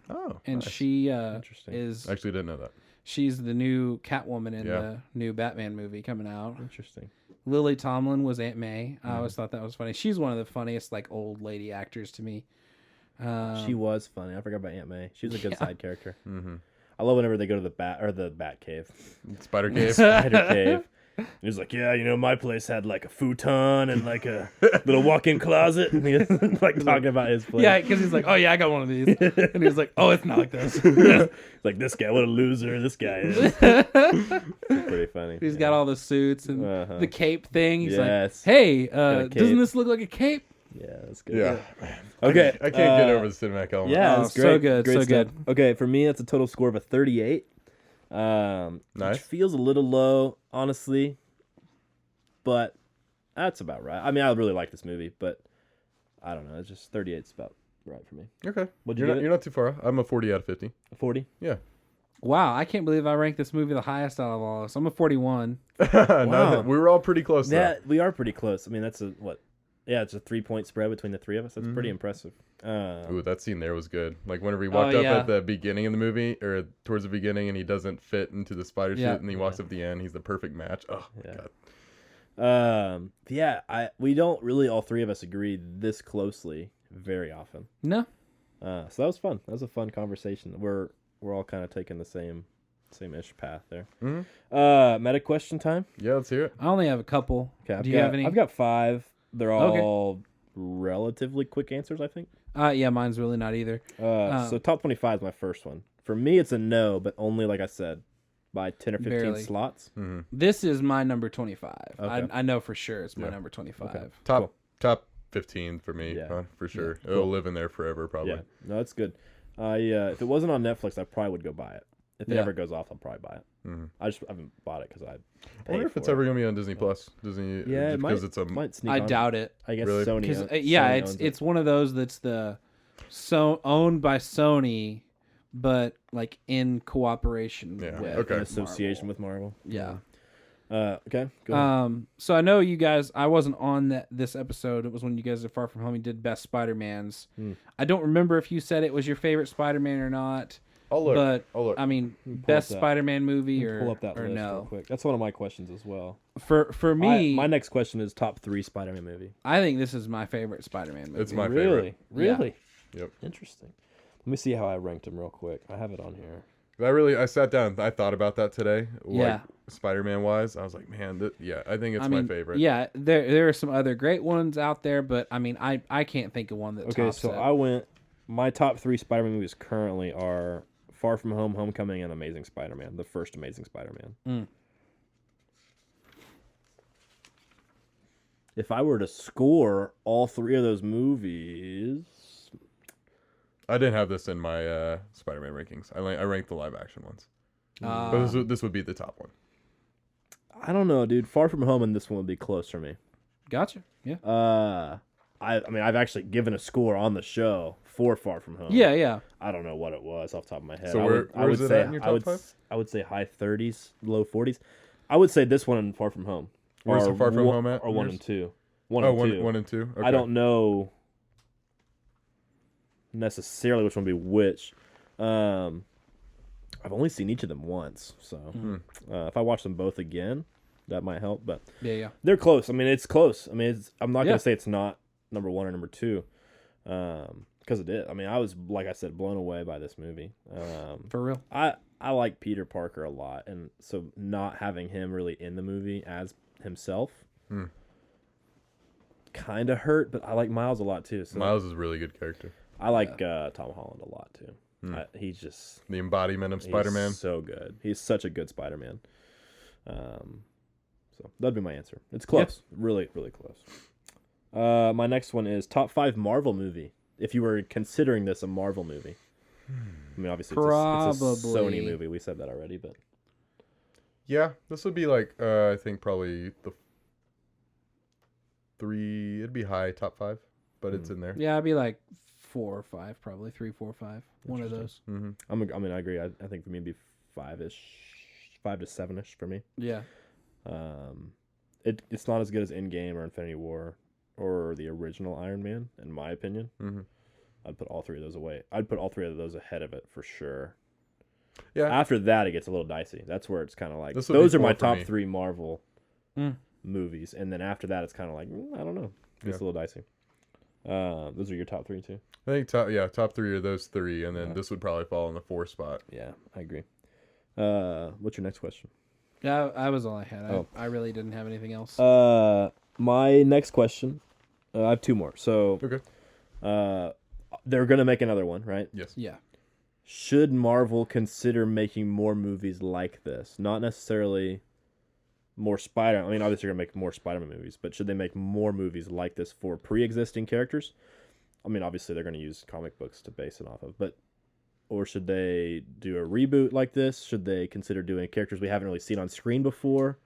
Oh, and nice. she Interesting. is actually didn't know that. She's the new Catwoman in the new Batman movie coming out. Interesting. Lily Tomlin was Aunt May. I always thought that was funny. She's one of the funniest like old lady actors to me. She was funny. I forgot about Aunt May. She was a good side character. I love whenever they go to the Bat Cave, Spider Cave. Spider Cave. He's like, my place had like a futon and like a little walk-in closet, and he's like talking about his place. Yeah, because he's like, oh yeah, I got one of these, and he's like, oh, it's not like this. Like, this guy, what a loser this guy is. Pretty funny. He's got all the suits and the cape thing. He's like, hey, doesn't this look like a cape? Yeah, that's good. Yeah. Okay. I can't get over the cinematic element. Yeah, that's great. So good, great so stuff. good. Okay, for me, that's a total score of a 38. Nice. Which feels a little low, honestly, but that's about right. I mean, I really like this movie, but I don't know. It's just 38's about right for me. Okay. What'd You're not too far. I'm a 40 out of 50. A 40? Yeah. Wow, I can't believe I ranked this movie the highest out of all of us. I'm a 41. No, we were all pretty close. Yeah, we are pretty close. I mean, that's a what? Yeah, it's a 3-point spread between the three of us. That's pretty impressive. Ooh, that scene there was good. Like whenever he walked up at the beginning of the movie, or towards the beginning, and he doesn't fit into the spider suit, and he walks up at the end. He's the perfect match. Oh, my Yeah, we don't really all three of us agree this closely very often. No. So that was fun. That was a fun conversation. We're all kind of taking the same-ish path there. Mm-hmm. Meta question time? Yeah, let's hear it. I only have a couple. Okay, Do you have any? I've got 5. They're all relatively quick answers, I think. Yeah, mine's really not either. So top 25 is my first one. For me, it's a no, but only, like I said, by 10 or 15 barely. Slots. Mm-hmm. This is my number 25. Okay. I know for sure it's my number 25. Okay. Top 15 for me, Yeah. for sure. Yeah. It'll live in there forever, probably. Yeah, no, that's good. If it wasn't on Netflix, I probably would go buy it. If it ever goes off, I'll probably buy it. Mm-hmm. I haven't bought it because I wonder if it's ever going to be on Disney Plus. Yeah, it because might. it's I doubt it. I guess Really? Sony. Because Sony owns it's one of those that's owned by Sony, but like in cooperation with in association with Marvel. Yeah. Okay. Go ahead. So I know you guys. I wasn't on this episode. It was when you guys are Far From Home. You did Best Spider-Mans. I don't remember if you said it was your favorite Spider-Man or not. I'll look. But I mean, best Spider-Man movie or pull up that list no? real quick. That's one of my questions as well. For me, my next question is top 3 Spider-Man movie. I think this is my favorite Spider-Man movie. It's my favorite. Really? Yep. Interesting. Let me see how I ranked them real quick. I have it on here. I sat down. I thought about that today. Like, Spider-Man wise, I was like, man, I think it's my favorite. Yeah, there are some other great ones out there, but I mean, I can't think of one that. Okay, tops so it. my top 3 Spider-Man movies currently are Far From Home, Homecoming, and Amazing Spider-Man. The first Amazing Spider-Man. If I were to score all 3 of those movies, I didn't have this in my Spider-Man rankings. I ranked the live action ones, but this would be the top one. I don't know, dude. Far From Home and this one would be close for me. Gotcha. Yeah. I mean, I've actually given a score on the show for Far From Home. Yeah. I don't know what it was off the top of my head. So where is it at in your top 5? I would say high 30s, low 40s. I would say this one and Far From Home. Where's the Far From Home at? Or 1 and 2. 1 and 2. Okay. I don't know necessarily which one would be which. I've only seen each of them once, so if I watch them both again, that might help. But they're close. I mean, it's close. I mean, I'm not gonna say it's not number 1 or number 2, because it is. I mean, I was, like I said, blown away by this movie. For real. I like Peter Parker a lot, and so not having him really in the movie as himself kind of hurt. But I like Miles a lot too. So Miles is a really good character. I like Tom Holland a lot too. He's just the embodiment of Spider-Man. So good. He's such a good Spider-Man. So that'd be my answer. It's close. Really, really close. My next one is top 5 Marvel movie. If you were considering this a Marvel movie. I mean, obviously it's a Sony movie. We said that already, but yeah, this would be like I think probably the 3. It'd be high top 5, but it's in there. Yeah, it'd be like 4 or 5, probably 3, 4, 5. One of those. I mean, I agree. I think for me, it'd be 5-ish, 5 to 7-ish for me. Yeah. It's not as good as Endgame or Infinity War or the original Iron Man, in my opinion. I'd put all 3 of those away. I'd put all 3 of those ahead of it for sure. Yeah. After that, it gets a little dicey. That's where it's kind of like those are my top 3 Marvel movies, and then after that, it's kind of like I don't know. It's a little dicey. Those are your top 3 too. I think top 3 are those 3, and then this would probably fall in the 4 spot. Yeah, I agree. What's your next question? Yeah, I was all I had. I really didn't have anything else. My next question, I have 2 more. So, okay. They're gonna make another one, right? Yes. Yeah. Should Marvel consider making more movies like this? Not necessarily more Spider. I mean, obviously they're gonna make more Spider-Man movies, but should they make more movies like this for pre-existing characters? I mean, obviously they're gonna use comic books to base it off of, or should they do a reboot like this? Should they consider doing characters we haven't really seen on screen before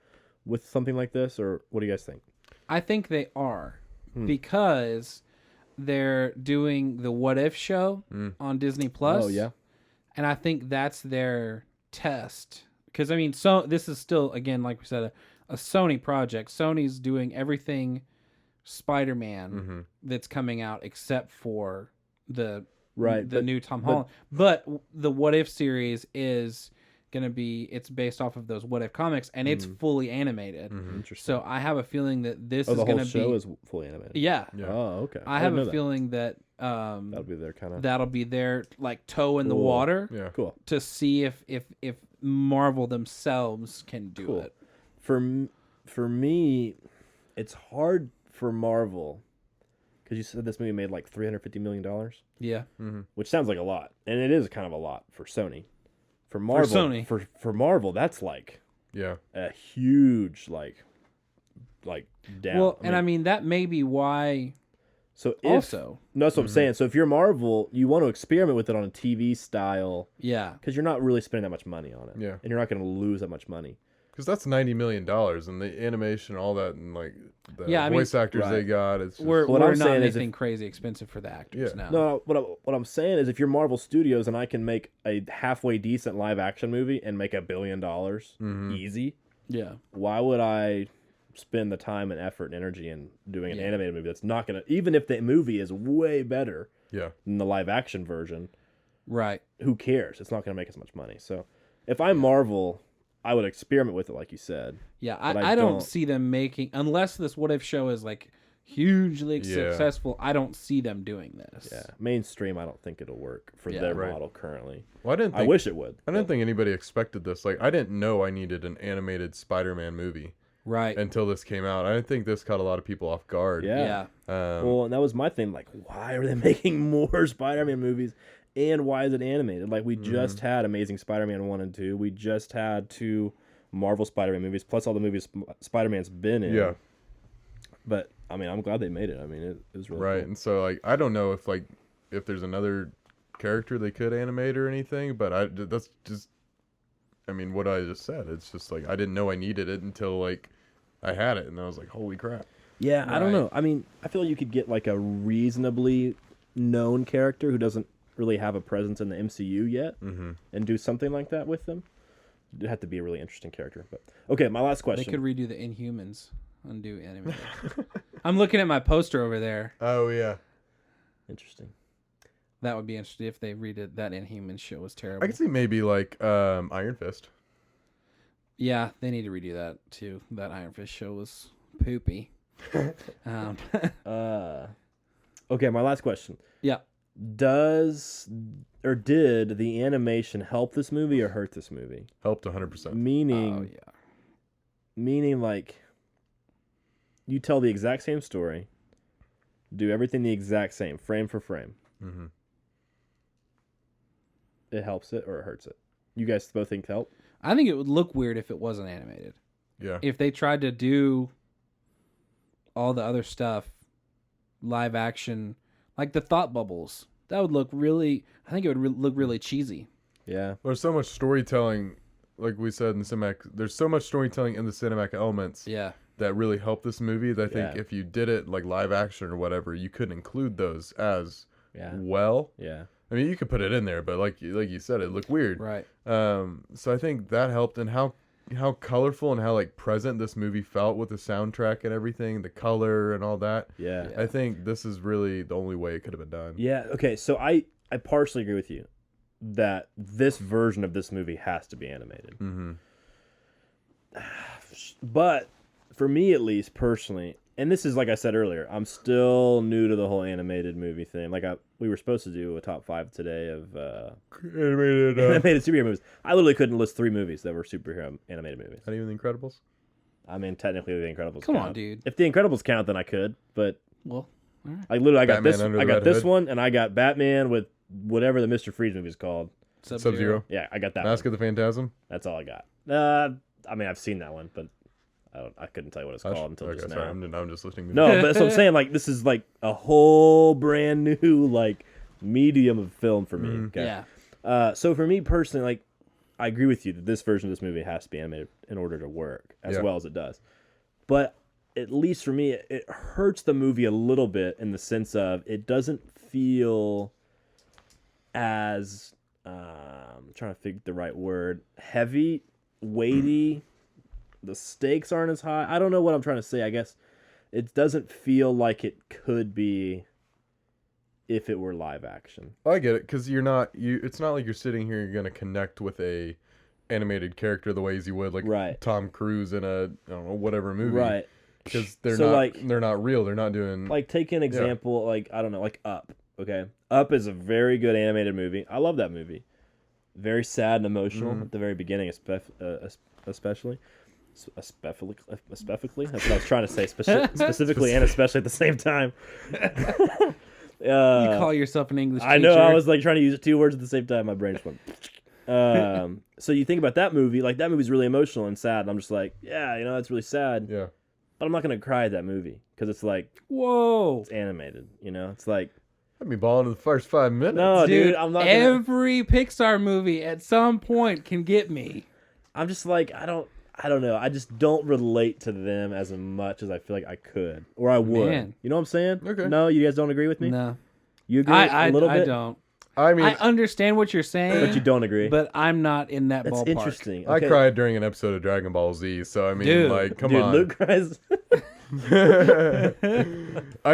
with something like this? Or what do you guys think? I think they are because they're doing the What If show on Disney Plus. Oh, yeah. And I think that's their test. Because, I mean, so this is still, again, like we said, a Sony project. Sony's doing everything Spider-Man that's coming out except for the new Tom Holland. But the What If series is gonna be. It's based off of those What If comics, and it's fully animated. Interesting. So I have a feeling that this the is whole gonna show be. is fully animated. Yeah. Oh, okay. I have a feeling that that'll be their kind of that'll be their like toe in the water. Yeah. cool. To see if Marvel themselves can do it. For me, it's hard for Marvel because you said this movie made like $350 million, Yeah. which sounds like a lot, and it is kind of a lot for Sony. For Marvel, for Marvel, that's like a huge like down. Well, I mean that may be why. So if, Also, no, that's what I'm saying. So if you're Marvel, you want to experiment with it on a TV style, yeah, because you're not really spending that much money on it, Yeah. and you're not going to lose that much money. Because that's $90 million, and the animation, all that, and like the Yeah, I mean, voice actors they got. It's just, we're What not I'm saying is anything crazy expensive for the actors Yeah. now. No, what I'm saying is if you're Marvel Studios and I can make a halfway decent live action movie and make $1 billion easy, Yeah. why would I spend the time and effort and energy in doing an animated movie that's not going to, even if the movie is way better than the live action version, Right. who cares? It's not going to make as much money. So if I'm Marvel, I would experiment with it like you said. Yeah, But I I don't don't- see them making, unless this What If show is like hugely successful, I don't see them doing this. Yeah, mainstream, I don't think it'll work for their model currently. well, I wish it would. I didn't think anybody expected this. Like, I didn't know I needed an animated Spider-Man movie Right. until this came out. I think this caught a lot of people off guard. Yeah. Yeah. Well, and that was my thing. Like, why are they making more Spider-Man movies? And why is it animated? Like, we just had Amazing Spider-Man 1 and 2. We just had 2 Marvel Spider-Man movies, plus all the movies Spider-Man's been in. Yeah. But, I mean, I'm glad they made it. I mean, it was really Right. cool. And so, like, I don't know if there's another character they could animate or anything, but that's just, I mean, what I just said. It's just like, I didn't know I needed it until, like, I had it, and I was like, holy crap. Yeah, I don't Right. know. I mean, I feel you could get, like, a reasonably known character who doesn't really have a presence in the MCU yet and do something like that with them. It'd have to be a really interesting character. But okay, my last They question. could redo the Inhumans and do animated. I'm looking at my poster over there. Oh, yeah. Interesting. That would be interesting if they redid that Inhumans show was terrible. I could see maybe, like, Iron Fist. Yeah, they need to redo that too. That Iron Fist show was poopy. Okay, my last question. Yeah. Did the animation help this movie or hurt this movie? Helped 100%. Meaning, Oh yeah. meaning like, you tell the exact same story, do everything the exact same, frame for frame. Mm-hmm. It helps it or it hurts it? You guys both think help? I think it would look weird if it wasn't animated. Yeah. If they tried to do all the other stuff, live action, like the thought bubbles, that would look really. I think it would look really cheesy. Yeah. There's so much storytelling, like we said in the cinematic. There's so much storytelling in the cinematic elements Yeah. that really help this movie. That I think Yeah. if you did it like live action or whatever, you couldn't include those as Yeah. well. Yeah. I mean, you could put it in there, but like you said, it looked weird. Right. So I think that helped, and how colorful and how like present this movie felt with the soundtrack and everything, the color and all that. Yeah. I think this is really the only way it could have been done. Yeah. Okay. So I partially agree with you that this version of this movie has to be animated. Mm-hmm. But for me, at least personally, and this is like I said earlier, I'm still new to the whole animated movie thing. Like we were supposed to do a top 5 today of Animated. animated superhero movies. I literally couldn't list 3 movies that were superhero animated movies. Not even The Incredibles. I mean, technically, The Incredibles. Come count. on, dude. If The Incredibles count, then I could. But Well, I got Batman this. Under I the got Red this Hood. one, and I got Batman with whatever the Mr. Freeze movie is called. Sub-Zero. Yeah, I got that. Mask one. of the Phantasm. That's all I got. I mean, I've seen that one, but I couldn't tell you what it's called until Okay, just sorry, now. I'm just listening. To No, but that's what I'm saying. Like, this is like a whole brand new like medium of film for me. Mm-hmm. Okay? yeah. So for me personally, like, I agree with you that this version of this movie has to be animated in order to work as Yeah. well as it does. But at least for me, it hurts the movie a little bit in the sense of it doesn't feel as I'm trying to figure the right word, heavy, weighty. The stakes aren't as high. I don't know what I'm trying to say. I guess it doesn't feel like it could be if it were live action. I get it, because it's not like you're sitting here, you're gonna connect with a animated character the ways you would like Right. Tom Cruise in a, I don't know, whatever movie. Right. Because they're So, not like- they're not real. They're not doing Like, take an example, like, I don't know, like Up, okay? Up is a very good animated movie. I love that movie. Very sad and emotional at the very beginning, especially. Specifically, that's what I was trying to say. Specifically and especially at the same time. You call yourself an English teacher. I know. I was like trying to use 2 words at the same time. My brain just went. So you think about that movie, like that movie's really emotional and sad. And I'm just like, yeah, you know, that's really sad. Yeah. But I'm not gonna cry at that movie because it's like, whoa, it's animated. You know, it's like, I'd be balling in the first 5 minutes. no, dude, I'm not. Every Pixar movie at some point can get me. I'm just like, I don't know. I just don't relate to them as much as I feel like I could or I would. Man. You know what I'm saying? Okay. No, you guys don't agree with me? No, You agree a little bit? I don't. I mean, I understand what you're saying, But you don't agree. but I'm not in that That's ballpark. interesting. I Okay. cried during an episode of Dragon Ball Z, so I mean, Dude. like, come Dude, on. Luke cries. I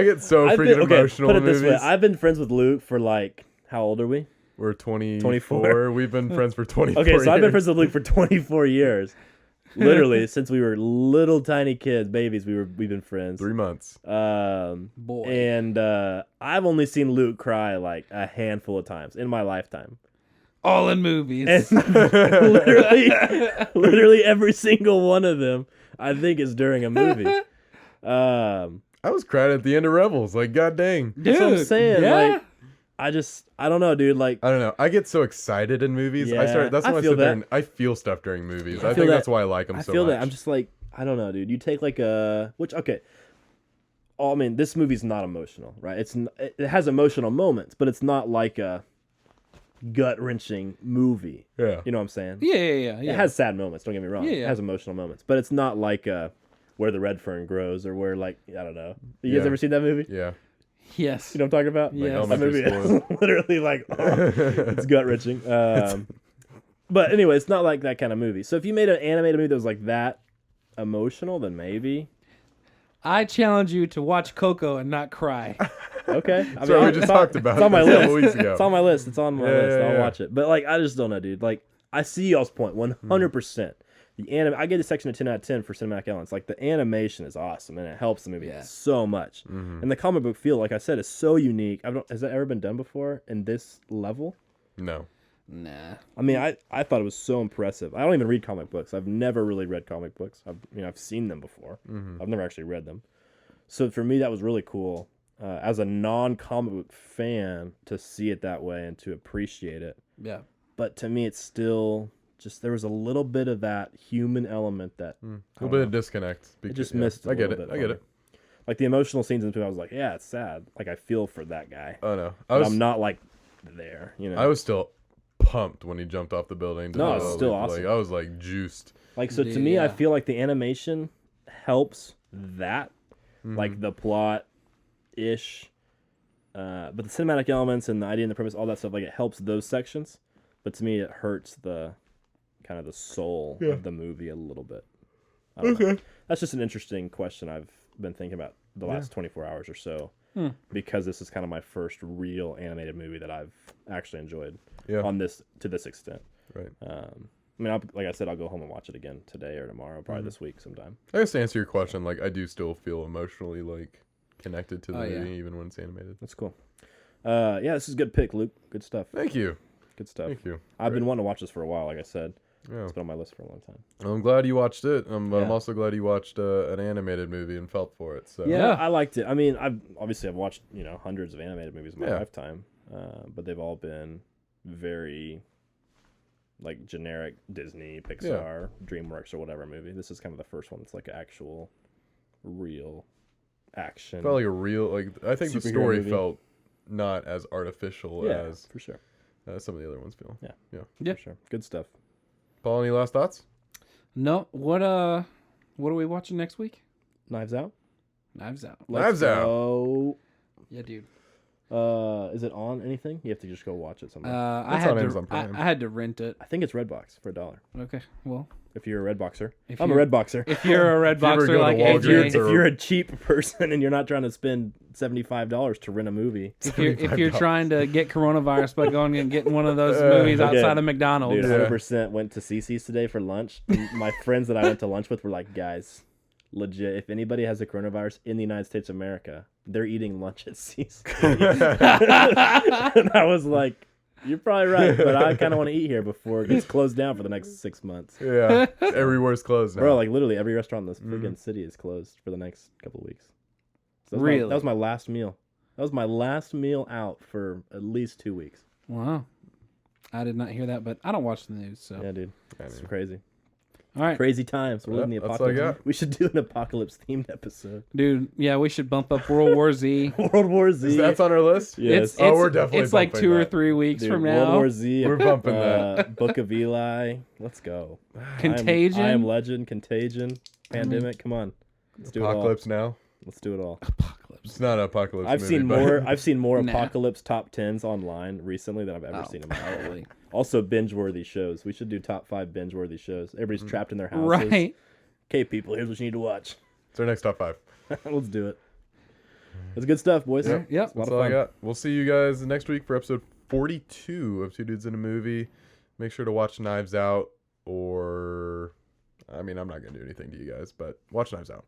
get so freaking emotional put in it this movies. way. I've been friends with Luke for like, how old are we? We're 24. 24. We've been friends for 24 Okay, so I've been years. friends with Luke for 24 years. Literally, since we were little tiny kids, babies, we've been friends. 3 months. Boy. And I've only seen Luke cry like a handful of times in my lifetime. All in movies. And literally every single one of them, I think, is during a movie. I was crying at the end of Rebels. Like, god dang. Dude, That's what I'm saying. yeah. Like, I don't know, dude. Like, I don't know. I get so excited in movies. Yeah, That's I when I feel sit there that. and I feel stuff during movies. I I feel think that. that's why I like them I so feel much. that. I'm just like, I don't know, dude. You take like okay. Oh, I mean, this movie's not emotional, right? It has emotional moments, but it's not like a gut-wrenching movie. Yeah. You know what I'm saying? Yeah. It has sad moments, don't get me wrong. Yeah. It has emotional moments, but it's not like Where the Red Fern Grows or where, like, I don't know. You guys Yeah. ever seen that movie? Yeah. Yes. You know what I'm talking about? Like That elementary movie school. is literally like, it's gut-wrenching. But anyway, it's not like that kind of movie. So if you made an animated movie that was like that emotional, then maybe. I challenge you to watch Coco and not cry. Okay. That's what we just talked about It's on my a couple list. weeks ago. It's on my list. It's on my list. I'll yeah. watch it. But like, I just don't know, dude. Like, I see y'all's point 100%. I get a section of 10 out of 10 for cinematic elements. Like, the animation is awesome and it helps the movie so much. And the comic book feel, like I said, is so unique. Has that ever been done before in this level? No. Nah. I mean, I thought it was so impressive. I don't even read comic books. I've never really read comic books. I've seen them before. I've never actually read them. So for me, that was really cool. As a non-comic book fan, to see it that way and to appreciate it. Yeah. But to me, it's still just, there was a little bit of that human element that A little bit of disconnect. it just missed. I get little it. bit I for get me. it. Like the emotional scenes in the movie, I was like, yeah, it's sad. Like, I feel for that guy. Oh no. But I'm not like there. You know. I was still pumped when he jumped off the building. No, it's still awesome. Like, I was like juiced. Like, so to Dude, me, I yeah. feel like the animation helps that, like the plot ish, but the cinematic elements and the idea and the premise, all that stuff, like it helps those sections. But to me, it hurts the kind of the soul of the movie a little bit. I don't know. That's just an interesting question I've been thinking about the last 24 hours or so, because this is kind of my first real animated movie that I've actually enjoyed on this to this extent. Right. I mean, like I said, I'll go home and watch it again today or tomorrow, probably this week sometime. I guess to answer your question, like I do still feel emotionally like connected to the yeah. movie even when it's animated. That's cool. Yeah, this is a good pick, Luke. Good stuff. Thank you. Good stuff. Thank you. I've been wanting to watch this for a while, like I said. Yeah. It's been on my list for a long time. I'm glad you watched it. But I'm Yeah. also glad you watched an animated movie and felt for it. So Yeah. I liked it. I mean, I've watched hundreds of animated movies in my Yeah. lifetime, but they've all been very like generic Disney, Pixar, DreamWorks, or whatever movie. This is kind of the first one that's like actual, real action. felt like a real I think the Superhero story movie. felt not as artificial as for sure. some of the other ones feel. Yeah. For sure. Good stuff. Paul, any last thoughts? No. What are we watching next week? Knives Out. Knives Out. Knives Out. Go. Yeah, dude. Is it on anything? You have to just go watch it somewhere. I on Amazon Prime. had to rent it. I think it's Redbox for $1. Okay, well, If you're a Redboxer. If I'm a you're- Redboxer. if you're a red you ever boxer go to like Walgreens AJ, If you're a cheap person and you're not trying to spend $75 to rent a movie. if you're trying to get coronavirus by going and getting one of those movies Okay. outside of McDonald's, Dude, Yeah. 100% went to CC's today for lunch. And my friends that I went to lunch with were like, guys, legit, if anybody has a coronavirus in the United States of America, they're eating lunch at CC's. And I was like, you're probably right, but I kind of want to eat here before it gets closed down for the next 6 months. Yeah, everywhere's closed now. Bro, like literally every restaurant in this freaking city is closed for the next couple of weeks. So Really? that was my last meal. That was my last meal out for at least 2 weeks. wow, I did not hear that, but I don't watch the news, so Yeah, dude. It's crazy. all right, Crazy times. We're living the that's all I apocalypse. got. We should do an apocalypse themed episode. dude. Yeah, we should bump up World War Z. World War Z. That's on our list. Yes. Oh, we're definitely It's like bumping 2 or that. 3 weeks Dude, from World now. War Z. We're bumping that. Book of Eli. Let's go. Contagion. I am Legend. Contagion. Pandemic. Come on. Let's do Apocalypse Now. it all. Let's do it all. Apocalypse. It's not an apocalypse. I've movie, seen but- more. I've seen more Nah. apocalypse top 10s online recently than I've ever Oh, seen in my life. probably. Also, binge-worthy shows. We should do top 5 binge-worthy shows. Everybody's trapped in their houses. Right. Okay, people. Here's what you need to watch. It's our next top 5. Let's do it. That's good stuff, boys. Yep. It's a lot That's of all I fun. got. We'll see you guys next week for episode 42 of Two Dudes in a Movie. Make sure to watch Knives Out, or I mean, I'm not gonna do anything to you guys, but watch Knives Out.